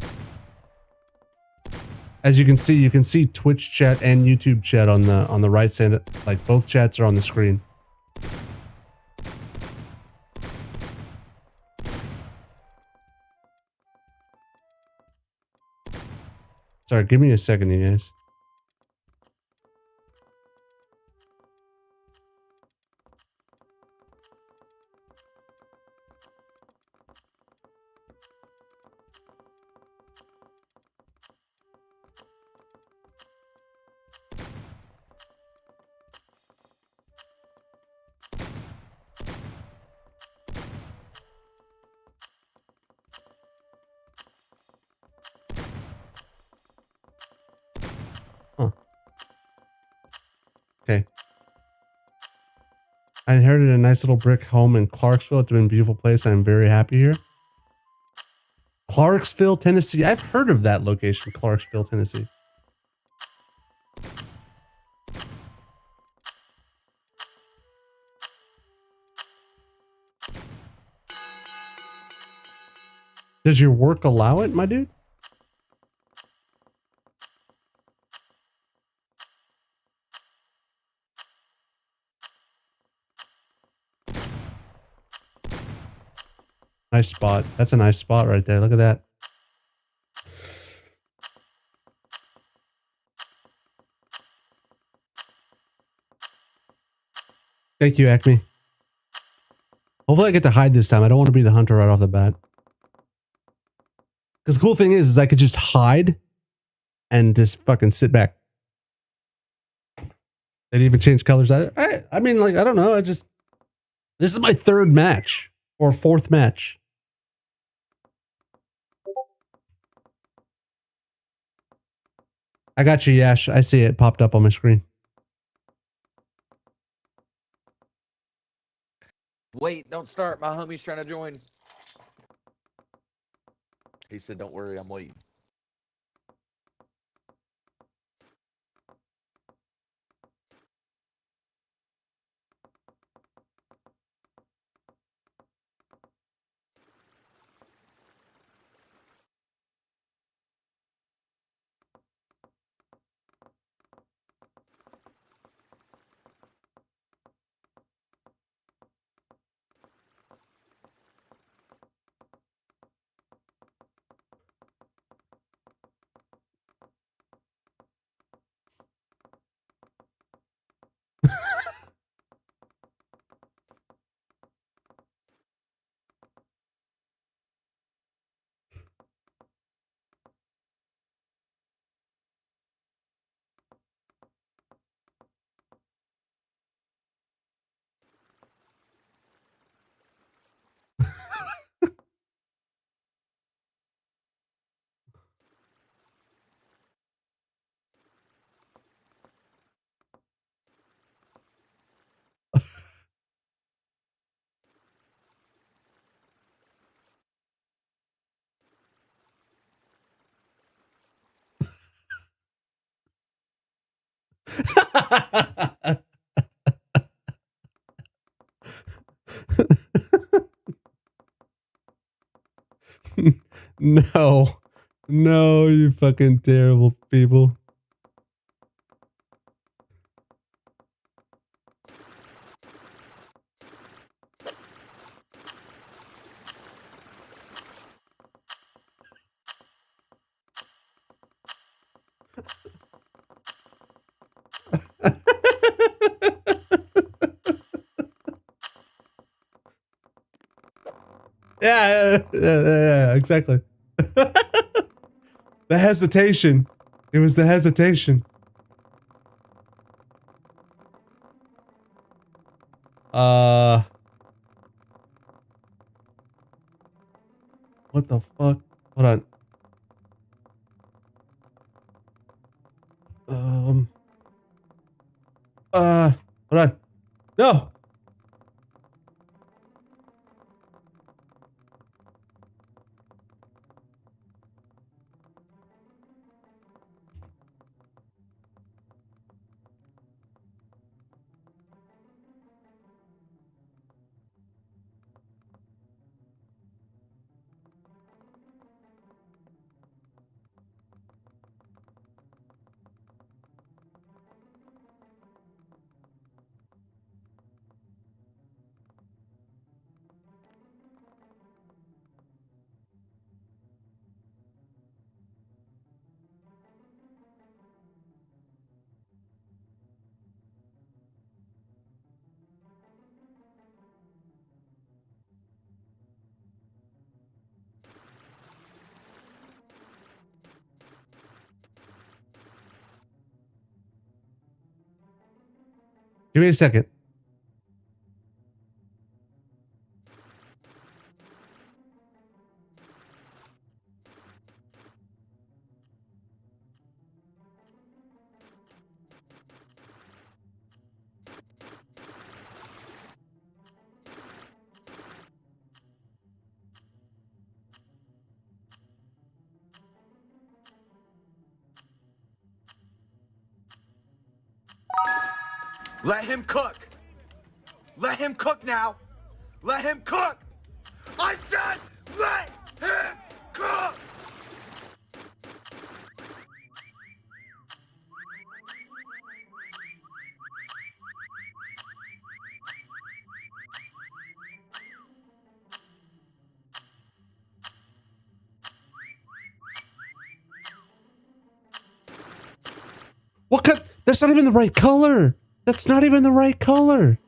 As you can see Twitch chat and YouTube chat on the right side. Like both chats are on the screen. Sorry, give me a second, you guys. I inherited a nice little brick home in Clarksville. It's been a beautiful place. I'm very happy here. Clarksville, Tennessee. I've heard of that location, Clarksville, Tennessee. Does your work allow it, my dude? Nice spot. That's a nice spot right there. Look at that. Thank you, Acme. Hopefully I get to hide this time. I don't want to be the hunter right off the bat. Because the cool thing is I could just hide and just fucking sit back. They didn't even change colors. I mean, like, I don't know. This is my third match or fourth match. I got you, Yash. I see it popped up on my screen. Wait, don't start. My homie's trying to join. He said, don't worry, I'm waiting. No. No, you fucking terrible people. Yeah, exactly. The hesitation. It was the hesitation. What the fuck? Hold on. Hold on. No. Give me a second. Let him cook. Let him cook now. Let him cook. I said let him cook. What cut? That's not even the right color. That's not even the right color.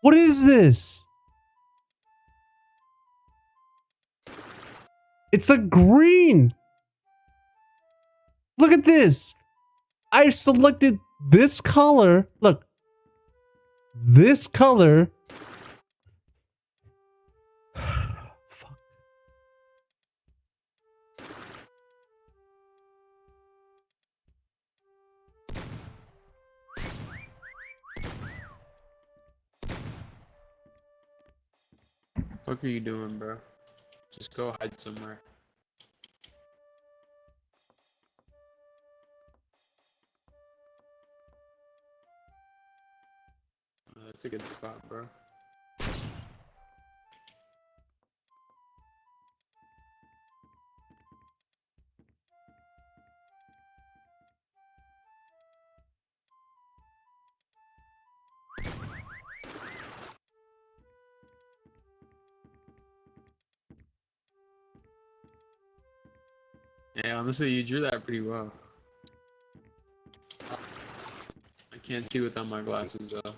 What is this? It's a green. Look at this. I selected this color. Look. This color. Fuck. What are you doing, bro? Just go hide somewhere. That's a good spot, bro. Yeah, honestly, you drew that pretty well. I can't see without my glasses, though.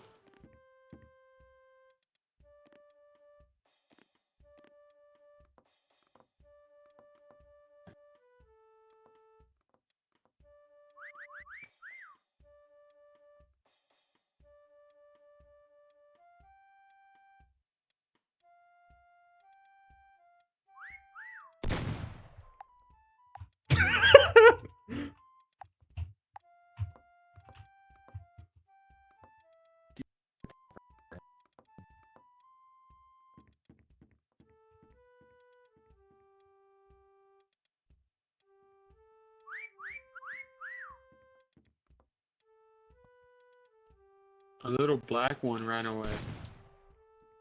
A little black one ran away.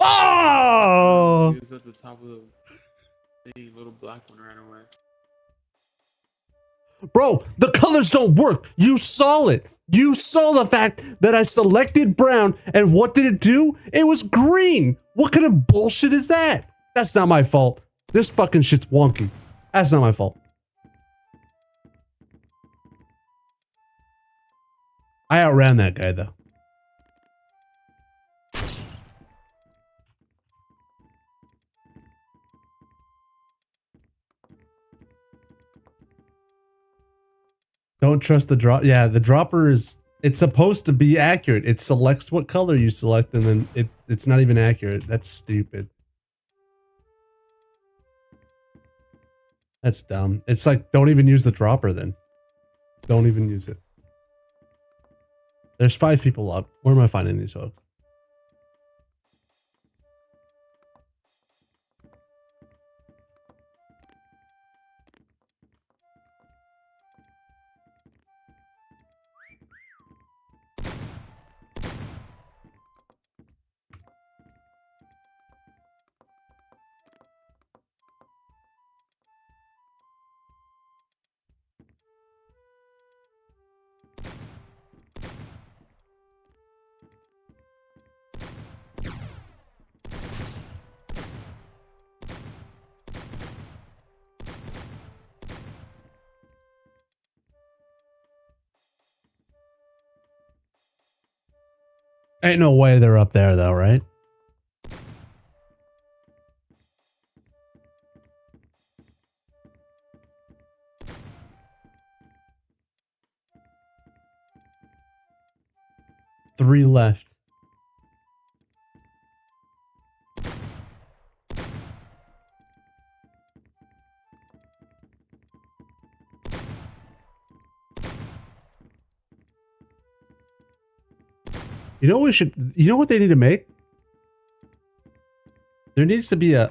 Oh! He was at the top of the thing. Little black one ran away. Bro, the colors don't work. You saw it. You saw the fact that I selected brown, and what did it do? It was green. What kind of bullshit is that? That's not my fault. This fucking shit's wonky. That's not my fault. I outran that guy, though. Don't trust the drop. Yeah, the dropper is, it's supposed to be accurate. It selects what color you select, and then it's not even accurate. That's stupid. That's dumb. It's like, don't even use the dropper then. Don't even use it. There's 5 people up. Where am I finding these folks? Ain't no way they're up there though, right? Three left. You know what we should, you know what they need to make? There needs to be a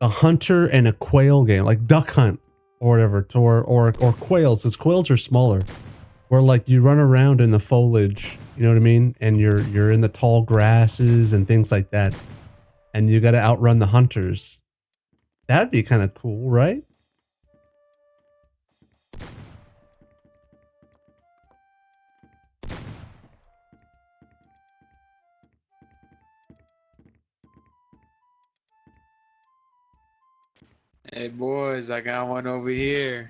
a hunter and a quail game, like Duck Hunt or whatever, or quails, because quails are smaller, where like you run around in the foliage, you know what I mean, and you're in the tall grasses and things like that, and you got to outrun the hunters. That'd be kind of cool, right? Hey boys, I got one over here.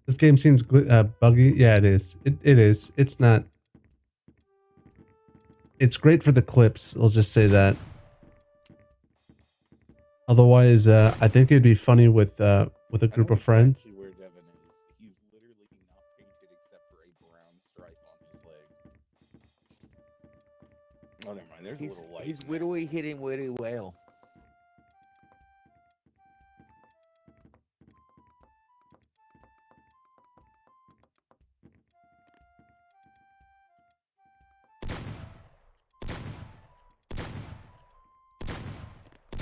This game seems buggy. Yeah, it is. It is. It's not. It's great for the clips. I'll just say that. Otherwise, I think it'd be funny with a group of friends. Where Devin is, he's literally not painted except for a brown stripe on his leg. Oh, never mind. There's a little light. He's widowy hitting witty whale.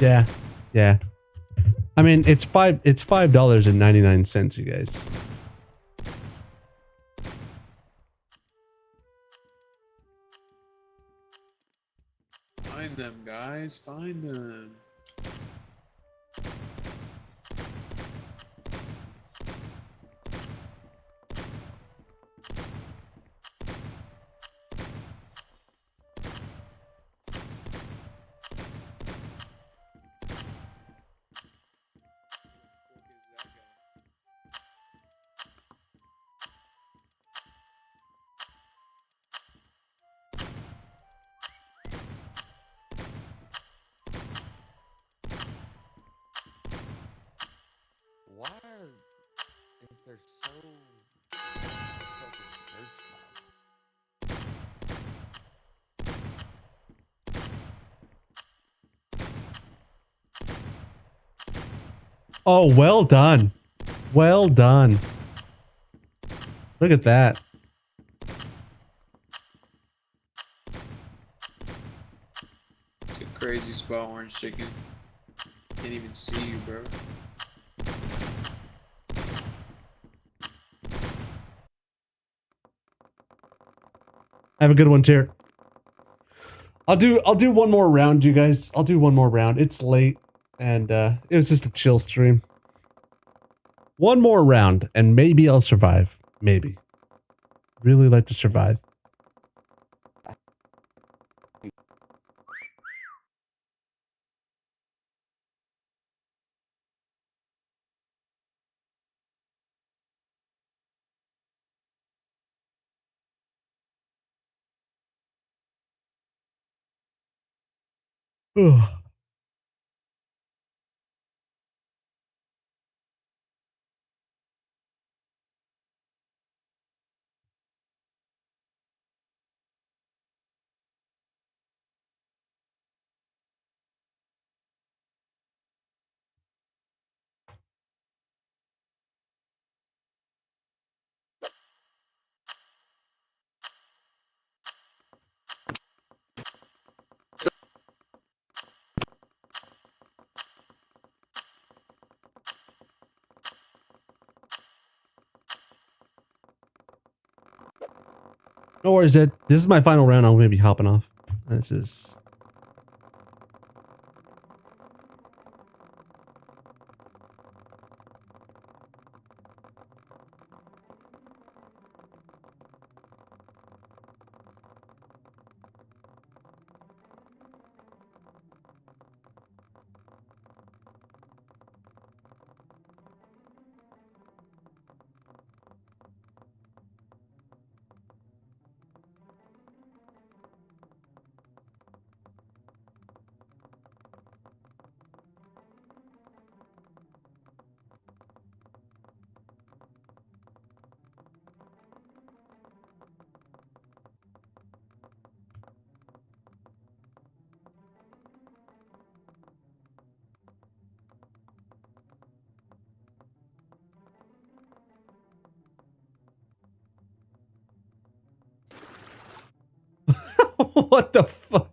Yeah, yeah. I mean, it's $5.99, you guys. Find them, guys. Find them. Why is there so fucking search tab? Oh, well done. Well done. Look at that. It's a crazy spot, Orange Chicken. Can't even see you, bro. Have a good one, Tier. I'll do one more round, you guys. I'll do one more round. It's late, and it was just a chill stream. One more round, and maybe I'll survive. Maybe. Really like to survive. Ugh. No worries, Ed. This is my final round. I'm going to be hopping off. This is... What the fuck?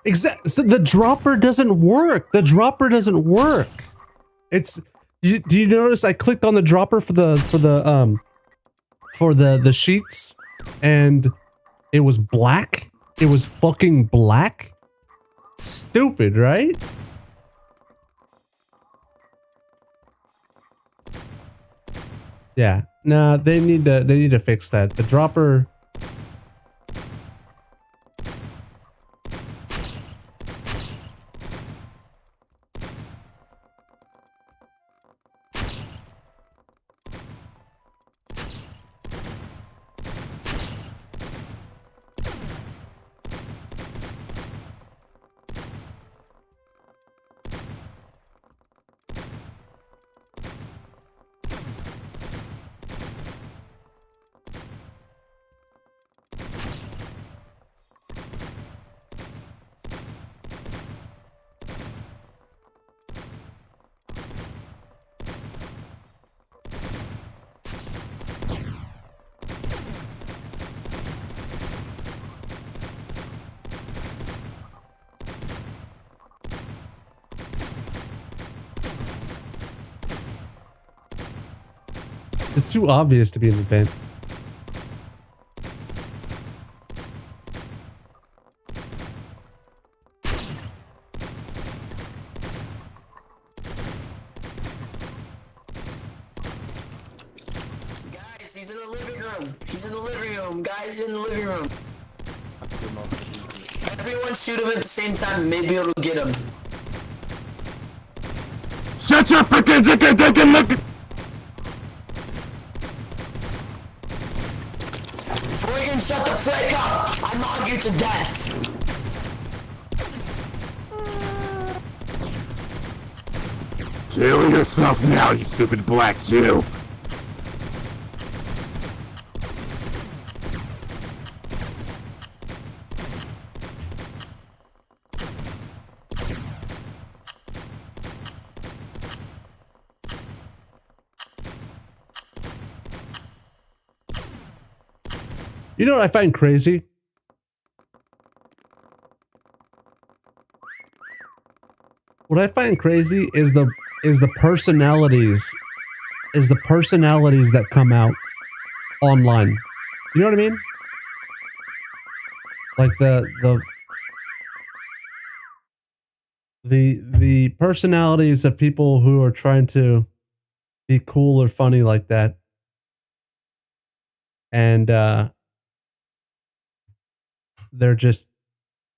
Exactly. So the dropper doesn't work. The dropper doesn't work. It's. Do you notice I clicked on the dropper for the sheets, and it was black. It was fucking black. Stupid, right? Yeah. Nah, they need to fix that. The dropper. It's too obvious to be in the vent. Guys, he's in the living room. He's in the living room. Guys, in the living room. Everyone shoot him at the same time. Maybe it'll get him. Shut your freaking look. Friggin' shut the frick up! I mob you to death! Kill yourself now, you stupid black Jew. You know what I find crazy? What I find crazy is the personalities that come out online. You know what I mean? Like the personalities of people who are trying to be cool or funny like that. And they're just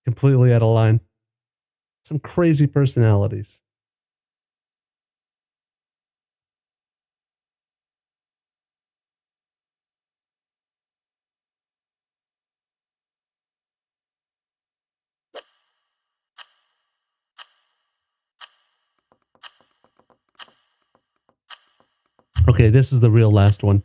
completely out of line. Some crazy personalities. Okay, this is the real last one.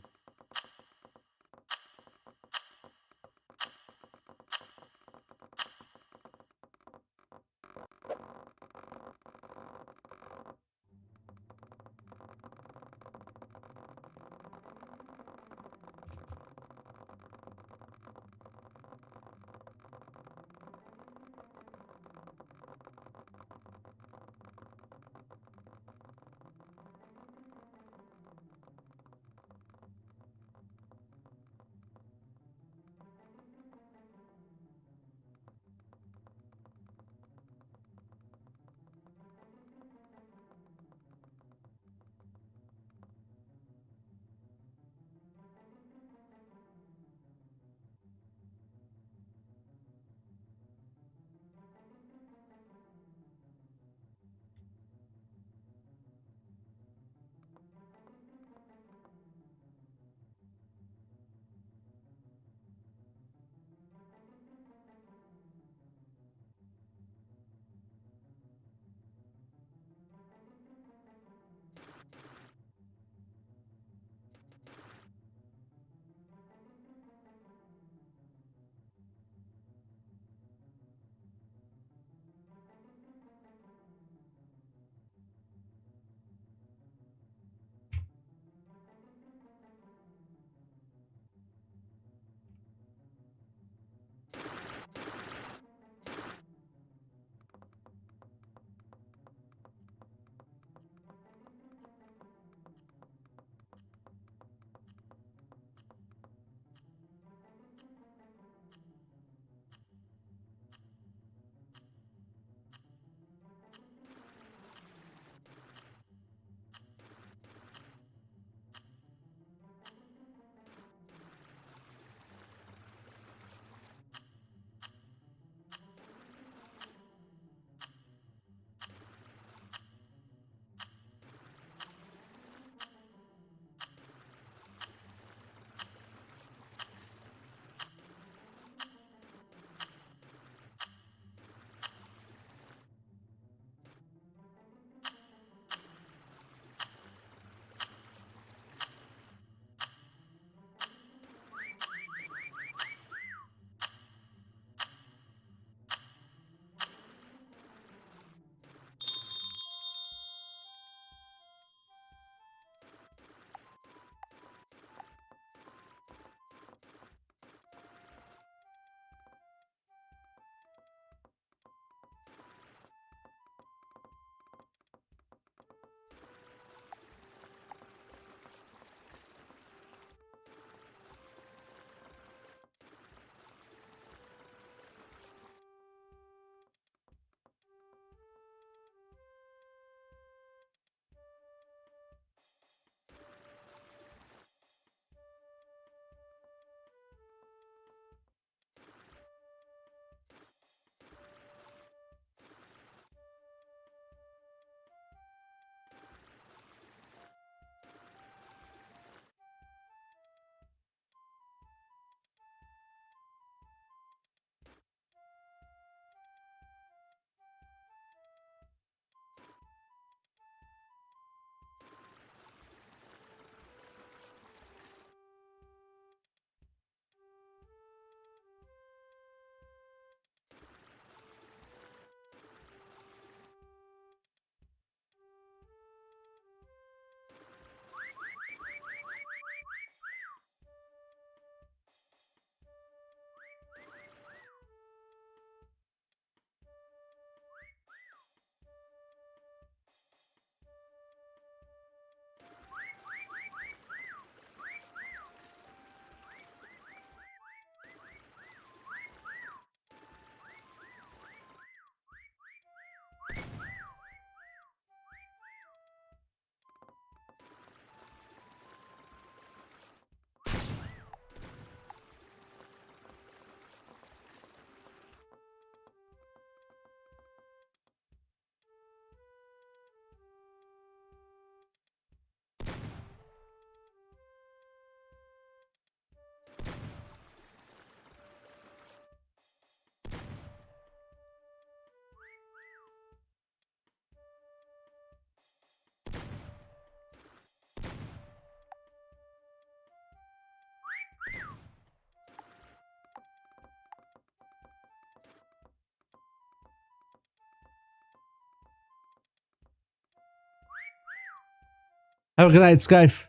Have a good night, Skype.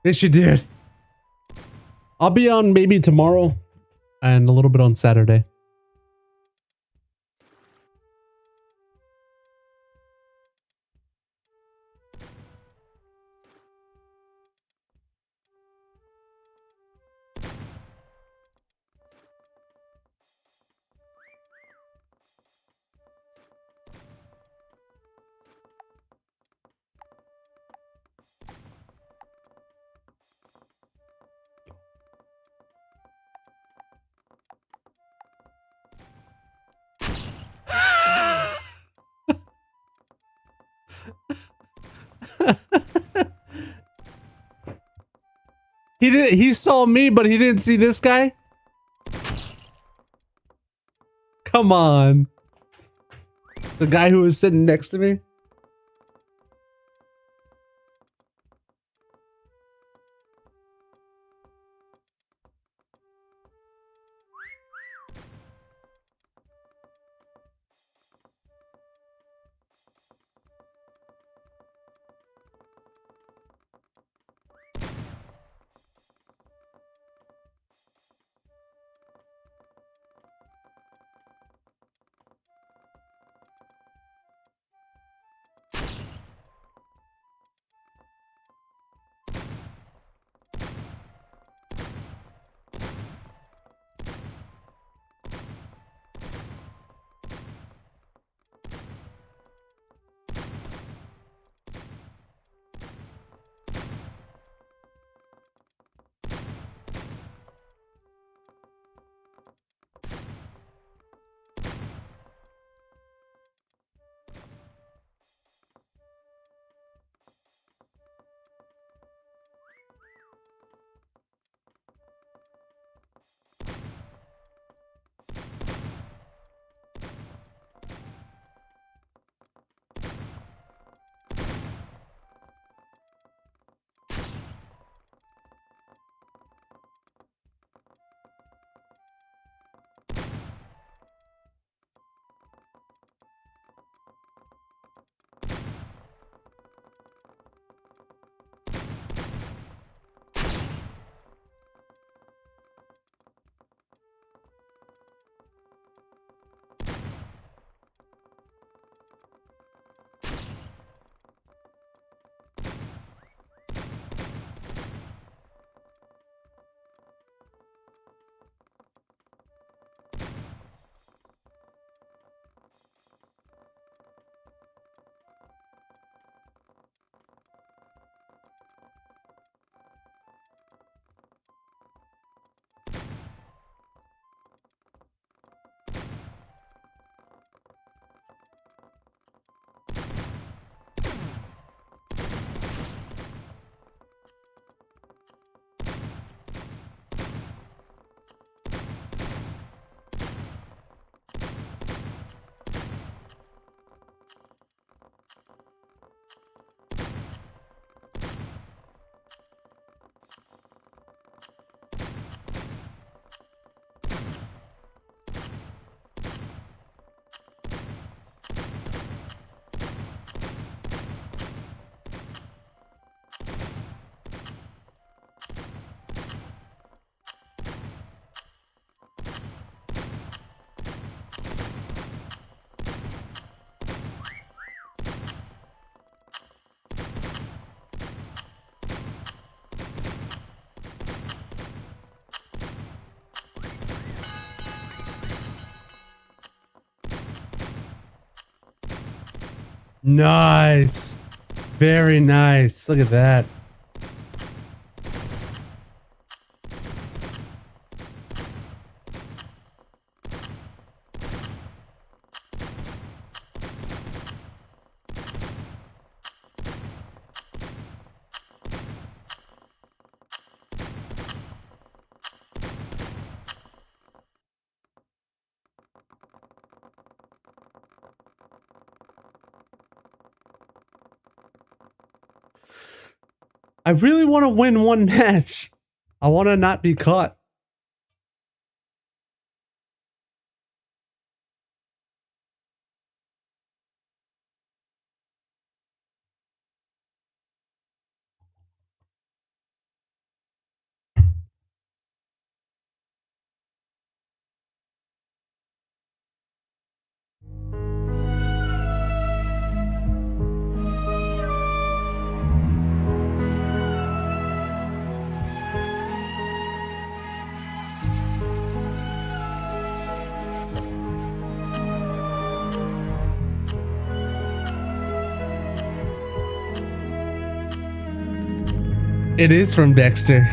Yes, you did. I'll be on maybe tomorrow and a little bit on Saturday. He saw me, but he didn't see this guy? Come on. The guy who was sitting next to me? Nice. Very nice. Look at that. I really want to win one match. I want to not be caught. It is from Dexter.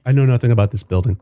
I know nothing about this building.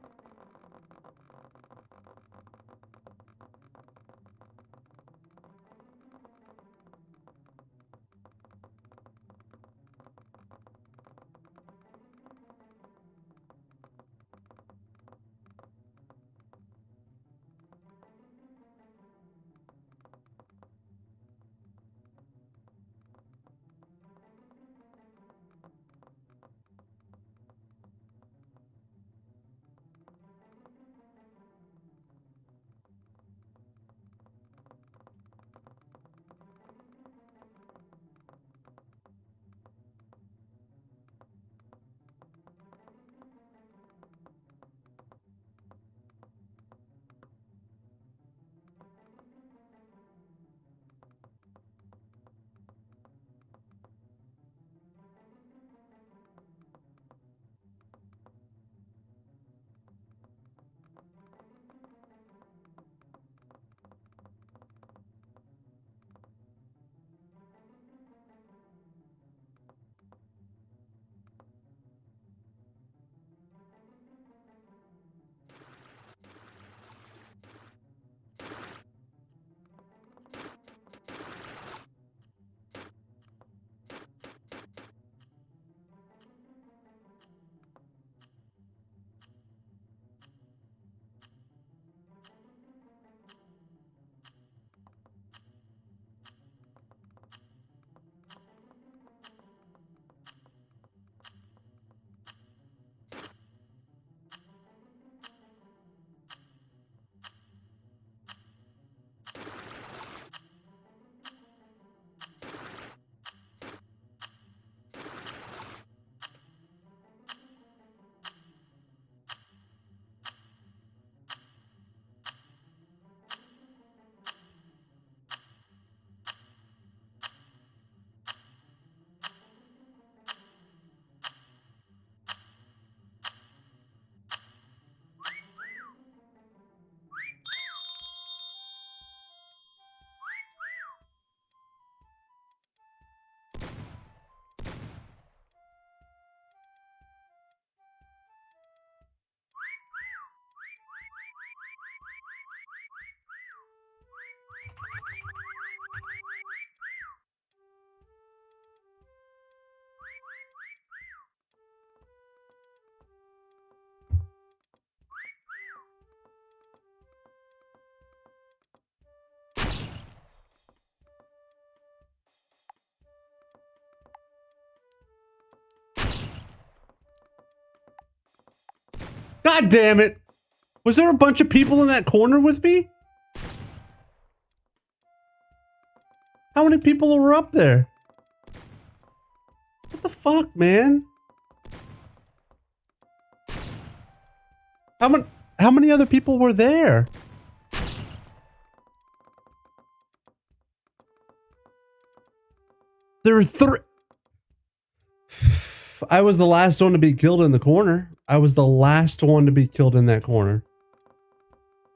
God damn it. Was there a bunch of people in that corner with me? How many people were up there? What the fuck, man? How many other people were there? There were three. I was the last one to be killed in the corner. I was the last one to be killed in that corner.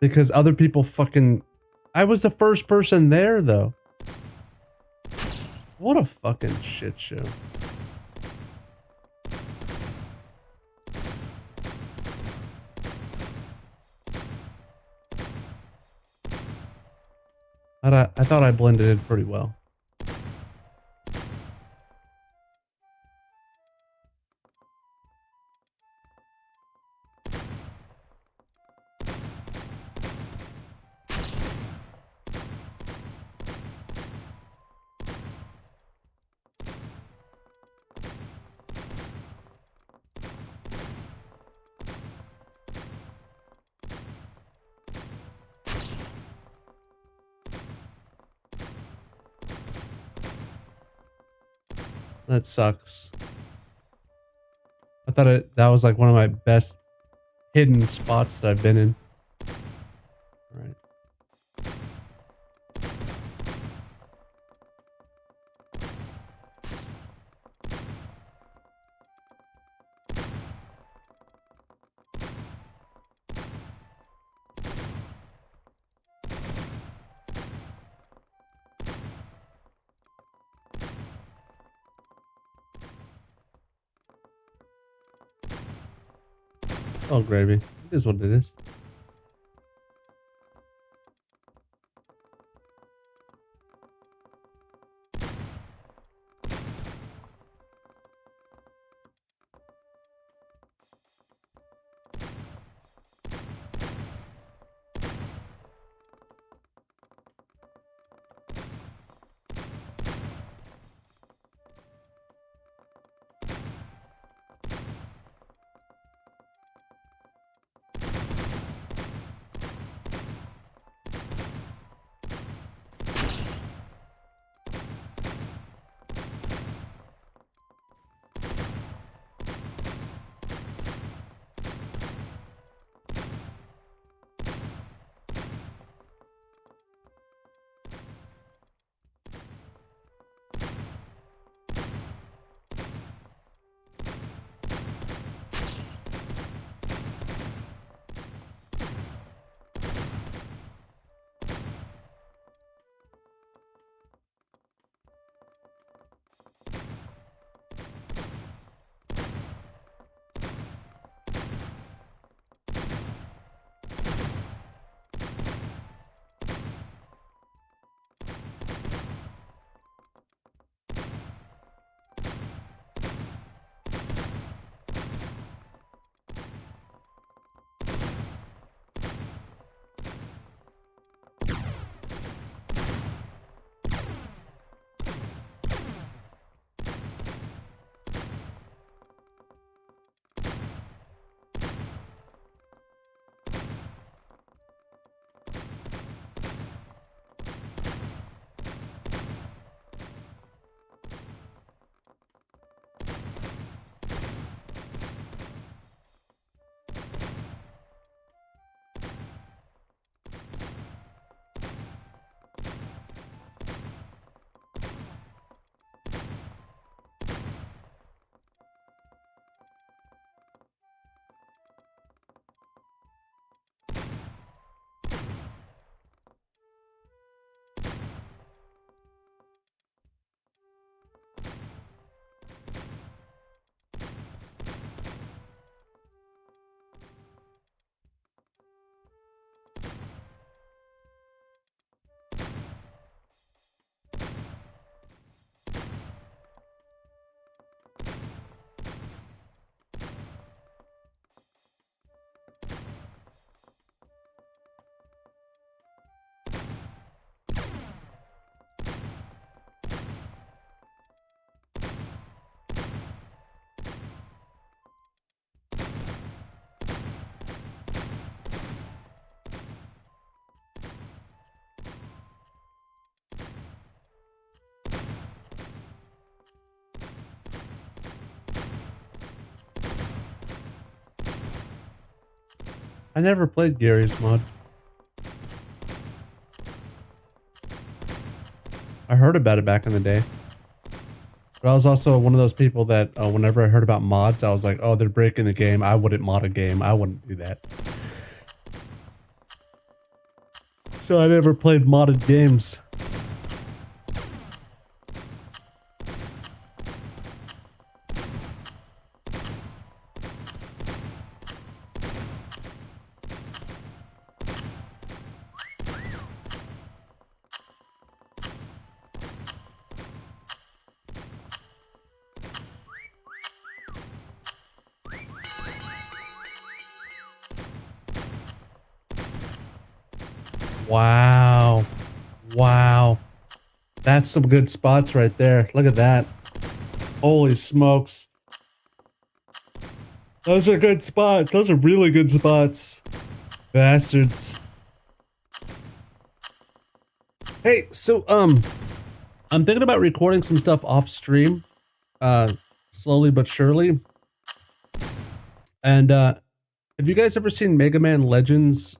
Because other people fucking... I was the first person there, though. What a fucking shit show. I thought I blended in pretty well. That sucks. I thought that was like one of my best hidden spots that I've been in. All right. Oh, gravy. It is what it is. I never played Gary's mod. I heard about it back in the day. But I was also one of those people that whenever I heard about mods, I was like, oh, they're breaking the game. I wouldn't mod a game. I wouldn't do that. So I never played modded games. Wow. Wow. That's some good spots right there. Look at that. Holy smokes. Those are good spots. Those are really good spots. Bastards. Hey, so, I'm thinking about recording some stuff off stream. Slowly but surely. And, have you guys ever seen Mega Man Legends?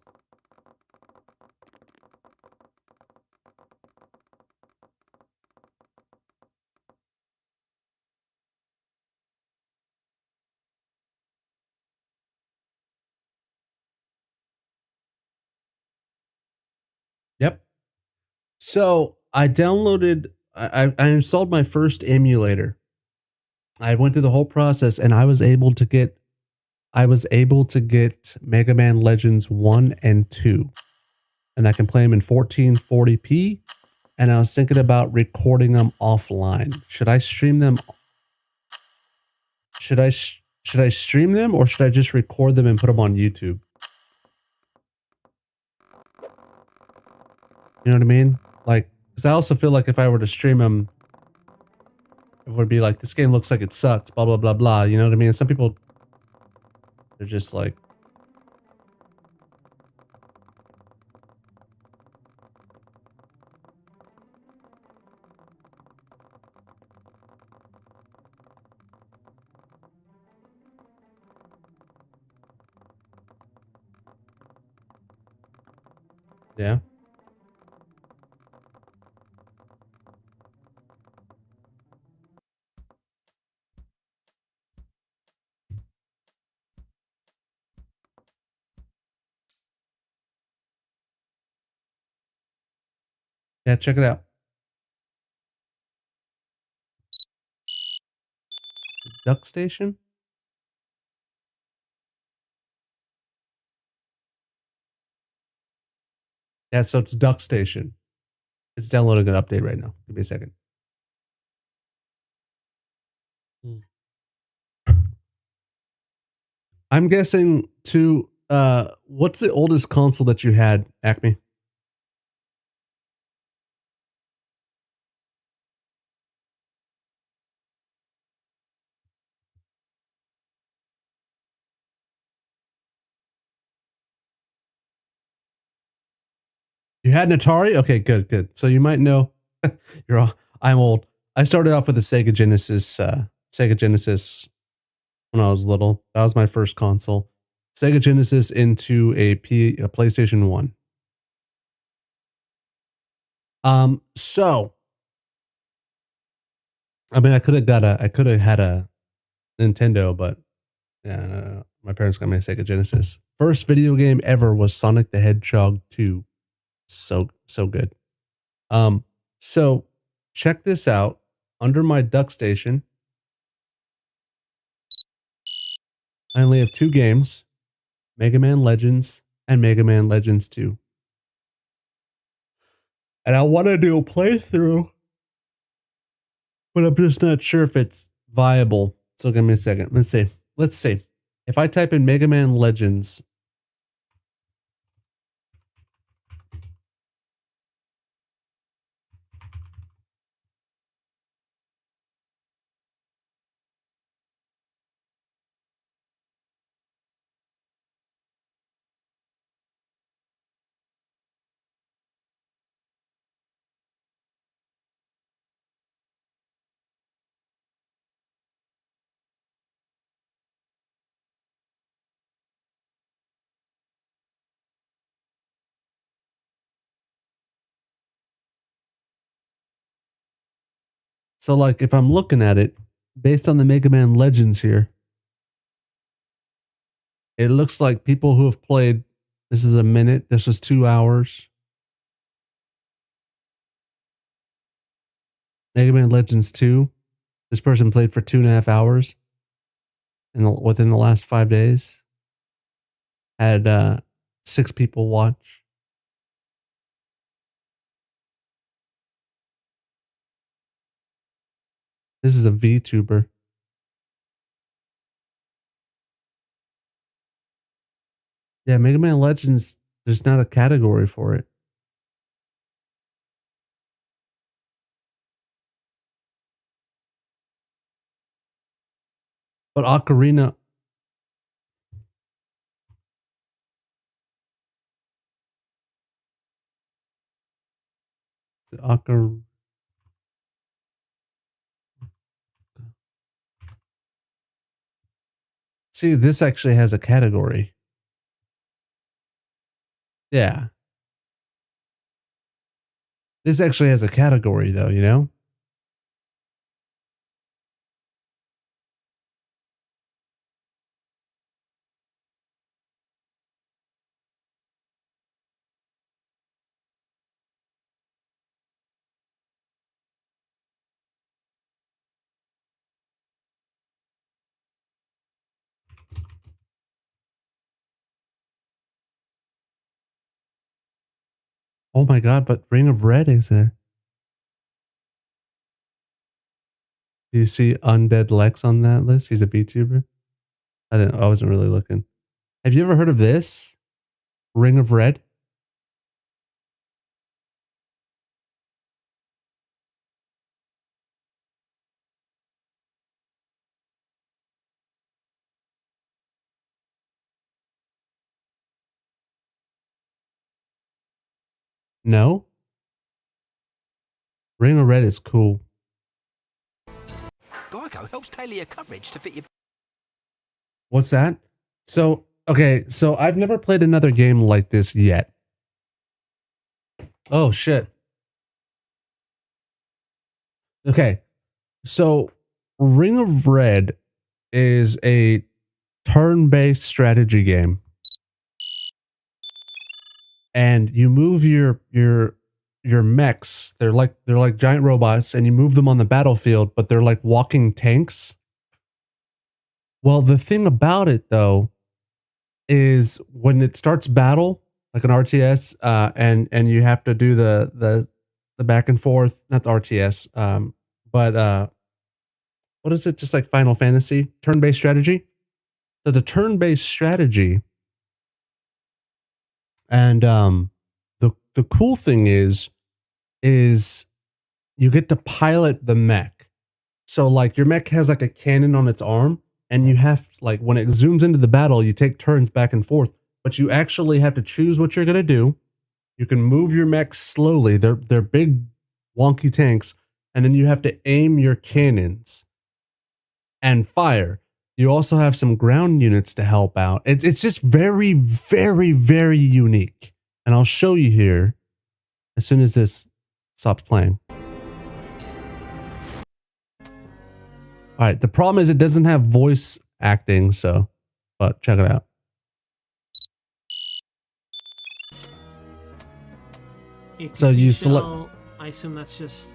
Yep. So I downloaded, I installed my first emulator. I went through the whole process and I was able to get I was able to get Mega Man Legends 1 and 2. And I can play them in 1440p. And I was thinking about recording them offline. Should I stream them? Should I stream them, or should I just record them and put them on YouTube? You know what I mean? Like, because I also feel like if I were to stream them, it would be like, this game looks like it sucks, blah, blah, blah, blah. You know what I mean? Some people, they're just like, yeah. Yeah, check it out. Duck Station? Yeah, so it's Duck Station. It's downloading an update right now. Give me a second. I'm guessing to what's the oldest console that you had, Acme? You had an Atari? Okay, good, good. So you might know. You're all, I'm old. I started off with a Sega Genesis. Sega Genesis when I was little. That was my first console. Sega Genesis into a PlayStation 1. So I mean, I could have had a Nintendo, but yeah, no. My parents got me a Sega Genesis. First video game ever was Sonic the Hedgehog 2. So good. So check this out. Under my Duck Station, I only have 2 games, Mega Man Legends and Mega Man Legends 2. And I want to do a playthrough, but I'm just not sure if it's viable. So give me a second. Let's see. If I type in Mega Man Legends, so like if I'm looking at it based on the Mega Man Legends here, it looks like people who have played, this is a minute, this was 2 hours. Mega Man Legends 2, this person played for 2.5 hours within the last 5 days. Had 6 people watch. This is a VTuber. Yeah, Mega Man Legends, there's not a category for it. But Ocarina. See, this actually has a category. Yeah. This actually has a category though, you know? Oh my god, but Ring of Red is there. Do you see Undead Lex on that list? He's a VTuber. I wasn't really looking. Have you ever heard of this? Ring of Red? No? Ring of Red is cool. Geico helps tailor your coverage to fit your... What's that? So, okay, so I've never played another game like this yet. Oh, shit. Okay, so Ring of Red is a turn-based strategy game. And you move your mechs. They're like giant robots, and you move them on the battlefield, but they're like walking tanks. Well, the thing about it though is when it starts battle, like an RTS, and you have to do the back and forth, not the RTS, but what is it? Just like Final Fantasy, turn-based strategy. So the turn-based strategy. And the cool thing is you get to pilot the mech. So like your mech has like a cannon on its arm, and you have, like, when it zooms into the battle, you take turns back and forth, but you actually have to choose what you're gonna do. You can move your mech slowly. They're big wonky tanks, and then you have to aim your cannons and fire. You also have some ground units to help out. It's just very, very, very unique. And I'll show you here as soon as this stops playing. All right, the problem is it doesn't have voice acting, so, but check it out. So you select... I assume that's just...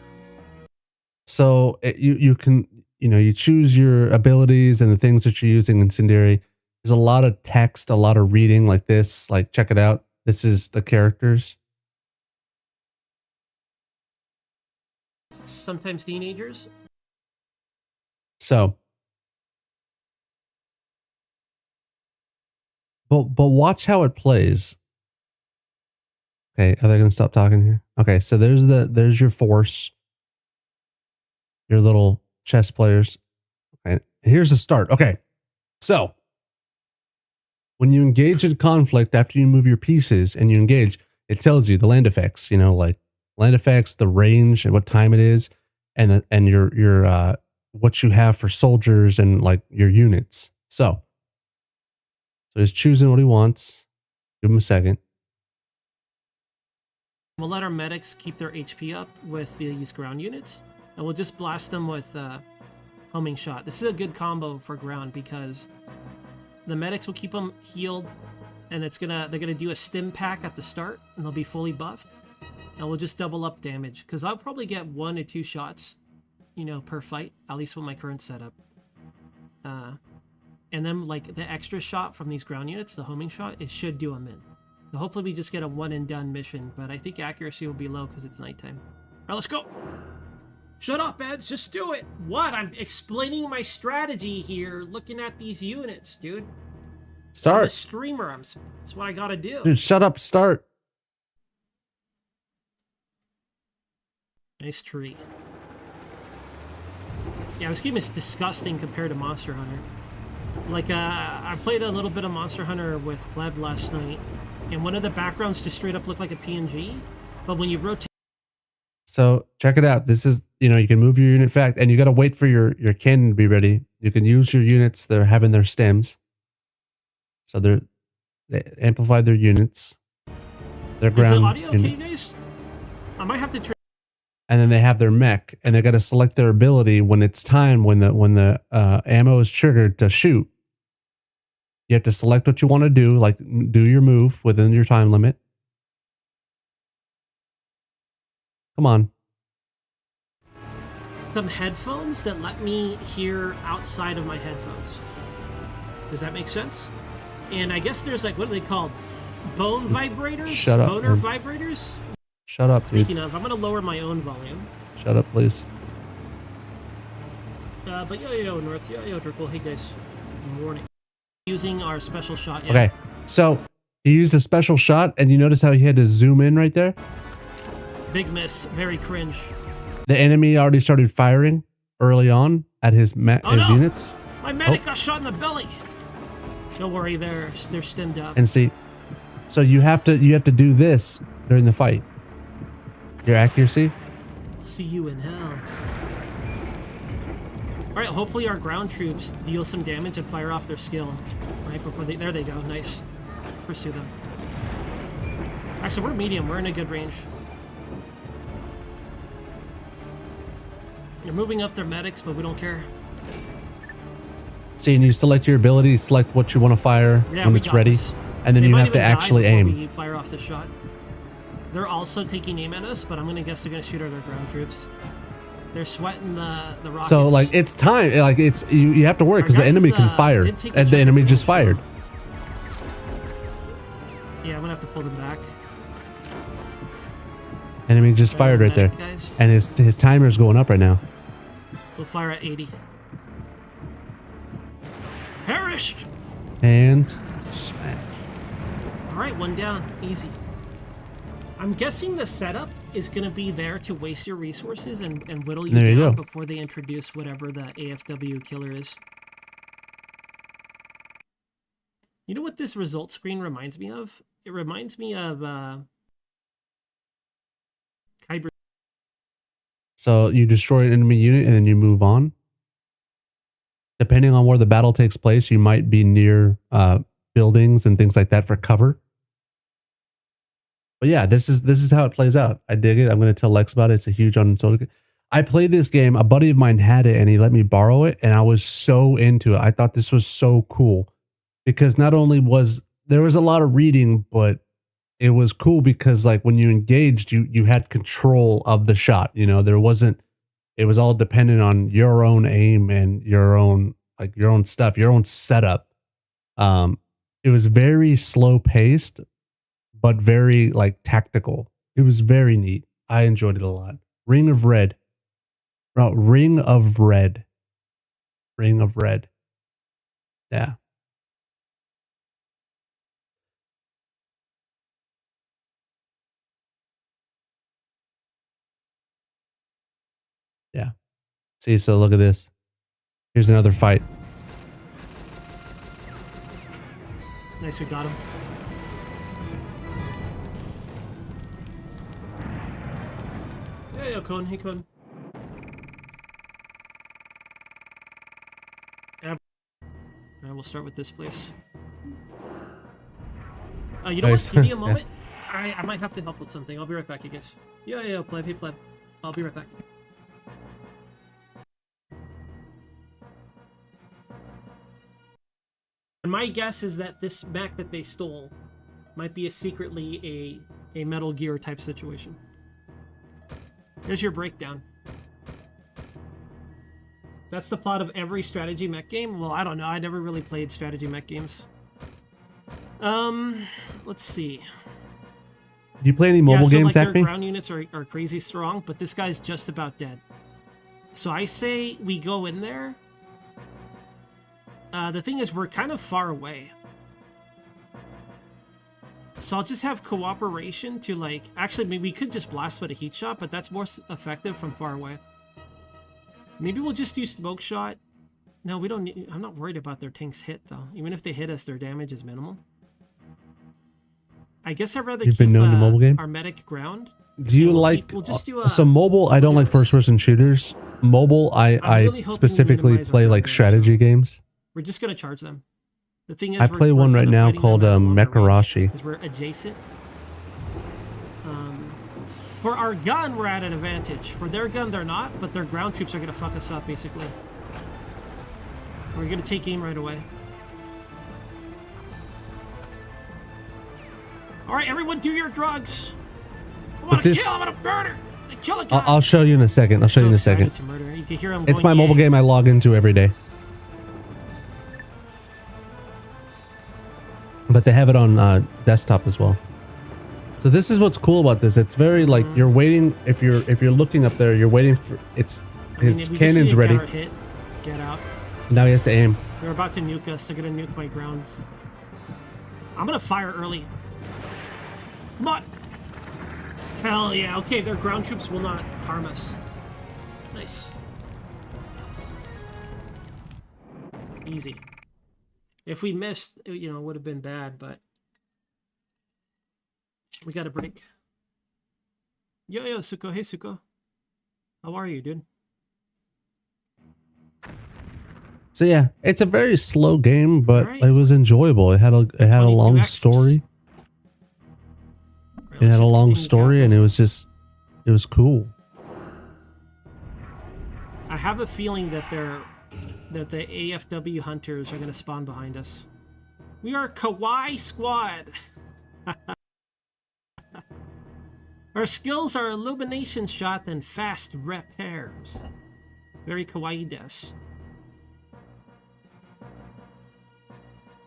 So you can... You know, you choose your abilities and the things that you're using in Incendiary. There's a lot of text, a lot of reading like this. Like, check it out. This is the characters. Sometimes teenagers. So. But watch how it plays. Okay, are they going to stop talking here? Okay, so there's your force. Your little chess players. Okay, here's the start. Okay, so when you engage in conflict after you move your pieces and you engage, it tells you the land effects, you know, like land effects, the range and what time it is, and your what you have for soldiers and like your units. So he's choosing what he wants. Give him a second. We'll let our medics keep their HP up with these ground units. And we'll just blast them with homing shot. This is a good combo for ground because the medics will keep them healed, and they're gonna do a stim pack at the start, and they'll be fully buffed. And we'll just double up damage because I'll probably get 1 or 2 shots, you know, per fight, at least with my current setup. And then like the extra shot from these ground units, the homing shot, it should do them in. So hopefully we just get a one and done mission, but I think accuracy will be low because it's nighttime. All right, let's go. Shut up, Eds. Just do it. What? I'm explaining my strategy here, looking at these units, dude. Start. I'm a streamer. That's what I gotta do. Dude, shut up. Start. Nice tree. Yeah, this game is disgusting compared to Monster Hunter. Like, I played a little bit of Monster Hunter with Pleb last night, and one of the backgrounds just straight up looked like a PNG, but when you rotate... So check it out. This is, you know, you can move your unit fact, and you got to wait for your cannon to be ready. You can use your units. They're having their stems. So they amplified their units. Their ground audio units. okay, guys? I might have to... And then they have their mech, and they got to select their ability when it's time, when the ammo is triggered to shoot. You have to select what you want to do, like do your move within your time limit. Come on. Some headphones that let me hear outside of my headphones. Does that make sense? And I guess there's like, what are they called? Bone vibrators? Shut up. Boner vibrators? Shut up, dude. Speaking of, I'm gonna lower my own volume. Shut up, please. But yo, North, yo, Drupal, hey guys, morning. Using our special shot. Yeah. Okay, so he used a special shot, and you notice how he had to zoom in right there? Big miss, very cringe. The enemy already started firing early on at his units. My medic got shot in the belly. Don't worry, they're stemmed up. And see, so you have to do this during the fight. Your accuracy. See you in hell. All right, hopefully our ground troops deal some damage and fire off their skill right before they. There they go. Nice. Let's pursue them. Actually, we're medium. We're in a good range. You're moving up their medics, but we don't care. See, and you select your ability, select what you want to fire when it's ready, and then you have to actually aim. We fire off the shot. They're also taking aim at us, but I'm gonna guess they're gonna shoot at our ground troops. They're sweating the rockets. So like it's time, like it's you have to work because the enemy can fire, and the enemy just fired. Yeah, I'm gonna have to pull them back. Enemy just fired right there, and his timer's going up right now. We'll fire at 80. Perished. And smash. All right, one down, easy. I'm guessing the setup is going to be there to waste your resources and whittle you down before they introduce whatever the AFW killer is. You know what this result screen reminds me of? It reminds me of Kyber. So you destroy an enemy unit and then you move on. Depending on where the battle takes place, you might be near buildings and things like that for cover. But yeah, this is how it plays out. I dig it. I'm going to tell Lex about it. It's a huge untold. I played this game. A buddy of mine had it and he let me borrow it, and I was so into it. I thought this was so cool because not only was there was a lot of reading, but it was cool because like when you engaged, you had control of the shot. You know, there wasn't. It was all dependent on your own aim and your own stuff, your own setup. It was very slow paced, but very like tactical. It was very neat. I enjoyed it a lot. Ring of Red. No, Ring of Red. Ring of Red. Yeah. Yeah. See, so look at this. Here's another fight. Nice, we got him. Hey, Okon, hey, Okon. Yeah. Alright, we'll start with this place. You know Nice. what? Give me a moment. I might have to help with something. I'll be right back, I guess. Yeah, pleb. Hey, pleb. I'll be right back. And my guess is that this mech that they stole might be secretly a Metal Gear type situation. Here's your breakdown. That's the plot of every strategy mech game. Well, I don't know. I never really played strategy mech games. Let's see. Do you play any mobile games, like Acme? Their ground units are crazy strong, but this guy's just about dead. So I say we go in there. The thing is, we're kind of far away. So I'll just have cooperation to like... Actually, maybe we could just blast with a heat shot, but that's more effective from far away. Maybe we'll just do smoke shot. No, we don't need... I'm not worried about their tanks hit, though. Even if they hit us, their damage is minimal. I guess I'd rather You've been known to mobile game? Our medic ground. Do you like... We'll just do so mobile, I don't like first-person shooters. Mobile, I really specifically play like strategy games. We're just going to charge them. The thing is, I play one right now called Mekarashi. Because we're adjacent. For our gun, we're at an advantage. For their gun, they're not, but their ground troops are going to fuck us up, basically. So we're going to take aim right away. All right, everyone, do your drugs. I want to kill. I want to murder. I kill a guy. I'll show you in a second. I'll show you in a second. You can hear him It's going, my mobile game I log into every day. But they have it on desktop as well. So this is what's cool about this. It's very like you're waiting. If you're looking up there, you're waiting for his we just cannon's need to ready. Get, our hit, get out. Now he has to aim. They're about to nuke us. They're gonna nuke my grounds. I'm gonna fire early. Come on. Hell yeah. Okay, their ground troops will not harm us. Nice. Easy. If we missed, you know, it would have been bad, but we got a break. Yo, Suko. Hey, Suko. How are you, dude? So yeah, it's a very slow game, but it was enjoyable. It had a long story. It had a long story, and it was cool. I have a feeling that the AFW hunters are going to spawn behind us. We are Kawaii Squad. Our skills are illumination shot and fast repairs. Very kawaii des.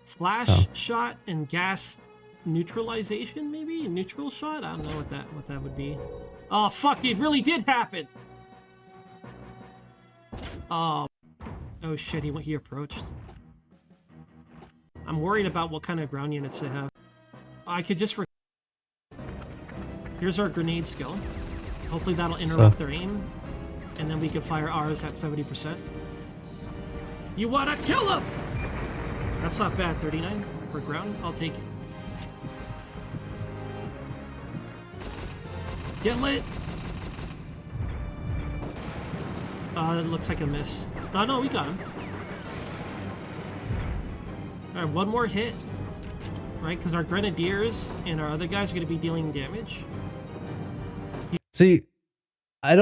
Flash shot and gas neutralization, maybe? Neutral shot? I don't know what that would be. Oh fuck, it really did happen! Oh shit, he approached. I'm worried about what kind of ground units they have. I could just here's our grenade skill. Hopefully that'll interrupt their aim. And then we can fire ours at 70%. You wanna kill him! That's not bad, 39 for ground. I'll take it. Get lit! It looks like a miss. Oh no, we got him. Alright, one more hit. Right, because our grenadiers and our other guys are going to be dealing damage. See, I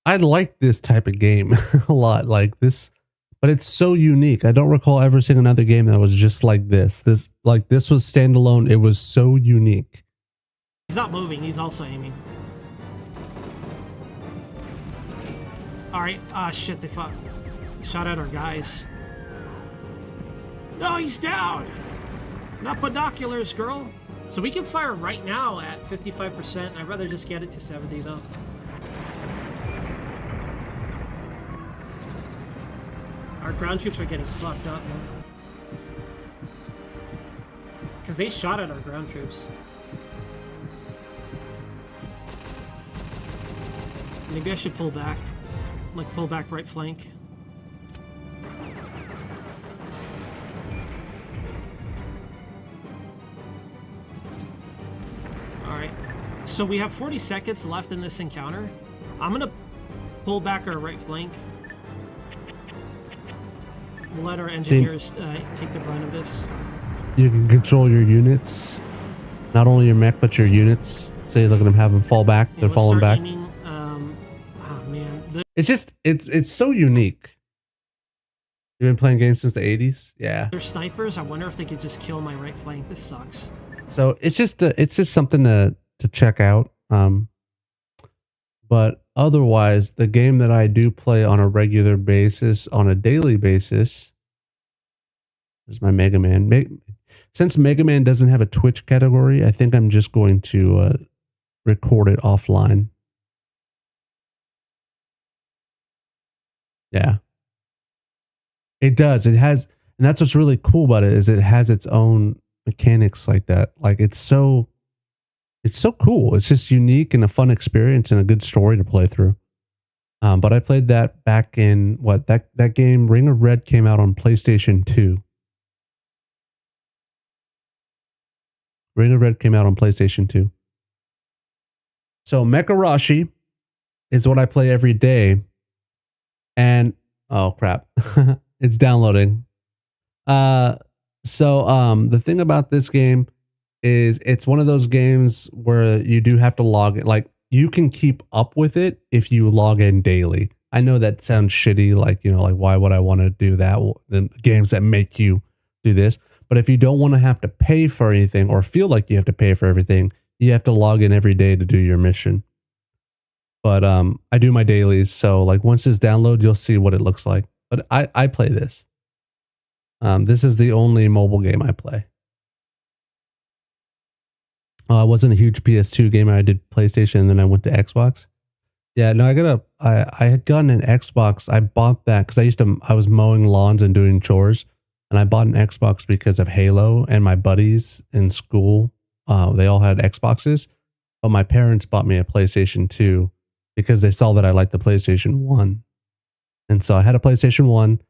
like this type of game a lot, like this, but it's so unique. I don't recall ever seeing another game that was just like this. This was standalone. It was so unique. He's not moving. He's also aiming. All right. Ah, shit. They fought. They shot at our guys. No, he's down. Not binoculars, girl. So we can fire right now at 55%. I'd rather just get it to 70 though. Our ground troops are getting fucked up now. Because they shot at our ground troops. Maybe I should pull back. Like pull back right flank. Alright. So we have 40 seconds left in this encounter. I'm gonna pull back our right flank. We'll let our engineers take the brunt of this. You can control your units, not only your mech but your units. So you look at them, have them fall back. They're falling back. Aiming, oh man, it's so unique. You've been playing games since the 80s, yeah. They're snipers. I wonder if they could just kill my right flank. This sucks. So it's just something to check out. But otherwise, the game that I do play on a regular basis, on a daily basis, is my Mega Man. Since Mega Man doesn't have a Twitch category, I think I'm just going to record it offline. Yeah. It does. It has, and that's what's really cool about it, is it has its own mechanics like that. Like it's so cool. It's just unique and a fun experience and a good story to play through. But I played that back in that game, Ring of Red, came out on PlayStation 2. Ring of Red came out on PlayStation 2. So Mecharashi is what I play every day. And oh crap. It's downloading. The thing about this game is it's one of those games where you do have to log in. Like you can keep up with it if you log in daily. I know that sounds shitty, like, you know, like why would I want to do that? The games that make you do this. But if you don't want to have to pay for anything or feel like you have to pay for everything, you have to log in every day to do your mission. But I do my dailies, so like once this download, you'll see what it looks like. But I play this. This is the only mobile game I play. I wasn't a huge PS2 gamer. I did PlayStation and then I went to Xbox. Yeah, no, I had gotten an Xbox. I bought that because I was mowing lawns and doing chores. And I bought an Xbox because of Halo, and my buddies in school, they all had Xboxes. But my parents bought me a PlayStation 2 because they saw that I liked the PlayStation 1. And so I had a PlayStation 1,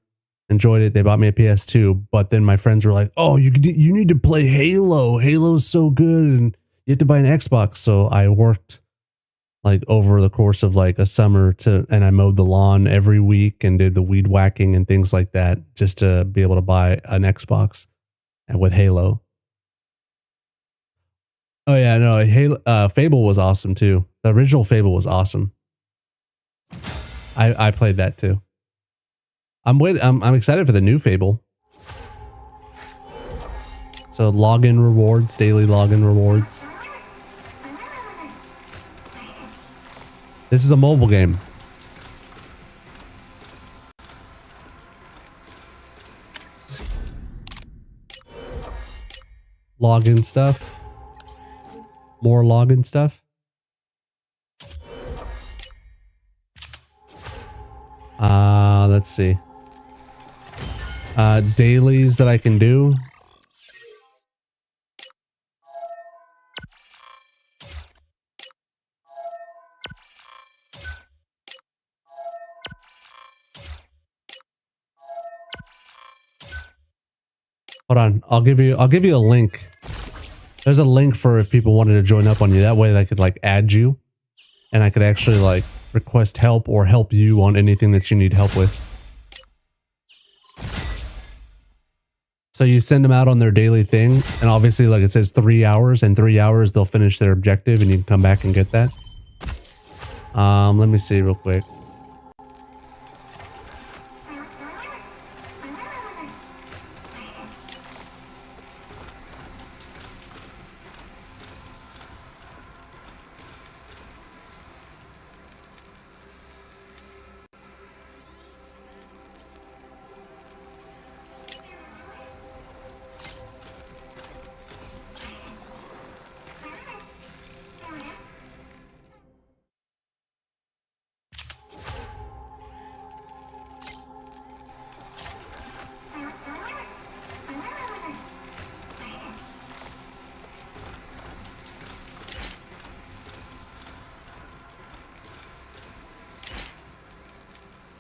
enjoyed it. They bought me a PS2, but then my friends were like, "Oh, you need to play Halo. Halo's so good, and you have to buy an Xbox." So I worked like over the course of like a summer and I mowed the lawn every week and did the weed whacking and things like that just to be able to buy an Xbox and with Halo. Oh yeah, no, Halo, Fable was awesome too. The original Fable was awesome. I played that too. I'm excited for the new Fable. So login rewards, daily login rewards. This is a mobile game. Login stuff. More login stuff. Let's see. Dailies that I can do. Hold on, I'll give you a link. There's a link for if people wanted to join up on you. That way I could like add you and I could actually like request help or help you on anything that you need help with. So you send them out on their daily thing, and obviously like it says 3 hours, and 3 hours they'll finish their objective and you can come back and get that. Let me see real quick.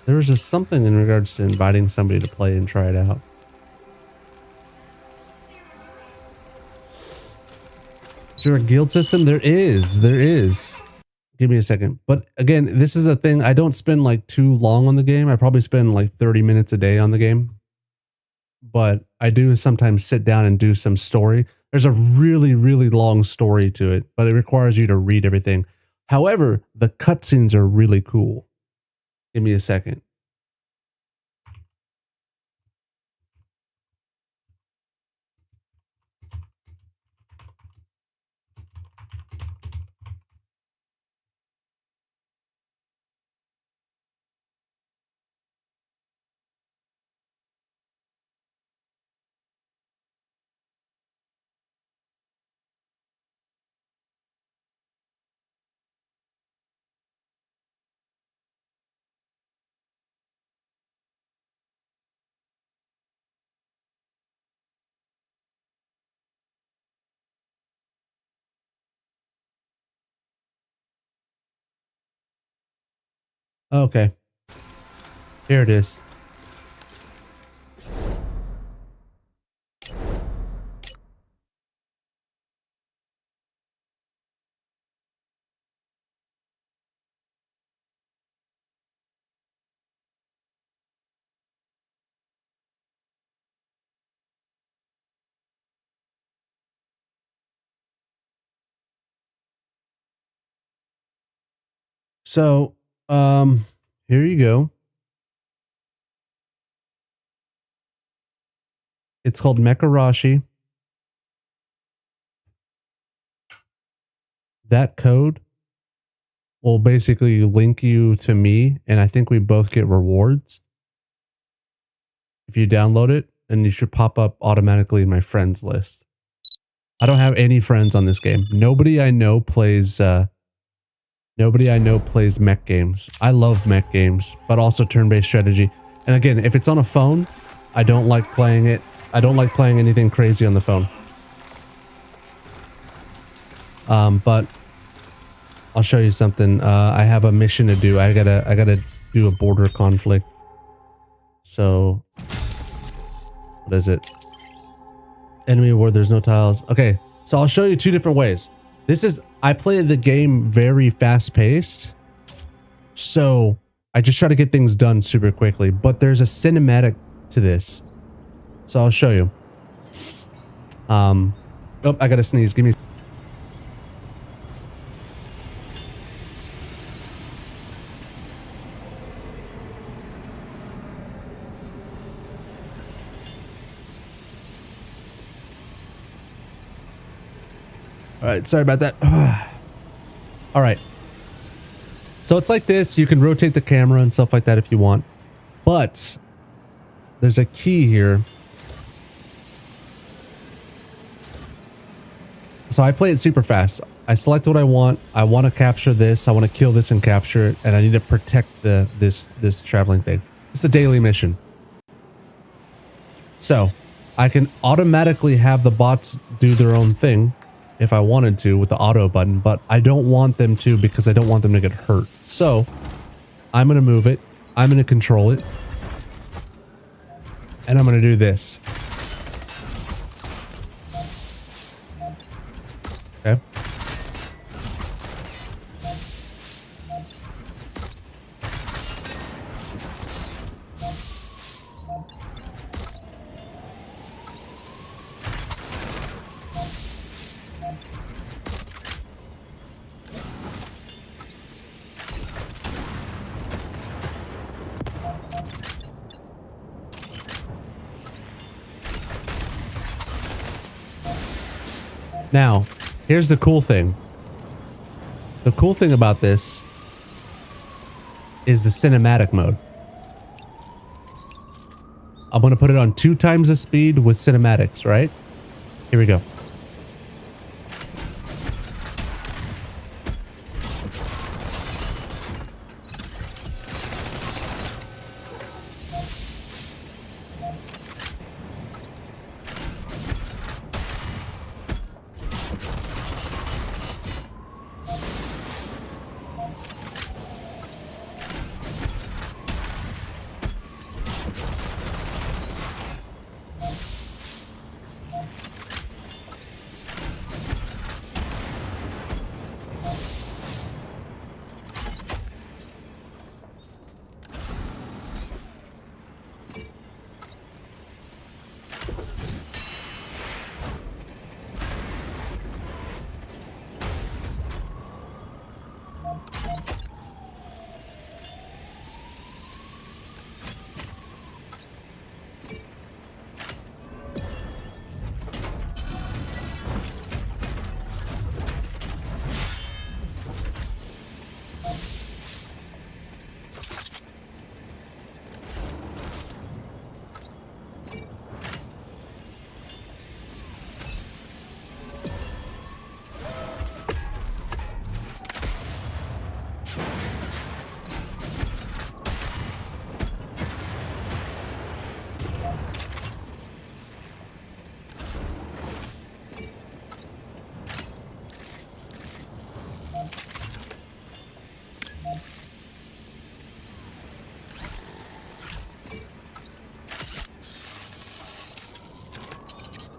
There was just something in regards to inviting somebody to play and try it out. Is there a guild system? There is. There is. Give me a second. But again, this is a thing. I don't spend like too long on the game. I probably spend like 30 minutes a day on the game. But I do sometimes sit down and do some story. There's a really, really long story to it, but it requires you to read everything. However, the cutscenes are really cool. Give me a second. Okay. Here it is. So, here you go. It's called Mecharashi. That code will basically link you to me, and I think we both get rewards if you download it, and you should pop up automatically in my friends list. I don't have any friends on this game. Nobody I know plays mech games. I love mech games, but also turn-based strategy. And again, if it's on a phone, I don't like playing it. I don't like playing anything crazy on the phone. But I'll show you something. I have a mission to do. I gotta do a border conflict. So, what is it? Enemy war, there's no tiles. Okay, so I'll show you two different ways. I play the game very fast paced. So I just try to get things done super quickly, but there's a cinematic to this. So I'll show you. Oh, I gotta sneeze. Give me. All right, sorry about that. All right. So it's like this. You can rotate the camera and stuff like that if you want. But there's a key here. So I play it super fast. I select what I want. I want to capture this. I want to kill this and capture it. And I need to protect this traveling thing. It's a daily mission. So I can automatically have the bots do their own thing if I wanted to with the auto button, but I don't want them to because I don't want them to get hurt. So I'm going to move it. I'm going to control it. And I'm going to do this. Okay. Now, here's the cool thing. The cool thing about this is the cinematic mode. I'm going to put it on 2 times the speed with cinematics, right? Here we go.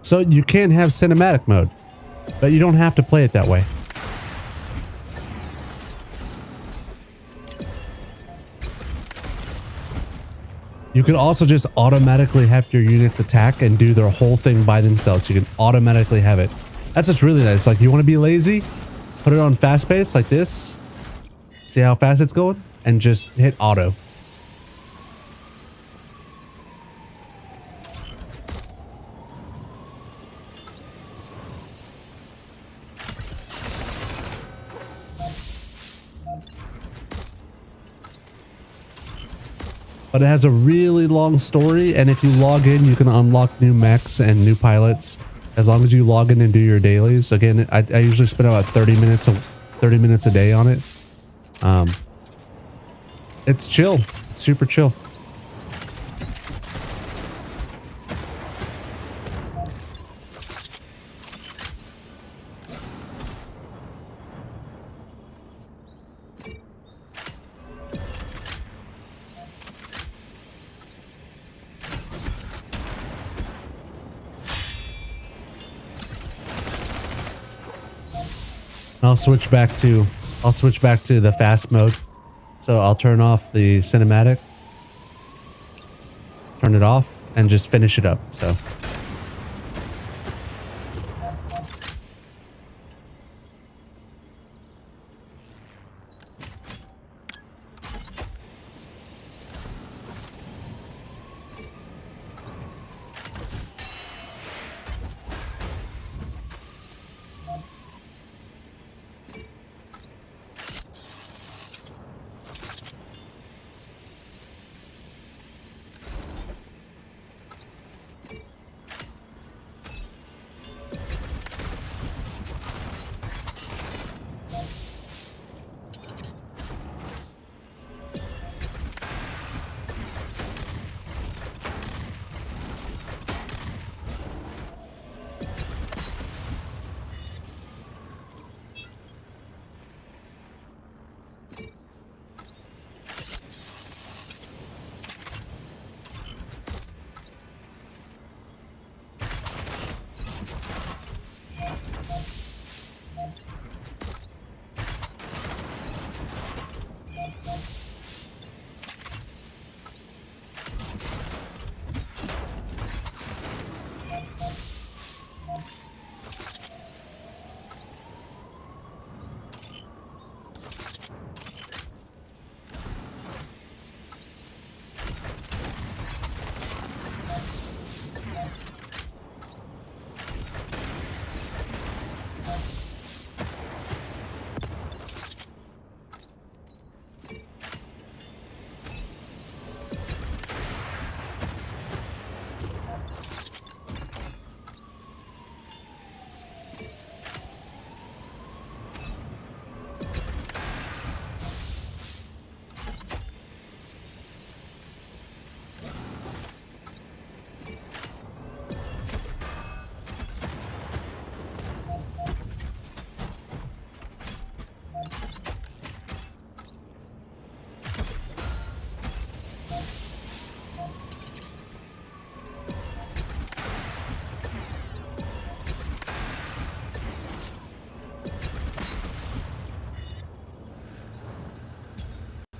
So you can have cinematic mode, but you don't have to play it that way. You can also just automatically have your units attack and do their whole thing by themselves. You can automatically have it. That's just really nice. Like, you want to be lazy? Put it on fast pace like this. See how fast it's going? And just hit auto. But it has a really long story, and if you log in, you can unlock new mechs and new pilots as long as you log in and do your dailies. Again, I usually spend about 30 minutes a day on it. It's chill. It's super chill. I'll switch back to the fast mode. So I'll turn off the cinematic, turn it off, and just finish it up. So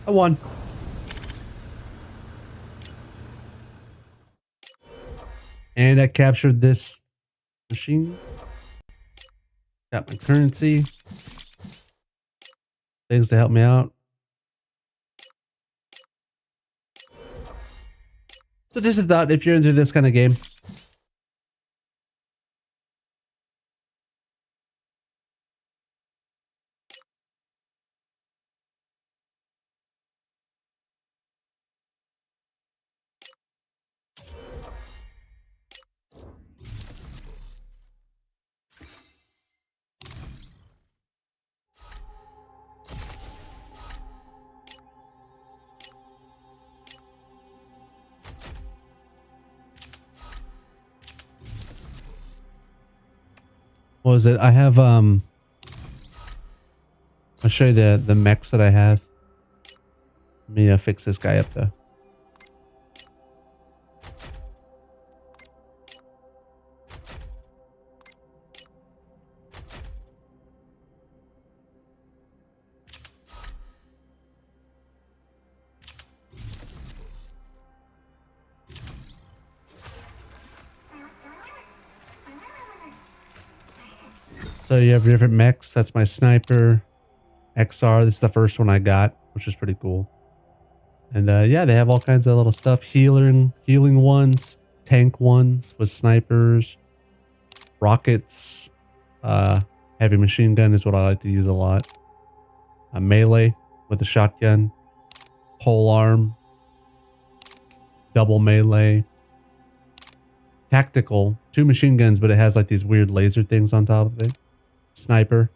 I won. And I captured this machine. Got my currency. Things to help me out. So just a thought, if you're into this kind of game. What was it? I have I'll show you the mechs that I have. Let me fix this guy up though. So you have different mechs. That's my sniper XR. This is the first one I got, which is pretty cool. And yeah, they have all kinds of little stuff. Healing ones, tank ones with snipers, rockets, heavy machine gun is what I like to use a lot. A melee with a shotgun, pole arm, double melee, tactical, 2 machine guns, but it has like these weird laser things on top of it. Sniper.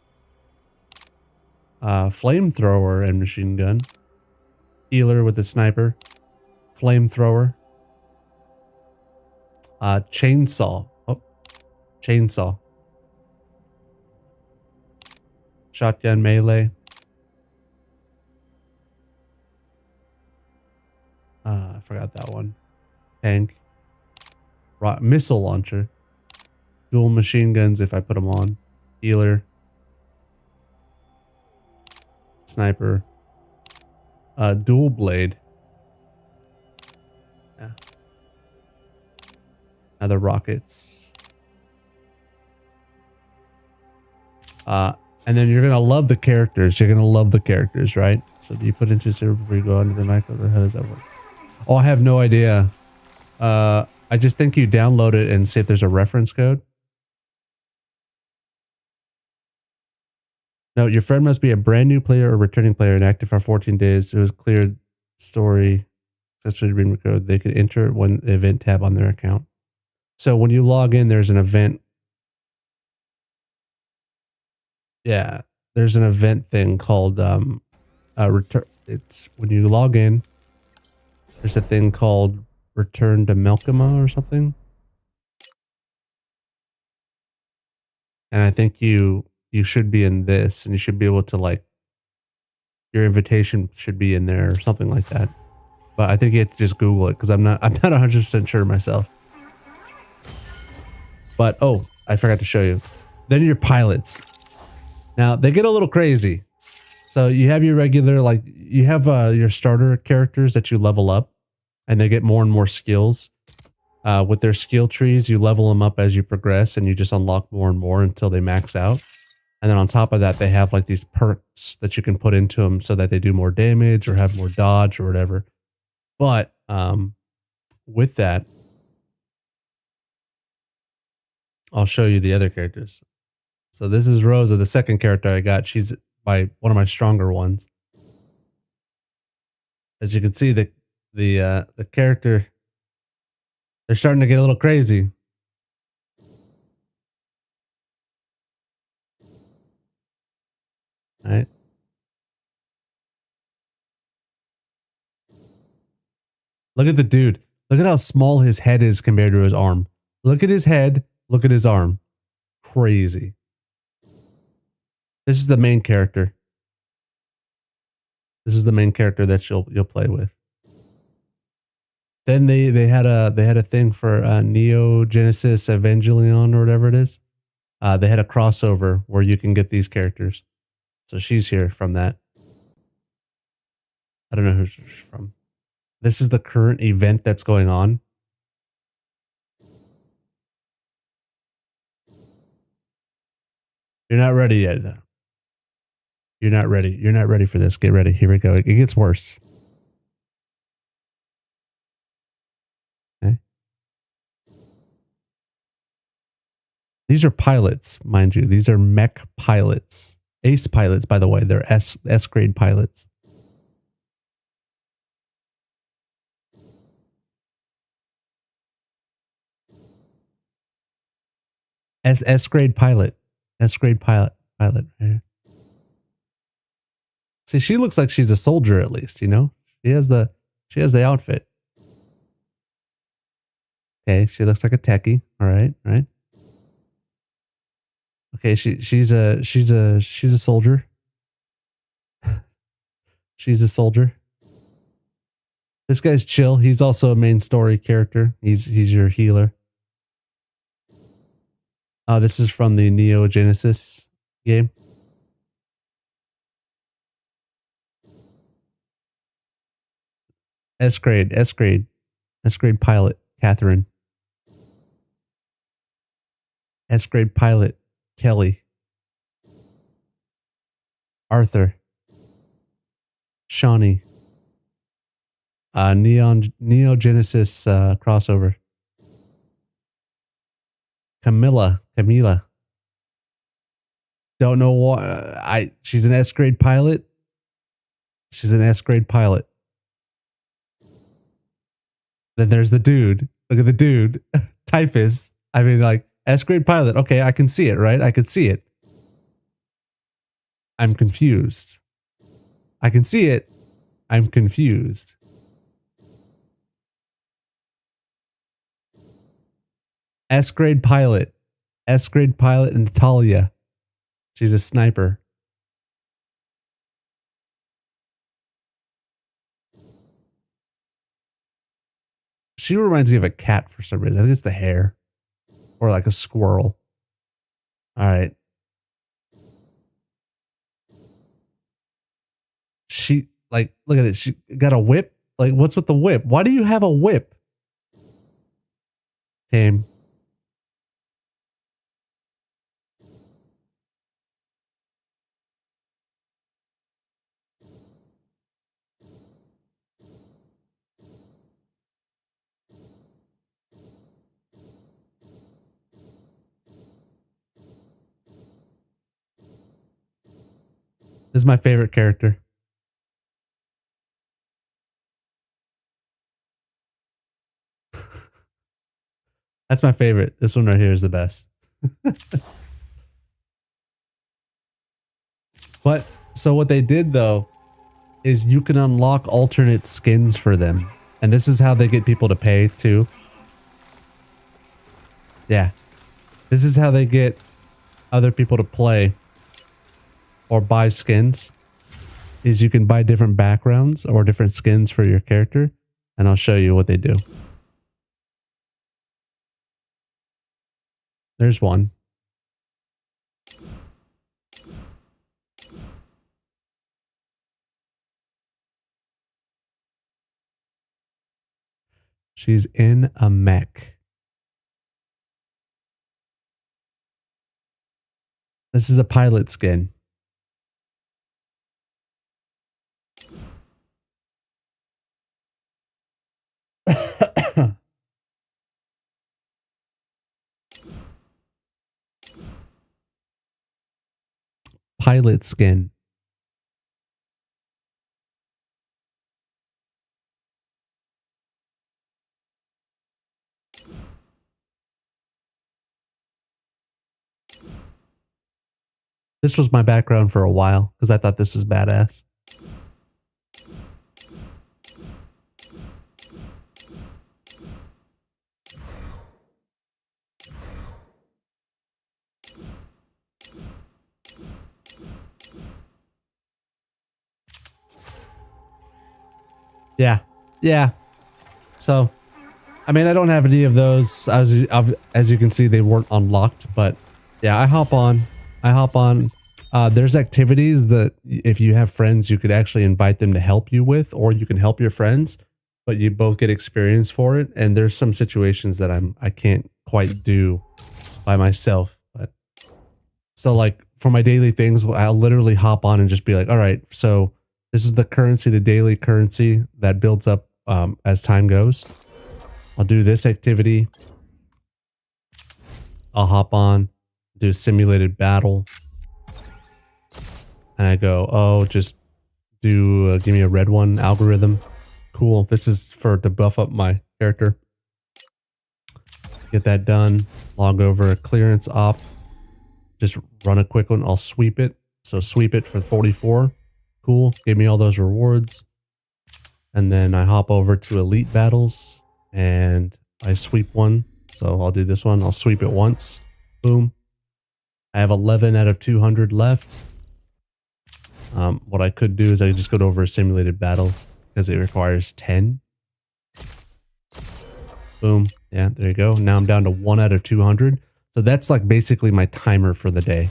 Flamethrower and machine gun. Healer with a sniper. Flamethrower. Chainsaw. Oh, chainsaw. Shotgun melee. I forgot that one. Tank. Missile launcher. Dual machine guns if I put them on. Healer. Sniper. Dual blade. Yeah. Other rockets. And then you're gonna love the characters. You're gonna love the characters, right? So do you put into server before you go under the micro, or how does that work? Oh, I have no idea. I just think you download it and see if there's a reference code. No, your friend must be a brand new player or returning player and active for 14 days. It was cleared story. Successfully been recorded. They could enter one event tab on their account. So when you log in, there's an event. Yeah, there's an event thing called return. It's when you log in. There's a thing called Return to Melkima or something. And I think you should be in this, and you should be able to, like, your invitation should be in there or something like that. But I think you have to just Google it because I'm not 100% sure myself. But oh, I forgot to show you. Then your pilots. Now they get a little crazy. So you have your regular, like you have your starter characters that you level up, and they get more and more skills. With their skill trees, you level them up as you progress, and you just unlock more and more until they max out. And then on top of that, they have like these perks that you can put into them so that they do more damage or have more dodge or whatever. But with that, I'll show you the other characters. So this is Rosa, the second character I got. She's by one of my stronger ones. As you can see, the character, they're starting to get a little crazy. All right. Look at the dude. Look at how small his head is compared to his arm. Look at his head. Look at his arm. Crazy. This is the main character. This is the main character that you'll play with. Then they had a thing for Neo Genesis Evangelion or whatever it is. They had a crossover where you can get these characters. So she's here from that. I don't know who she's from. This is the current event that's going on. You're not ready yet, though. You're not ready. You're not ready for this. Get ready. Here we go. It gets worse. Okay. These are pilots, mind you. These are mech pilots. Ace pilots, by the way. They're S grade pilots. S grade pilot. S grade pilot right here. See, she looks like she's a soldier at least, you know? She has the outfit. Okay, she looks like a techie. All right, right? Okay, she's a soldier. She's a soldier. This guy's chill. He's also a main story character. He's your healer. Oh, this is from the Neo Genesis game. S grade pilot, Catherine. S grade pilot, Kelly. Arthur. Shawnee. Neo Genesis crossover. Camilla. Don't know why. She's an S grade pilot. She's an S grade pilot. Then there's the dude. Look at the dude. Typhus. I mean, like, S-grade pilot. Okay, I can see it, right? I can see it. I'm confused. I can see it. I'm confused. S-grade pilot. S-grade pilot and Natalia. She's a sniper. She reminds me of a cat for some reason. I think it's the hair. Or like a squirrel. All right. She, like, look at it. She got a whip. Like, what's with the whip? Why do you have a whip? Tame. This is my favorite character. That's my favorite. This one right here is the best. But so what they did though is you can unlock alternate skins for them. And this is how they get people to pay too. Yeah. This is how they get other people to play or buy skins. Is you can buy different backgrounds or different skins for your character. And I'll show you what they do. There's one. She's in a mech. This is a pilot skin. Pilot skin. This was my background for a while because I thought this was badass. Yeah. So, I mean, I don't have any of those. As you can see, they weren't unlocked. But yeah, I hop on. There's activities that if you have friends, you could actually invite them to help you with, or you can help your friends, but you both get experience for it. And there's some situations that I can't quite do by myself. But so like for my daily things, I'll literally hop on and just be like, all right, so this is the currency, the daily currency that builds up as time goes. I'll do this activity. I'll hop on, do a simulated battle. And I go, oh, just do, give me a red one algorithm. Cool. This is to buff up my character. Get that done. Log over clearance op. Just run a quick one. I'll sweep it. So sweep it for 44. Cool. Give me all those rewards. And then I hop over to elite battles and I sweep one. So I'll do this one. I'll sweep it once. Boom. I have 11 out of 200 left. What I could do is I could just go over a simulated battle because it requires 10. Boom. Yeah, there you go. Now I'm down to 1 out of 200. So that's like basically my timer for the day.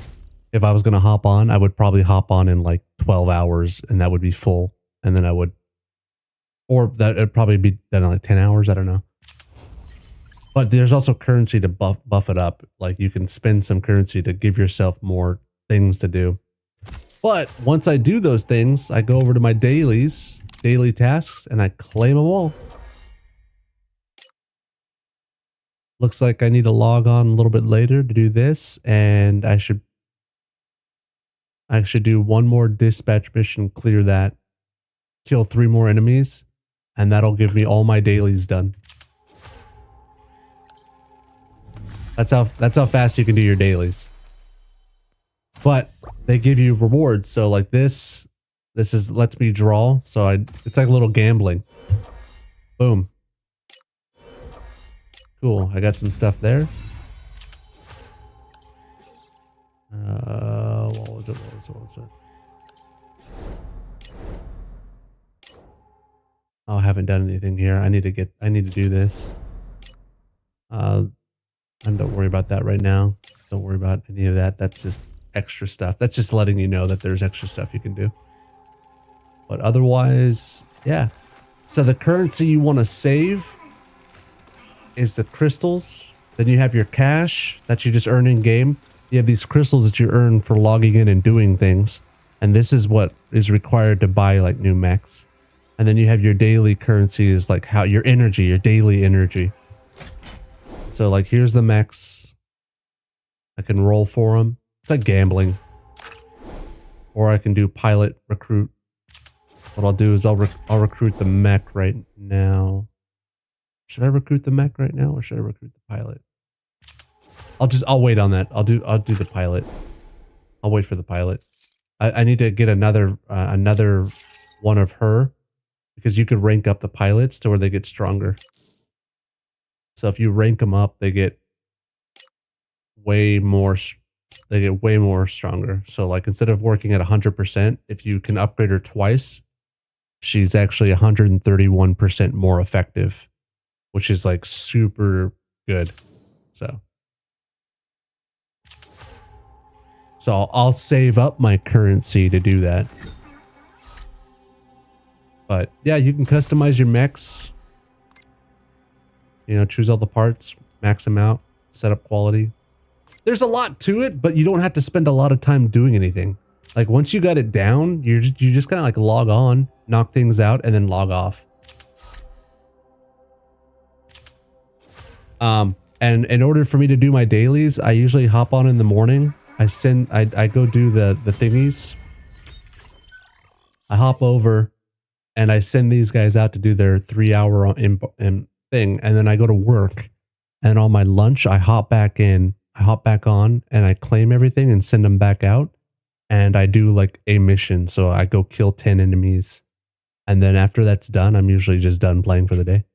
If I was going to hop on, I would probably hop on in like 12 hours and that would be full. And then I would, or that would probably be done in like 10 hours. I don't know. But there's also currency to buff it up. Like you can spend some currency to give yourself more things to do. But once I do those things, I go over to my daily tasks, and I claim them all. Looks like I need to log on a little bit later to do this, and I should do one more dispatch mission, clear that, kill 3 more enemies, and that'll give me all my dailies done. That's how fast you can do your dailies. But they give you rewards. So like this is lets me draw. So it's like a little gambling. Boom. Cool. I got some stuff there. What was it? Oh, I haven't done anything here. I need to do this. And don't worry about that right now. Don't worry about any of that. That's just extra stuff. That's just letting you know that there's extra stuff you can do. But otherwise, yeah. So the currency you want to save is the crystals. Then you have your cash that you just earn in game. You have these crystals that you earn for logging in and doing things. And this is what is required to buy like new mechs. And then you have your daily currency is like how your energy, your daily energy. So like here's the mechs. I can roll for them. It's like gambling. Or I can do pilot recruit. What I'll do is I'll recruit the mech right now. Should I recruit the mech right now or should I recruit the pilot? I'll wait on that. I'll do the pilot. I'll wait for the pilot. I need to get another one of her because you could rank up the pilots to where they get stronger. So if you rank them up, they get way more stronger. So like instead of working at 100%, if you can upgrade her twice, she's actually 131% more effective, which is like super good. So I'll save up my currency to do that. But yeah, you can customize your mechs. You know, choose all the parts, max them out, set up quality. There's a lot to it, but you don't have to spend a lot of time doing anything. Like once you got it down, you just kind of like log on, knock things out, and then log off. And in order for me to do my dailies, I usually hop on in the morning. I go do the thingies. I hop over and I send these guys out to do their 3-hour thing. And then I go to work and on my lunch, I hop back on and I claim everything and send them back out. And I do like a mission. So I go kill 10 enemies. And then after that's done, I'm usually just done playing for the day.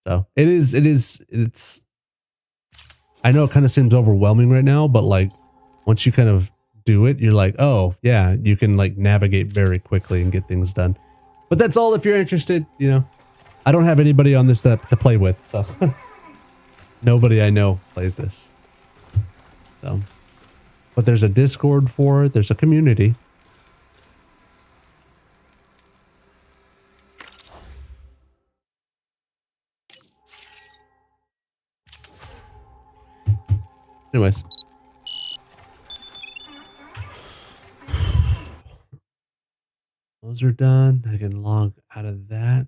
So it's, I know it kind of seems overwhelming right now, but like, once you kind of do it, you're like, oh yeah, you can like navigate very quickly and get things done. But that's all if you're interested, you know. I don't have anybody on this to play with, so nobody I know plays this. So, but there's a Discord for it, there's a community. Anyways. Those are done. I can log out of that.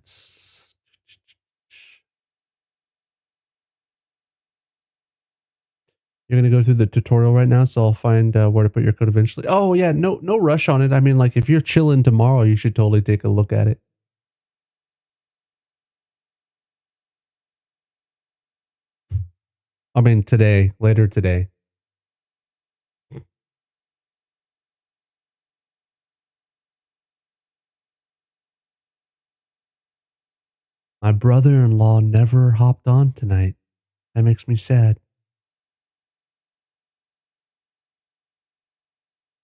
You're going to go through the tutorial right now, so I'll find where to put your code eventually. Oh, yeah, no rush on it. I mean, like, if you're chilling tomorrow, you should totally take a look at it. I mean, today, later today. My brother-in-law never hopped on tonight. That makes me sad.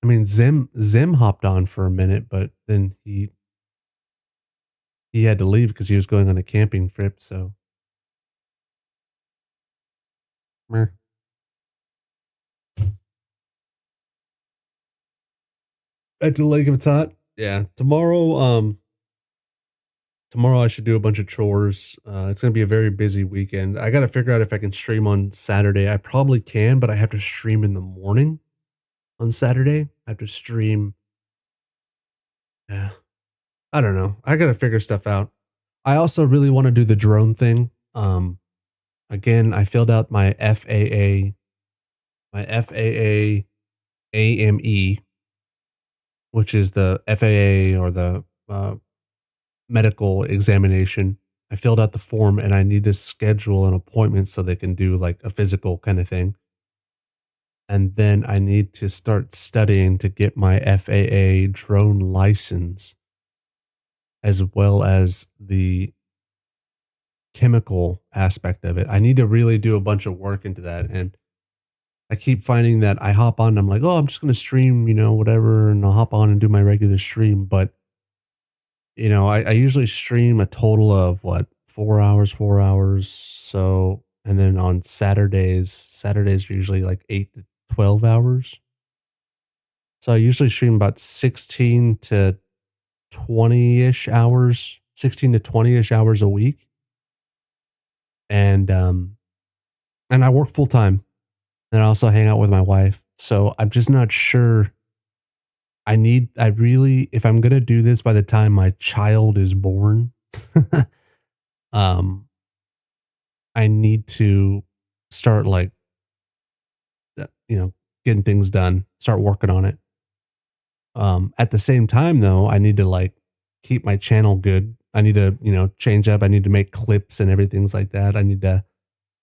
I mean, Zim hopped on for a minute, but then he had to leave because he was going on a camping trip, so. Meh. At the Lake of Tot? Yeah. Tomorrow I should do a bunch of chores. It's going to be a very busy weekend. I got to figure out if I can stream on Saturday. I probably can, but I have to stream in the morning on Saturday. I have to stream. Yeah. I don't know. I got to figure stuff out. I also really want to do the drone thing. Again, I filled out my FAA AME, which is the FAA or the medical examination I filled out the form and I need to schedule an appointment so they can do like a physical kind of thing. And then I need to start studying to get my FAA drone license, as well as the chemical aspect of it. I need to really do a bunch of work into that. And I keep finding that I hop on and I'm like, oh, I'm just going to stream, whatever. And I'll hop on and do my regular stream. But, I usually stream a total of 4 hours. So, and then on Saturdays are usually like 8 to 12 hours. So I usually stream about 16 to 20-ish hours, 16 to 20-ish hours a week. And I work full time. And I also hang out with my wife. So I'm just not sure. If I'm going to do this by the time my child is born, I need to start getting things done, start working on it. At the same time though, I need to keep my channel good. I need to, change up. I need to make clips and everything like that. I need to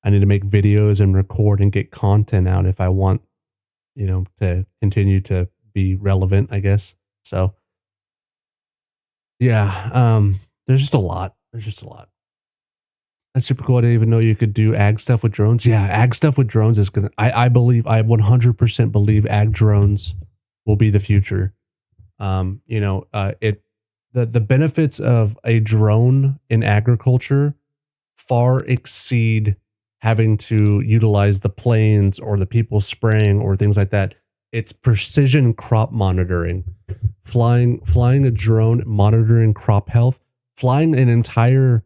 make videos and record and get content out if I want, to continue to be relevant, I guess. So yeah, there's just a lot. That's super cool. I didn't even know you could do ag stuff with drones. Yeah, ag stuff with drones is gonna. I 100% believe ag drones will be the future. The benefits of a drone in agriculture far exceed having to utilize the planes or the people spraying or things like that. It's precision crop monitoring. Flying a drone, monitoring crop health, flying an entire,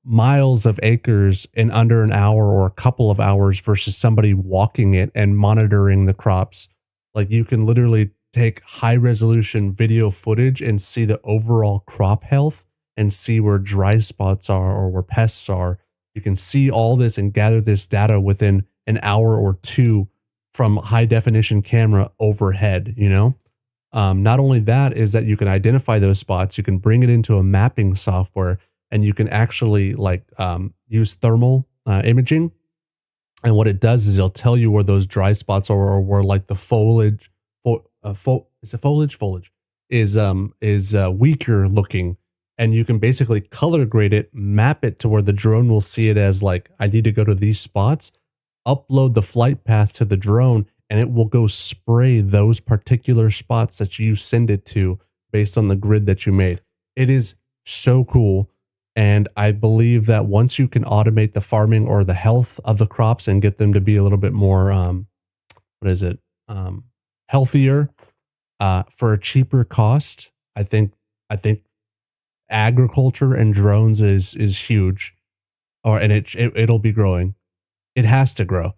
miles of acres in under an hour or a couple of hours versus somebody walking it and monitoring the crops. Like you can literally take high resolution video footage and see the overall crop health and see where dry spots are or where pests are. You can see all this and gather this data within an hour or two from high definition camera overhead, Not only that is that you can identify those spots, you can bring it into a mapping software and you can actually use thermal imaging. And what it does is it'll tell you where those dry spots are or where the foliage, foliage is weaker looking. And you can basically color grade it, map it to where the drone will see it as I need to go to these spots, upload the flight path to the drone, and it will go spray those particular spots that you send it to based on the grid that you made. It is so cool. And I believe that once you can automate the farming or the health of the crops and get them to be a little bit more, healthier, for a cheaper cost, I think agriculture and drones is huge, and it'll be growing. It has to grow.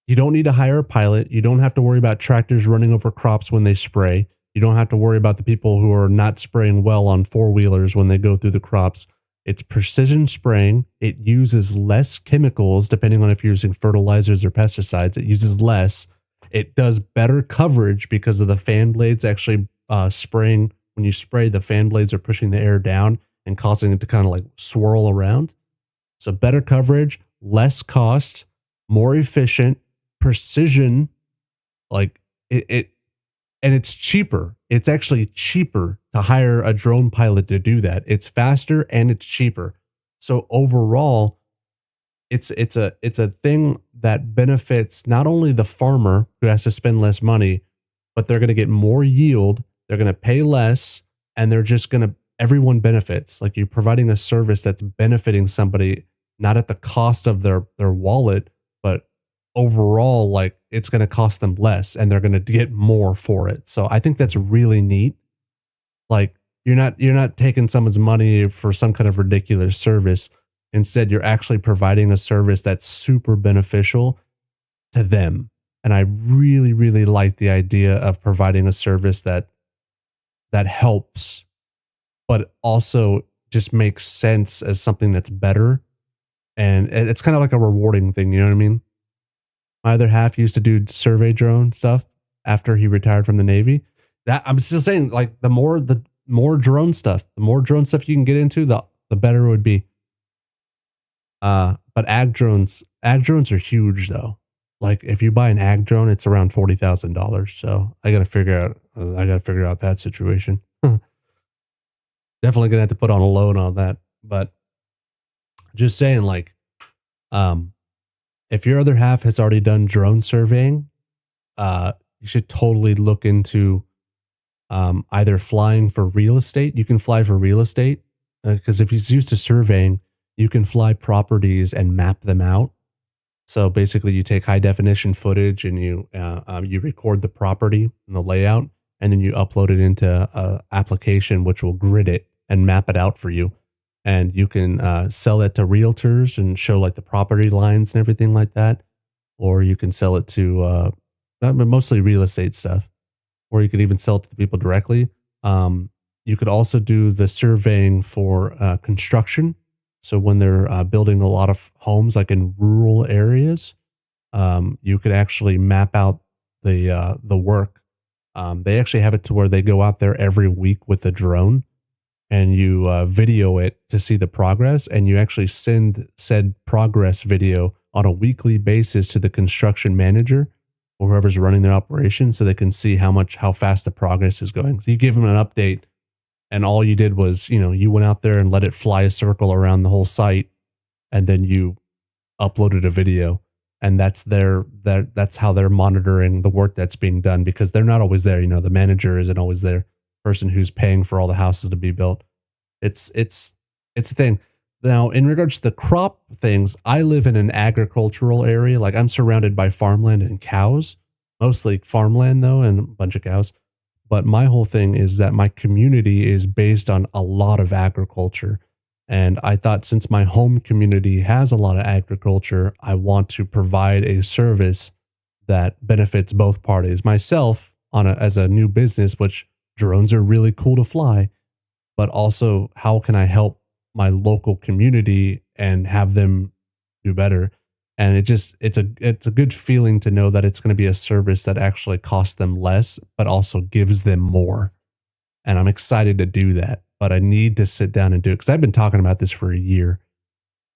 You don't need to hire a pilot. You don't have to worry about tractors running over crops when they spray. You don't have to worry about the people who are not spraying well on 4-wheelers when they go through the crops. It's precision spraying. It uses less chemicals, depending on if you're using fertilizers or pesticides. It uses less. It does better coverage because of the fan blades actually spraying. When you spray, the fan blades are pushing the air down and causing it to kind of swirl around. So better coverage, less cost, more efficient, precision, and it's cheaper. It's actually cheaper to hire a drone pilot to do that. It's faster and it's cheaper. So overall, it's a thing that benefits not only the farmer who has to spend less money, but they're going to get more yield. They're going to pay less, and everyone benefits. You're providing a service that's benefiting somebody, not at the cost of their wallet, but overall, it's going to cost them less and they're going to get more for it. So I think that's really neat. You're not taking someone's money for some kind of ridiculous service. Instead, you're actually providing a service that's super beneficial to them. And I really, really like the idea of providing a service that helps, but also just makes sense as something that's better. And it's kind of like a rewarding thing. You know what I mean? My other half used to do survey drone stuff after he retired from the Navy. That I'm still saying, the more drone stuff you can get into, the better it would be. But ag drones are huge though. Like if you buy an ag drone, it's around $40,000. So I gotta figure out that situation. Definitely gonna have to put on a loan on that. But just saying, like, if your other half has already done drone surveying, you should totally look into either flying for real estate. You can fly for real estate because if he's used to surveying, you can fly properties and map them out. So basically, you take high definition footage and you record the property and the layout, and then you upload it into an application which will grid it and map it out for you. And you can sell it to realtors and show like the property lines and everything like that. Or you can sell it to mostly real estate stuff. Or you could even sell it to the people directly. You could also do the surveying for construction. So when they're building a lot of homes, like in rural areas, you could actually map out the work. They actually have it to where they go out there every week with a drone, and you video it to see the progress, and you actually send said progress video on a weekly basis to the construction manager or whoever's running their operation, so they can see how fast the progress is going. So you give them an update. And all you did was, you went out there and let it fly a circle around the whole site, and then you uploaded a video, and that's how they're monitoring the work that's being done, because they're not always there. The manager isn't always there. Person who's paying for all the houses to be built. It's a thing. Now, in regards to the crop things, I live in an agricultural area. Like I'm surrounded by farmland and cows, mostly farmland though, and a bunch of cows. But my whole thing is that my community is based on a lot of agriculture. And I thought since my home community has a lot of agriculture, I want to provide a service that benefits both parties. Myself as a new business, which drones are really cool to fly, but also how can I help my local community and have them do better? And it's a good feeling to know that it's going to be a service that actually costs them less, but also gives them more. And I'm excited to do that, but I need to sit down and do it because I've been talking about this for a year.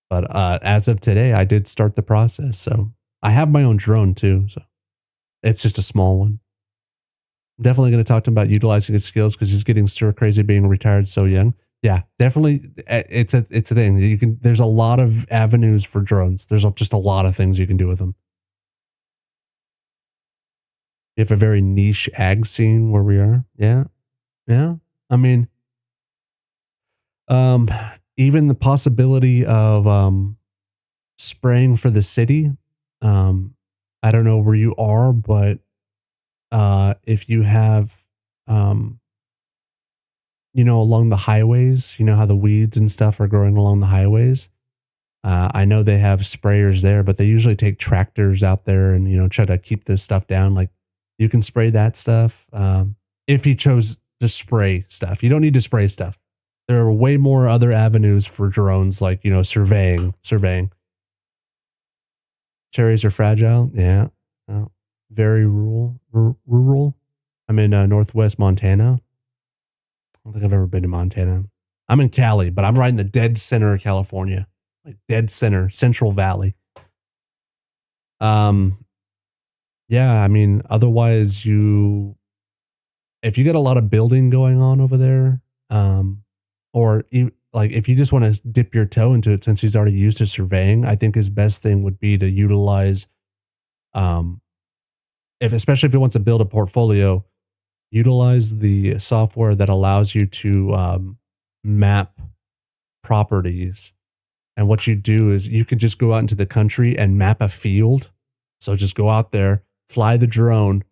But as of today, I did start the process. So I have my own drone too. So it's just a small one. I'm definitely going to talk to him about utilizing his skills because he's getting stir crazy being retired so young. Yeah, definitely. It's a thing. There's a lot of avenues for drones. There's just a lot of things you can do with them. You have a very niche ag scene where we are. Yeah. I mean, even the possibility of spraying for the city. I don't know where you are, but if you have along the highways, how the weeds and stuff are growing along the highways. I know they have sprayers there, but they usually take tractors out there and, try to keep this stuff down. Like you can spray that stuff. If you chose to spray stuff, you don't need to spray stuff. There are way more other avenues for drones, like, surveying. Cherries are fragile. Yeah. Very rural. I'm in Northwest Montana. I don't think I've ever been to Montana. I'm in Cali, but I'm right in the dead center of California, like dead center, Central Valley. Yeah, I mean, otherwise if you got a lot of building going on over there, or like if you just want to dip your toe into it, since he's already used to surveying, I think his best thing would be to utilize, especially if he wants to build a portfolio, utilize the software that allows you to map properties. And what you do is you could just go out into the country and map a field. So just go out there, fly the drone,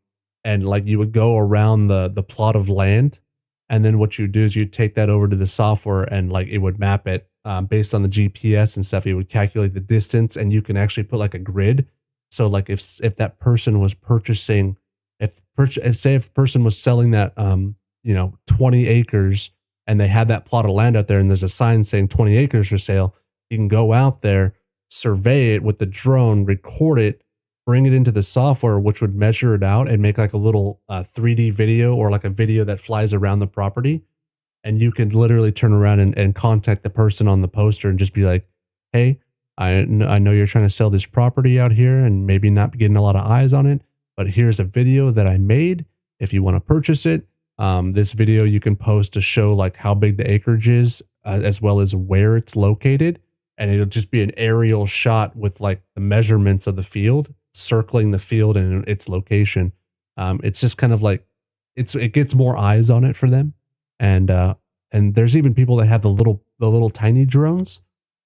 and like you would go around the plot of land. And then what you do is you take that over to the software and like it would map it based on the GPS and stuff. It would calculate the distance, and you can actually put like a grid. So like if that person was purchasing, if a person was selling that 20 acres and they had that plot of land out there and there's a sign saying 20 acres for sale, you can go out there, survey it with the drone, record it, bring it into the software, which would measure it out and make like a little 3D video or like a video that flies around the property. And you can literally turn around and contact the person on the poster and just be like, hey, I know you're trying to sell this property out here and maybe not getting a lot of eyes on it, but here's a video that I made. If you want to purchase it, this video you can post to show like how big the acreage is, as well as where it's located. And it'll just be an aerial shot with like the measurements of the field, circling the field and its location. It's just kind of like, it gets more eyes on it for them. And there's even people that have the little tiny drones,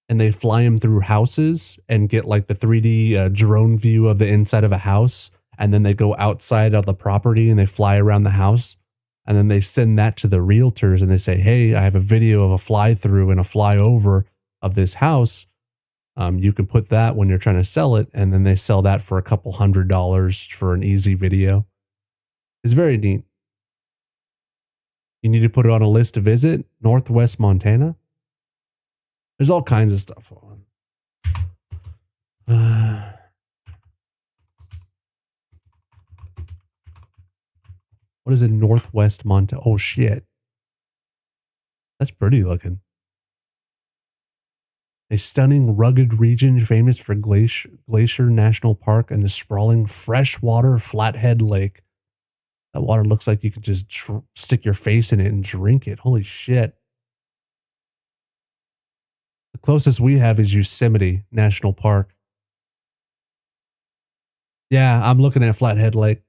and they fly them through houses and get like the 3D drone view of the inside of a house. And then they go outside of the property and they fly around the house. And then they send that to the realtors and they say, hey, I have a video of a fly through and a flyover of this house. You can put that when you're trying to sell it. And then they sell that for a couple $100 for an easy video. It's very neat. You need to put it on a list to visit. Northwest Montana. There's all kinds of stuff on. What is it? Northwest Montana. Oh shit. That's pretty looking. A stunning, rugged region famous for Glacier National Park and the sprawling freshwater Flathead Lake. That water looks like you could just stick your face in it and drink it. Holy shit. The closest we have is Yosemite National Park. Yeah, I'm looking at Flathead Lake.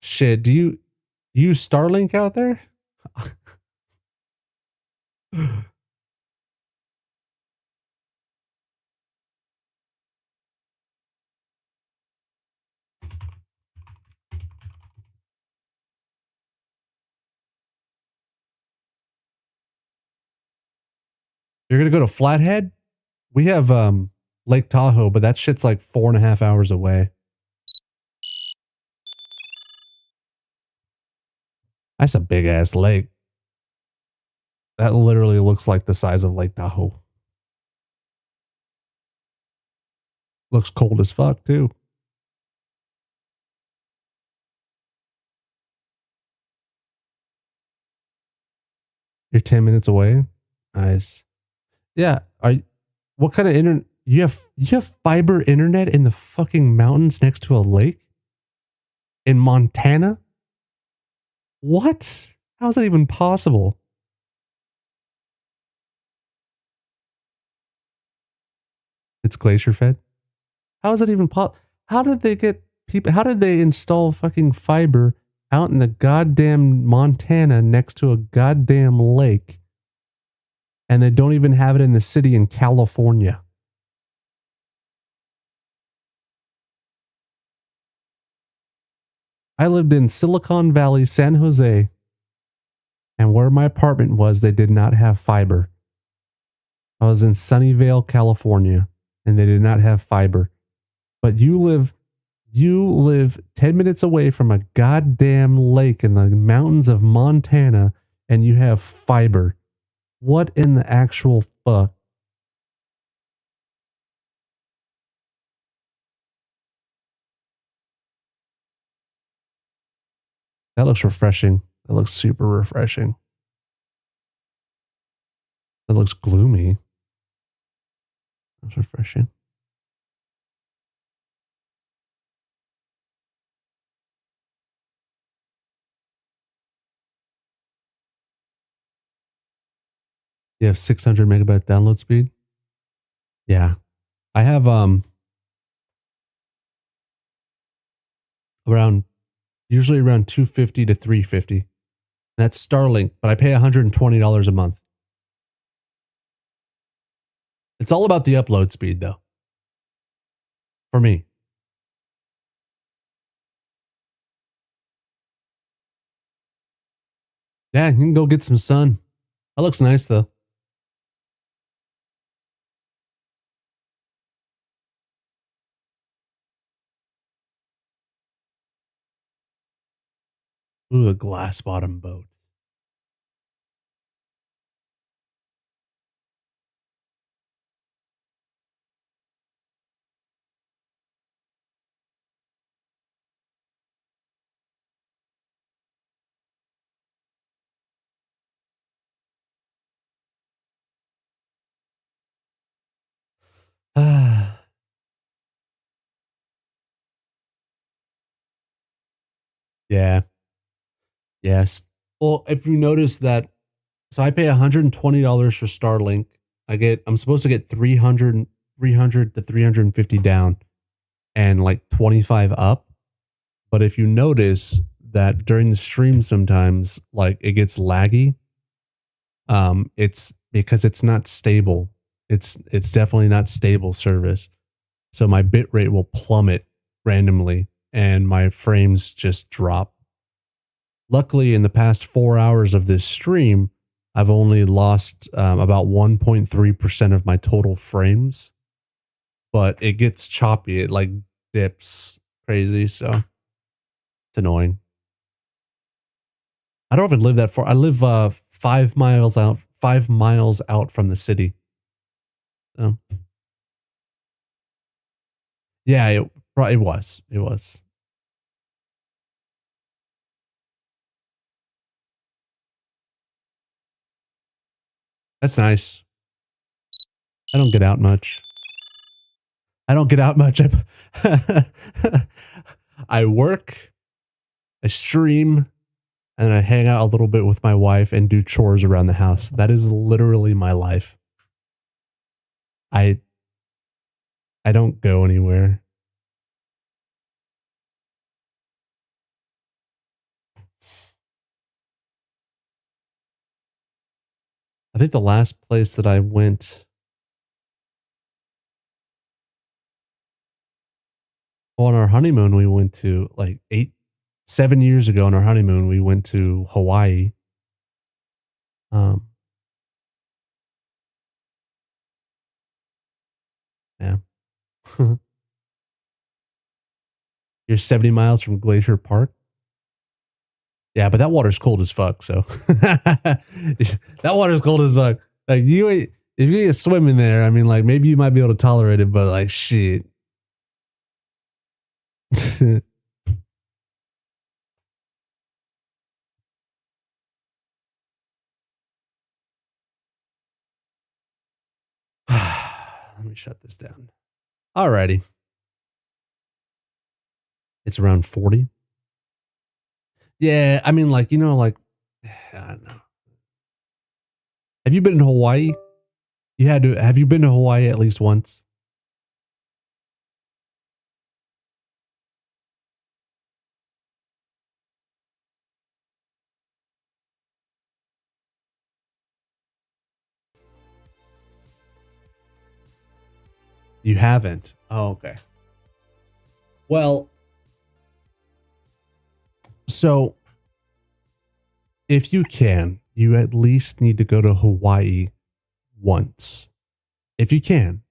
Shit, do you use Starlink out there? You're gonna go to Flathead? We have Lake Tahoe, but that shit's like 4.5 hours away. That's a big ass lake. That literally looks like the size of Lake Tahoe. Looks cold as fuck too. You're 10 minutes away. Nice. Yeah. What kind of internet? You have fiber internet in the fucking mountains next to a lake? In Montana? What? How is that even possible? It's glacier fed? How is that even possible? How did they get people? How did they install fucking fiber out in the goddamn Montana next to a goddamn lake? And they don't even have it in the city in California. I lived in Silicon Valley, San Jose, and where my apartment was, they did not have fiber. I was in Sunnyvale, California, and they did not have fiber. But you live 10 minutes away from a goddamn lake in the mountains of Montana, and you have fiber. What in the actual fuck? That looks refreshing. That looks super refreshing. That looks gloomy. That's refreshing. You have 600 megabyte download speed? Yeah. I have usually around 250 to 350. That's Starlink, but I pay $120 a month. It's all about the upload speed though. For me. Yeah, you can go get some sun. That looks nice though. Ooh, a glass bottom boat. Yeah. Yes. Well, if you notice that, so I pay $120 for Starlink. I'm supposed to get 300 to 350 down and like 25 up. But if you notice that during the stream sometimes like it gets laggy, it's because it's not stable. It's definitely not stable service. So my bit rate will plummet randomly and my frames just drop. Luckily, in the past 4 hours of this stream, I've only lost about 1.3% of my total frames, but it gets choppy. It like dips crazy. So it's annoying. I don't even live that far. I live 5 miles out from the city. So yeah, it was. That's nice. I don't get out much. I work, I stream, and I hang out a little bit with my wife and do chores around the house. That is literally my life. I don't go anywhere. I think the last place that I went on our honeymoon, we went to like 7 years ago on our honeymoon, we went to Hawaii. Yeah. You're 70 miles from Glacier Park. Yeah, but that water's cold as fuck, so that water's cold as fuck. Like if you get swimming there, I mean, like maybe you might be able to tolerate it, but like shit. Let me shut this down. Alrighty. It's around 40. Yeah, I mean, like, you know, like, I don't know. Have you been in Hawaii? Have you been to Hawaii at least once? You haven't? Oh, okay. Well, so if you can, you at least need to go to Hawaii once. If you can.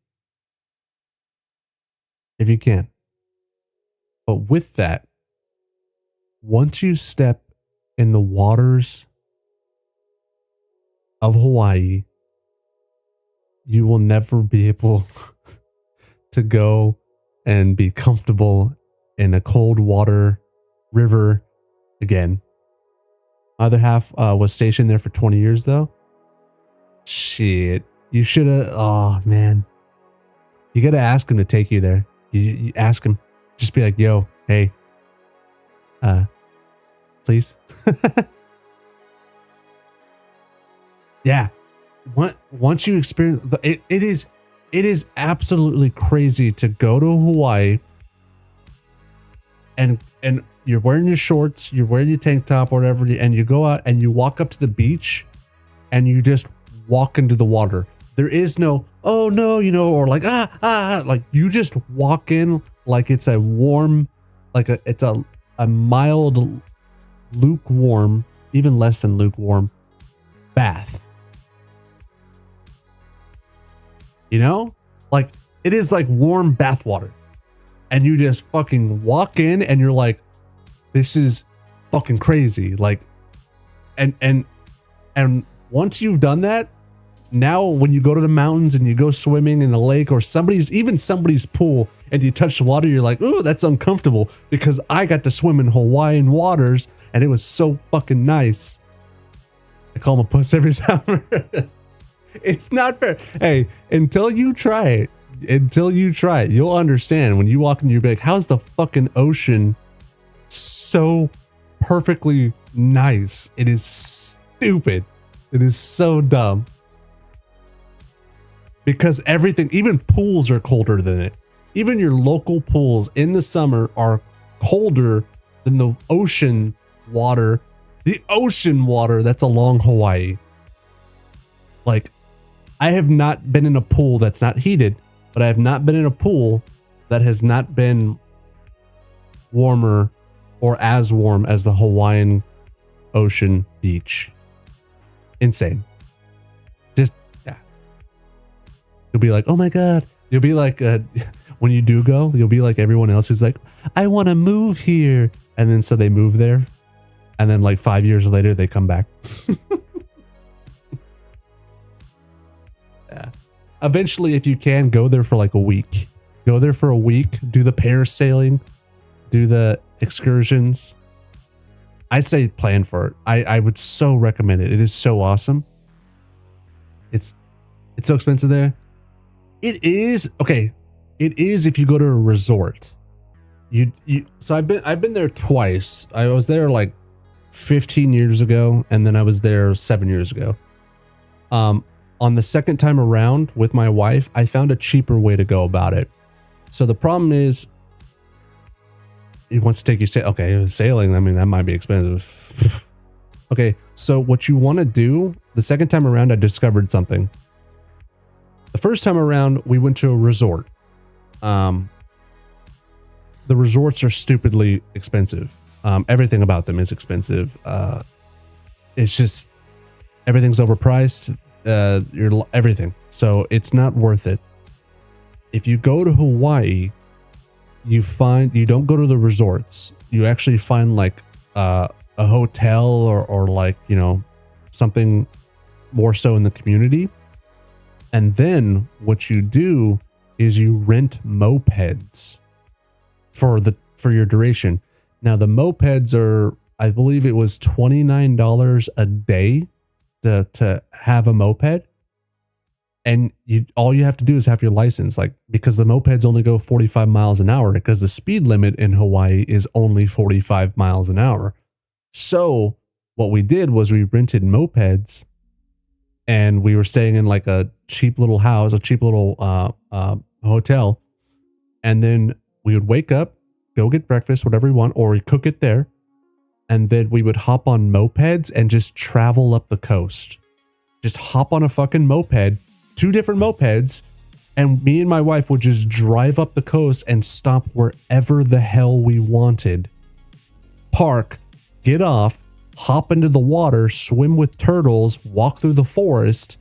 If you can. But with that, once you step in the waters of Hawaii, you will never be able to go and be comfortable in a cold water river again. My other half was stationed there for 20 years though. Shit. You should have. Oh man. You got to ask him to take you there. You ask him. Just be like, yo, hey. Please. Yeah. Once you experience it is absolutely crazy to go to Hawaii and you're wearing your shorts, you're wearing your tank top or whatever, and you go out and you walk up to the beach and you just walk into the water. There is no, oh no, you know, or like, like you just walk in like it's a warm, like it's a mild, lukewarm, even less than lukewarm bath. You know, like it is like warm bath water, and you just fucking walk in and you're like, this is fucking crazy. Like, and once you've done that, now when you go to the mountains and you go swimming in a lake or somebody's pool and you touch the water, you're like, ooh, that's uncomfortable because I got to swim in Hawaiian waters and it was so fucking nice. I call him a puss every summer. It's not fair. Hey, until you try it, until you try it, you'll understand. When you walk in, you'll be like, how's the fucking ocean so perfectly nice? It is stupid. It is so dumb. Because everything, even pools are colder than it. Even your local pools in the summer are colder than the ocean water. The ocean water that's along Hawaii. Like, I have not been in a pool that's not heated, but I have not been in a pool that has not been warmer or as warm as the Hawaiian ocean beach. Insane. Just, yeah. You'll be like, oh my God. You'll be like, when you do go, you'll be like everyone else who's like, I want to move here. And then so they move there. And then like 5 years later, they come back. Yeah. Eventually, if you can, go there for like a week. Go there for a week. Do the parasailing. Do the excursions. I'd say plan for it. I would so recommend it. It is so awesome. It's so expensive there. It is okay. It is if you go to a resort. So I've been there twice. I was there like 15 years ago, and then I was there 7 years ago. On the second time around with my wife, I found a cheaper way to go about it. So the problem is, he wants to take you sailing. I mean, that might be expensive. Okay, so what you want to do, the second time around, I discovered something. The first time around, we went to a resort. The resorts are stupidly expensive. Everything about them is expensive. It's just, everything's overpriced. Everything. So it's not worth it. If you go to Hawaii, you don't go to the resorts. You actually find like a hotel or like, you know, something more so in the community. And then what you do is you rent mopeds for your duration. Now the mopeds are, I believe it was $29 a day to have a moped. And all you have to do is have your license, like, because the mopeds only go 45 miles an hour because the speed limit in Hawaii is only 45 miles an hour. So what we did was we rented mopeds, and we were staying in like a cheap little house, a cheap little hotel. And then we would wake up, go get breakfast, whatever we want, or we cook it there. And then we would hop on mopeds and just travel up the coast. Just hop on a fucking moped, 2 different mopeds, and me and my wife would just drive up the coast and stop wherever the hell we wanted. Park, get off, hop into the water, swim with turtles, walk through the forest,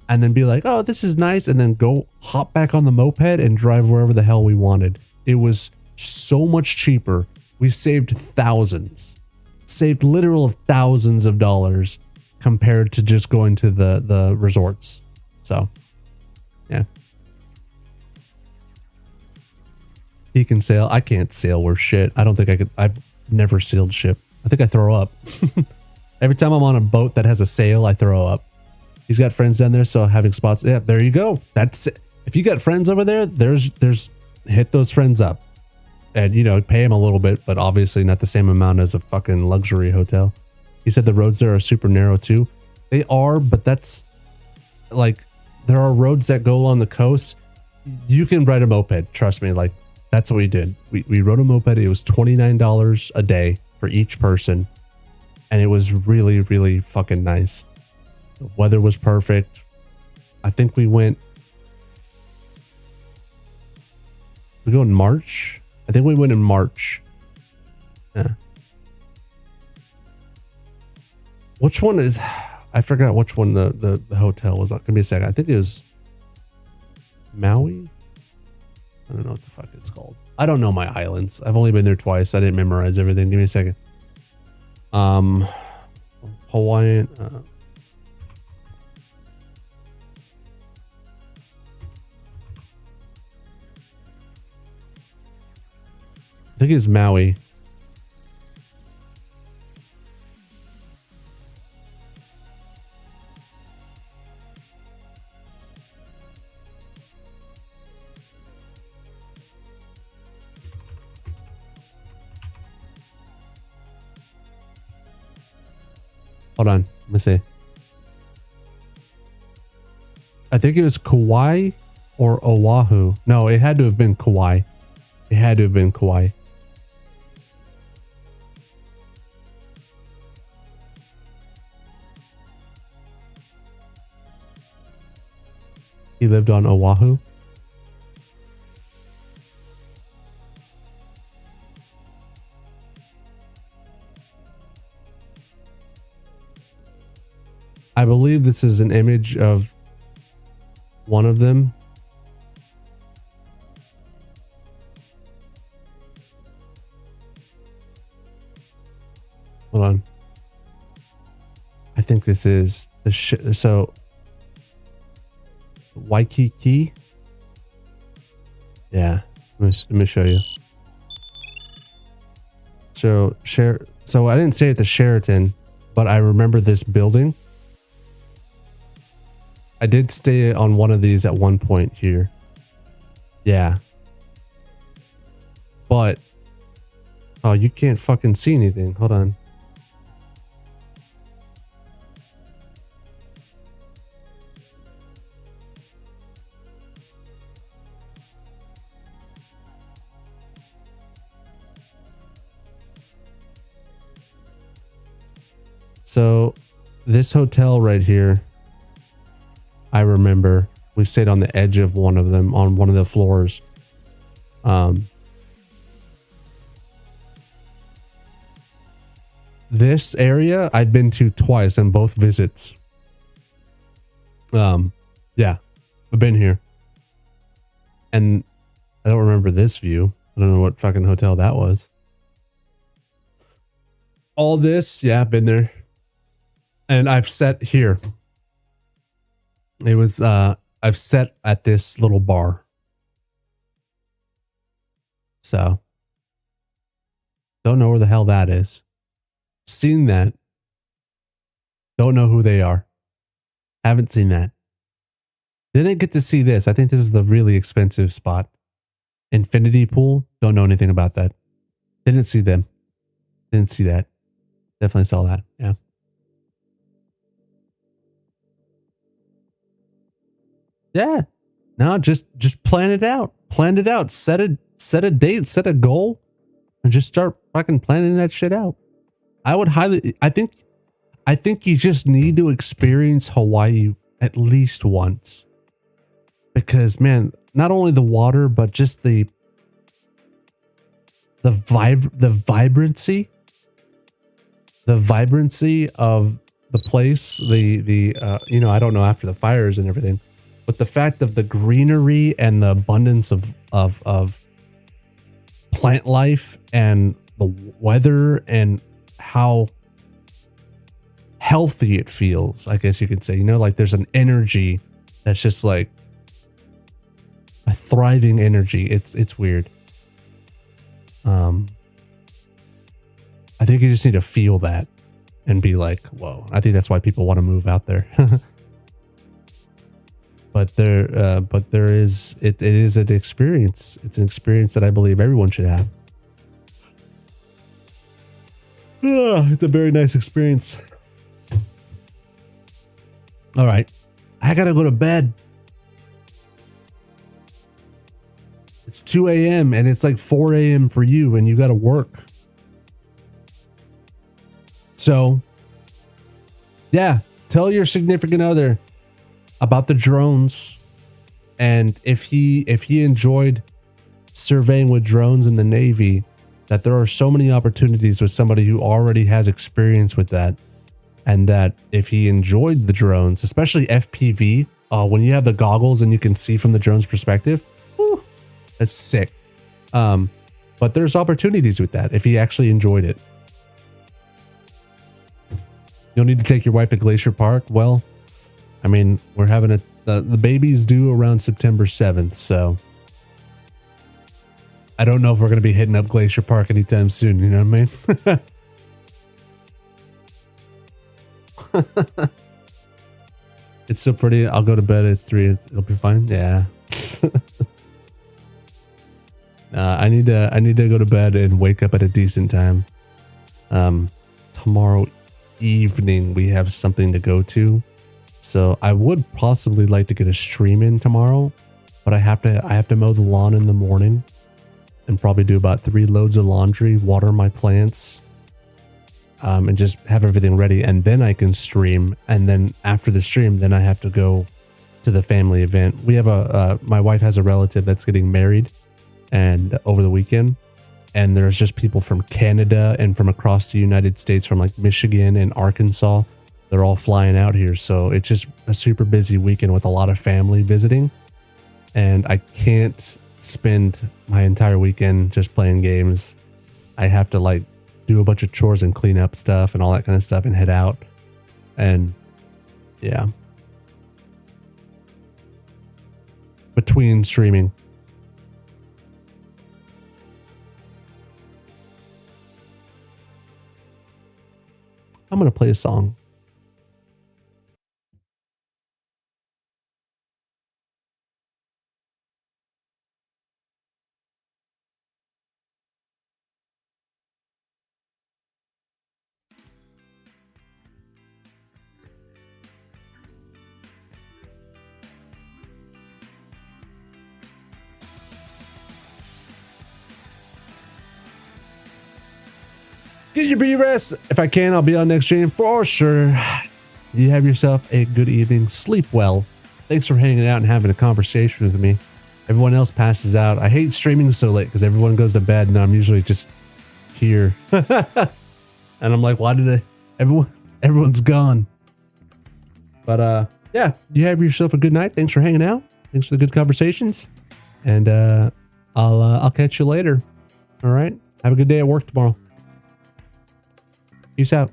and then be like, oh, this is nice, and then go hop back on the moped and drive wherever the hell we wanted. It was so much cheaper. We saved thousands. Saved literal thousands of dollars compared to just going to the resorts. So, yeah. He can sail. I can't sail worth shit. I don't think I could. I've never sailed ship. I think I throw up. Every time I'm on a boat that has a sail, I throw up. He's got friends down there, so having spots. Yeah, there you go. That's it. If you got friends over there, there's hit those friends up. And, you know, pay him a little bit, but obviously not the same amount as a fucking luxury hotel. He said the roads there are super narrow too. They are, but that's like, there are roads that go along the coast. You can ride a moped. Trust me. Like, that's what we did. We rode a moped. It was $29 a day for each person. And it was really, really fucking nice. The weather was perfect. I think we go in March. I think we went in March. Yeah. Which one is, I forgot which one the hotel was on. Give me a second. I think it was Maui. I don't know what the fuck it's called. I don't know my islands. I've only been there twice. I didn't memorize everything. Give me a second. Hawaiian. I think it's Maui. Hold on. Let me see. I think it was Kauai or Oahu. No, it had to have been Kauai. It had to have been Kauai. He lived on Oahu. I believe this is an image of one of them. Hold on. I think this is the so Waikiki. Yeah, let me show you. So I didn't stay at the Sheraton, but I remember this building. I did stay on one of these at one point here. Yeah. But oh, you can't fucking see anything. Hold on. So this hotel right here, I remember we stayed on the edge of one of them on one of the floors. This area I've been to twice in both visits. Yeah, I've been here. And I don't remember this view. I don't know what fucking hotel that was. All this, yeah, I've been there. And I've sat here. It was, I've sat at this little bar. So, don't know where the hell that is. Seen that. Don't know who they are. Haven't seen that. Didn't get to see this. I think this is the really expensive spot. Infinity Pool. Don't know anything about that. Didn't see them. Didn't see that. Definitely saw that. Yeah. Yeah. No, just plan it out. Plan it out. Set a date, set a goal, and just start fucking planning that shit out. I would highly I think you just need to experience Hawaii at least once. Because man, not only the water, but just the vibrancy of the place, you know, I don't know after the fires and everything, but the fact of the greenery and the abundance of plant life and the weather and how healthy it feels, I guess you could say, you know, like there's an energy that's just like a thriving energy. It's weird. I think you just need to feel that and be like, whoa. I think that's why people want to move out there. But there is it is an experience. It's an experience that I believe everyone should have. It's a very nice experience. All right. I gotta go to bed. It's 2 a.m. and it's like 4 a.m. for you and you gotta work. So, yeah, tell your significant other about the drones, and if he enjoyed surveying with drones in the Navy, that there are so many opportunities with somebody who already has experience with that, and that if he enjoyed the drones, especially FPV, when you have the goggles and you can see from the drone's perspective, whew, that's sick. But there's opportunities with that if he actually enjoyed it. You'll need to take your wife to Glacier Park. Well, I mean, we're having the baby's due around September 7th, so I don't know if we're going to be hitting up Glacier Park anytime soon, you know what I mean? It's so pretty. I'll go to bed. It's 3. It'll be fine. Yeah. I need to go to bed and wake up at a decent time. Tomorrow evening we have something to go to. So I would possibly like to get a stream in tomorrow, but I have to mow the lawn in the morning and probably do about 3 loads of laundry, water my plants, and just have everything ready. And then I can stream. And then after the stream, then I have to go to the family event. We have my wife has a relative that's getting married and over the weekend. And there's just people from Canada and from across the United States, from like Michigan and Arkansas. They're all flying out here. So it's just a super busy weekend with a lot of family visiting. And I can't spend my entire weekend just playing games. I have to like do a bunch of chores and clean up stuff and all that kind of stuff and head out. And yeah. Between streaming. I'm going to play a song. Get your beauty rest. If I can, I'll be on next stream for sure. You have yourself a good evening. Sleep well. Thanks for hanging out and having a conversation with me. Everyone else passes out. I hate streaming so late because everyone goes to bed and I'm usually just here. And I'm like, why did everyone's gone. But yeah, you have yourself a good night. Thanks for hanging out. Thanks for the good conversations. And I'll catch you later. All right. Have a good day at work tomorrow. Peace out.